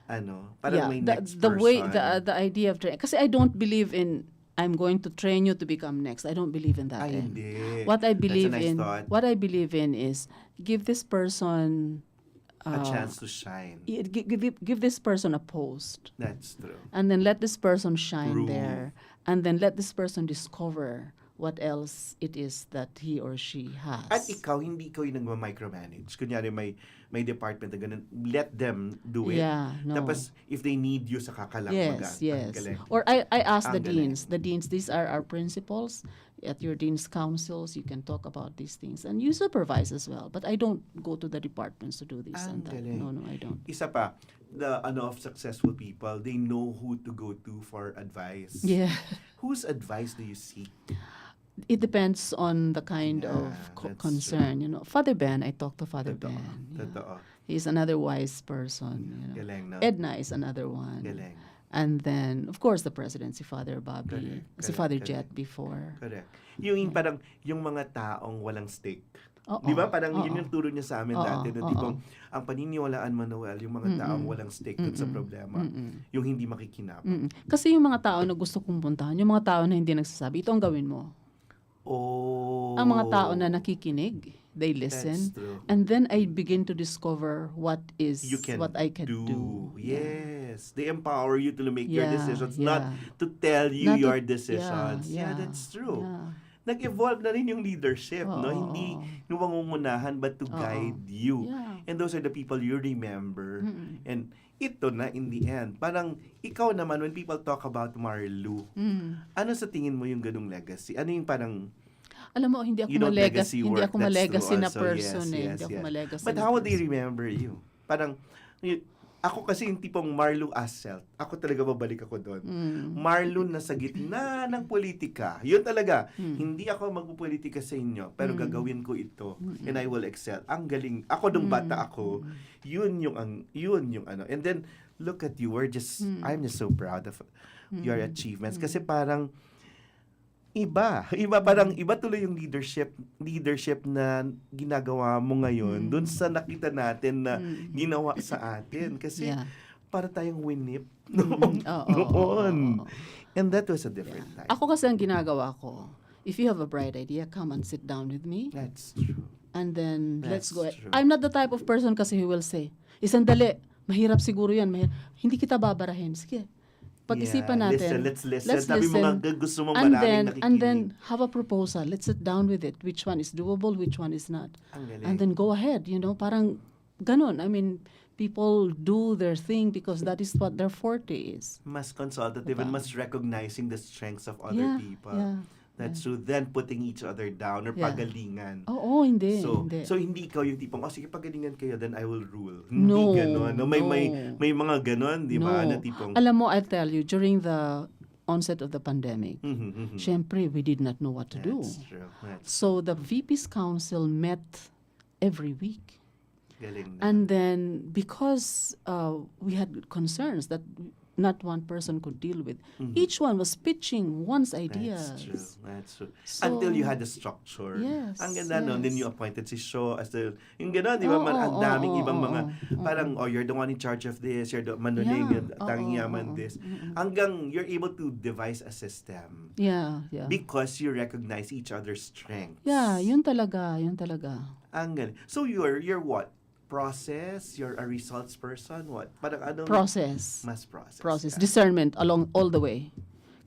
parang may next the way person. the idea of training. Kasi I don't believe in I'm going to train you to become next. I don't believe in that. Hindi. What I That's a believe nice in, thought. what I believe in is give this person A chance to shine. give this person a post, That's true. and then let this person shine Prove. there, and then let this person discover what else it is that he or she has. At hindi ikaw yung nagma-micromanage. Kunyari may department na ganun, let them do it. Yeah, no. Tapos, if they need you, saka ka lang Yes, yes. Ang galing. Or I ask the Ang galing. deans. The deans, these are our principals. At your deans councils, you can talk about these things. And you supervise as well. But I don't go to the departments to do this Ang and that. galing. No, I don't. Isa pa, the of successful people, they know who to go to for advice. Yeah. Whose advice do you seek? It depends on the kind Yeah, of that's concern. You know, Father Ben, I talk to Father Totoo. Ben. Yeah. Totoo. He's another wise person. You know. Galing, no? Edna is another one. Galing. And then, of course, the president, si Father Bobby, Correct, si correct, Father correct. Jet before. Correct. Yung parang, yung mga taong walang stake. Oo. Di ba? Parang yun Oo. yung turo niya sa amin Oo, dati. Na oo. tipong, ang paniniwalaan mo, Noel, yung mga taong walang stake dun sa problema. Yung hindi makikinabang. Mm-mm. Kasi yung mga tao na gusto kong puntahan, yung mga tao na hindi nagsasabi, ito ang gawin mo. Oh. Ang mga tao na nakikinig, they listen. That's true. And then I begin to discover what is You can what I can do. Yes. They empower you to make your Yeah, decisions, yeah. not to tell you Not to- your decisions. yeah, Yeah, that's true. Yeah. Nag-evolve na rin yung leadership, no? Oo. Hindi yung mangungunahan, but to guide you. Yeah. And those are the people you remember. And ito na, in the end, parang ikaw naman, when people talk about Marlu, ano sa tingin mo yung ganung legacy? Ano yung parang, Alam mo, hindi ako you don't malegacy, hindi work, ako that's malegacy true na also. person Yes, eh. yes, Hindi ako yes. malegacy. But na how would they person. remember you? Parang, ako kasi yung tipong Marlu Asselt, ako talaga babalik ako doon. Marlu na sa gitna ng politika. Yun talaga. Hindi ako magpupolitika sa inyo, pero gagawin ko ito and I will excel. Ang galing. Ako nung bata ako, yun yung ano. And then look at you. I'm just so proud of your achievements kasi parang iba parang iba tuloy yung leadership na ginagawa mo ngayon dun sa nakita natin na ginawa sa atin kasi Yeah. para tayong winip Oo, noon. And that was a different time. Ako kasi ang ginagawa ko, if you have a bright idea, come and sit down with me. That's true. And then, let's That's go. true. I'm not the type of person kasi who will say, isandali, mahirap siguro yan. Hindi kita babarahin. Sige, pag-isipan natin. Let's listen. Sabi mo nga gusto mong and maraming then, nakikinig. and then, have a proposal. Let's sit down with it. Which one is doable, which one is not. Ang galing. And then go ahead. Parang ganon. I mean, people do their thing because that is what their forte is. Mas consultative and mas recognizing the strengths of other Yeah, people. yeah, That's true. Then putting each other down or Yeah. pagalingan. Oo, hindi. So hindi ikaw yung tipong, sige, pagalingan kayo, then I will rule. No, Hindi ganon. No, may mga ganon, di ba? No. Na tipong, Alam mo, I'll tell you, during the onset of the pandemic, mhm. syempre, we did not know what to do. That's true. That's So the VP's Council met every week. galing na. And then, because we had concerns that not one person could deal with, each one was pitching one's ideas. That's true. So, Until you had a structure. Yes, Ang ganda, no? Then yes. you appointed si Shaw as the, yung gano'n, di ba? Oo, Ang daming oo, ibang oo, mga, oo. parang, you're the one in charge of this, you're the manuling, Yeah, yung tanging oo, yaman oo, this. Hanggang you're able to devise a system Yeah, yeah. because you recognize each other's strengths. Yeah, yun talaga. Ang galing. So you're what? Process? You're a results person? What? Parang anong? Process. Mas process. Process. ka. Discernment along all the way.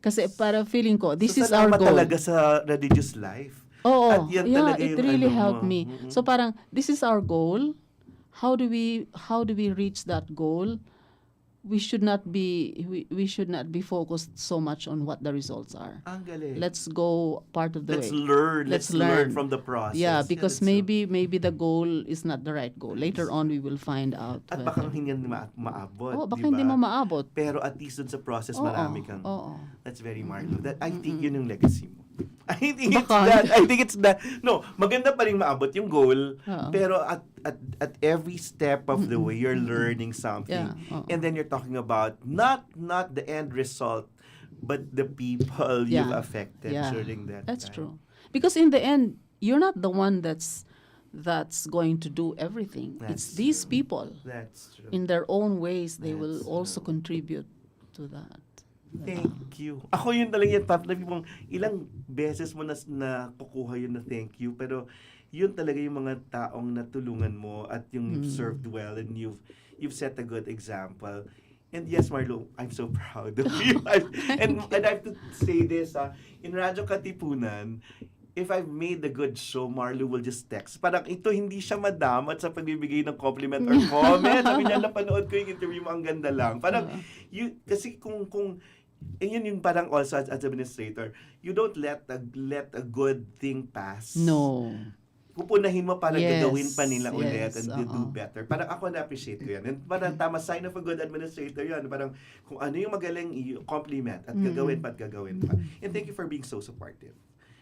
Kasi para feeling ko, this So, is our salamat goal. talaga sa religious life. Oo. At yan Yeah, talaga it yung really ano helped mo. me. So parang, this is our goal. How do we reach that goal? We should not be focused so much on what the results are. Ang galing. Let's go part of the Let's way. learn. Let's learn from the process. Yeah, because that's maybe the goal is not the right goal. Later on, we will find out. At baka hindi yan maabot. Oh, baka di hindi ba? mo maabot. Pero at least dun sa process, Oo, marami kang. oo. That's very Marlo. That, I think yun yung legacy mo. I think Baka. it's that. No, maganda pa rin maabot yung goal. Oo. Pero at every step of the way, you're learning something. Yeah, oo. And then you're talking about not the end result, but the people you've affected during that That's time. true. Because in the end, you're not the one that's that's going to do everything. It's these people. That's true. In their own ways, they will also contribute to that. Thank you. Ako yun talaga yung top life mong ilang beses mo na kukuha yun na thank you, pero yun talaga yung mga taong natulungan mo at yung you've served well and you've set a good example. And yes, Marlo, I'm so proud of you. and I have to say this, in Radyo Katipunan, if I've made a good show, Marlo will just text. Parang ito, hindi siya madamat sa pagbibigay ng compliment or comment. Sabi niya, napanood ko yung interview mo, ang ganda lang. Parang, kasi kung yun yung parang also as administrator, you don't let a good thing pass. No. Pupunahin mo para gagawin pa nila Yes, ulit and you do better. Parang ako na-appreciate ko yan. And parang tama, sign of a good administrator yan. Parang kung ano yung magaling, compliment at gagawin pa. And thank you for being so supportive.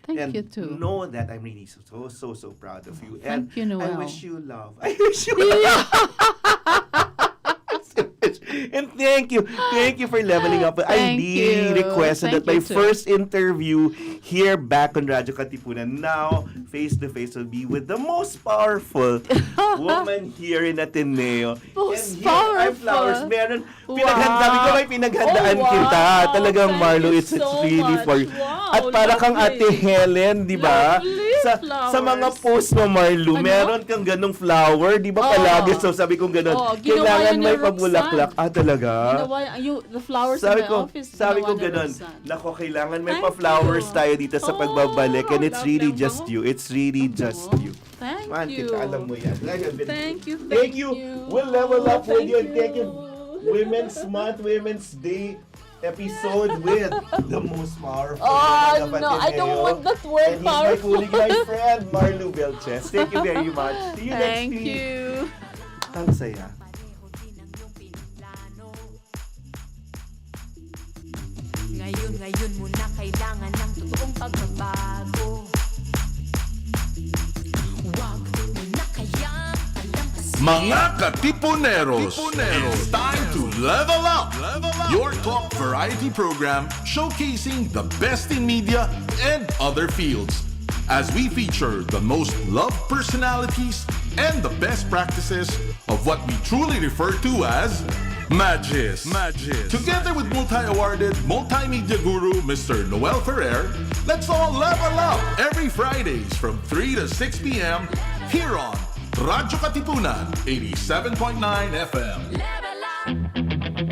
Thank you too. Know that I'm really so proud of you. And Thank you, Noel. I wish you love. I wish you love. And thank you for leveling up. I really requested that my first interview here back on Radyo Katipunan, now face to face, will be with the most powerful woman here in Ateneo. Most and here are flowers. Meron, sabi ko may pinaghandaan kita. Talagang Marlo, it's really for you. At para kang Ate Helen, di ba? Sa mga post mo, Marlo, meron kang ganong flower, di ba palagi? So sabi kong ganon, kailangan may pabulaklak. Talaga? The flowers sabi in my ko, office. Sabi ko ganon, nako, kailangan may pa-flowers tayo dito sa pagbabalik. And it's really just you. It's really just you. Thank you. Kita, alam mo yan. Thank you. Thank you. We'll level up with you. And thank you. Women's Month, Women's Day episode with the most powerful woman of Ateneo. I don't want that word, and powerful. he's my friend, Luz Vilches. Thank you very much. See you next Thank week. you. Ang saya. Ngayon mo na kailangan ng totoong pagbabago. Wag mo na kayang alam kasi Mga Katipuneros, it's time to level up! Your talk variety program showcasing the best in media and other fields. As we feature the most loved personalities and the best practices of what we truly refer to as Magis. Together with multi-awarded multimedia guru Mr. Noel Ferrer, let's all level up every Fridays from 3 to 6 p.m. here on Radyo Katipunan 87.9 FM. level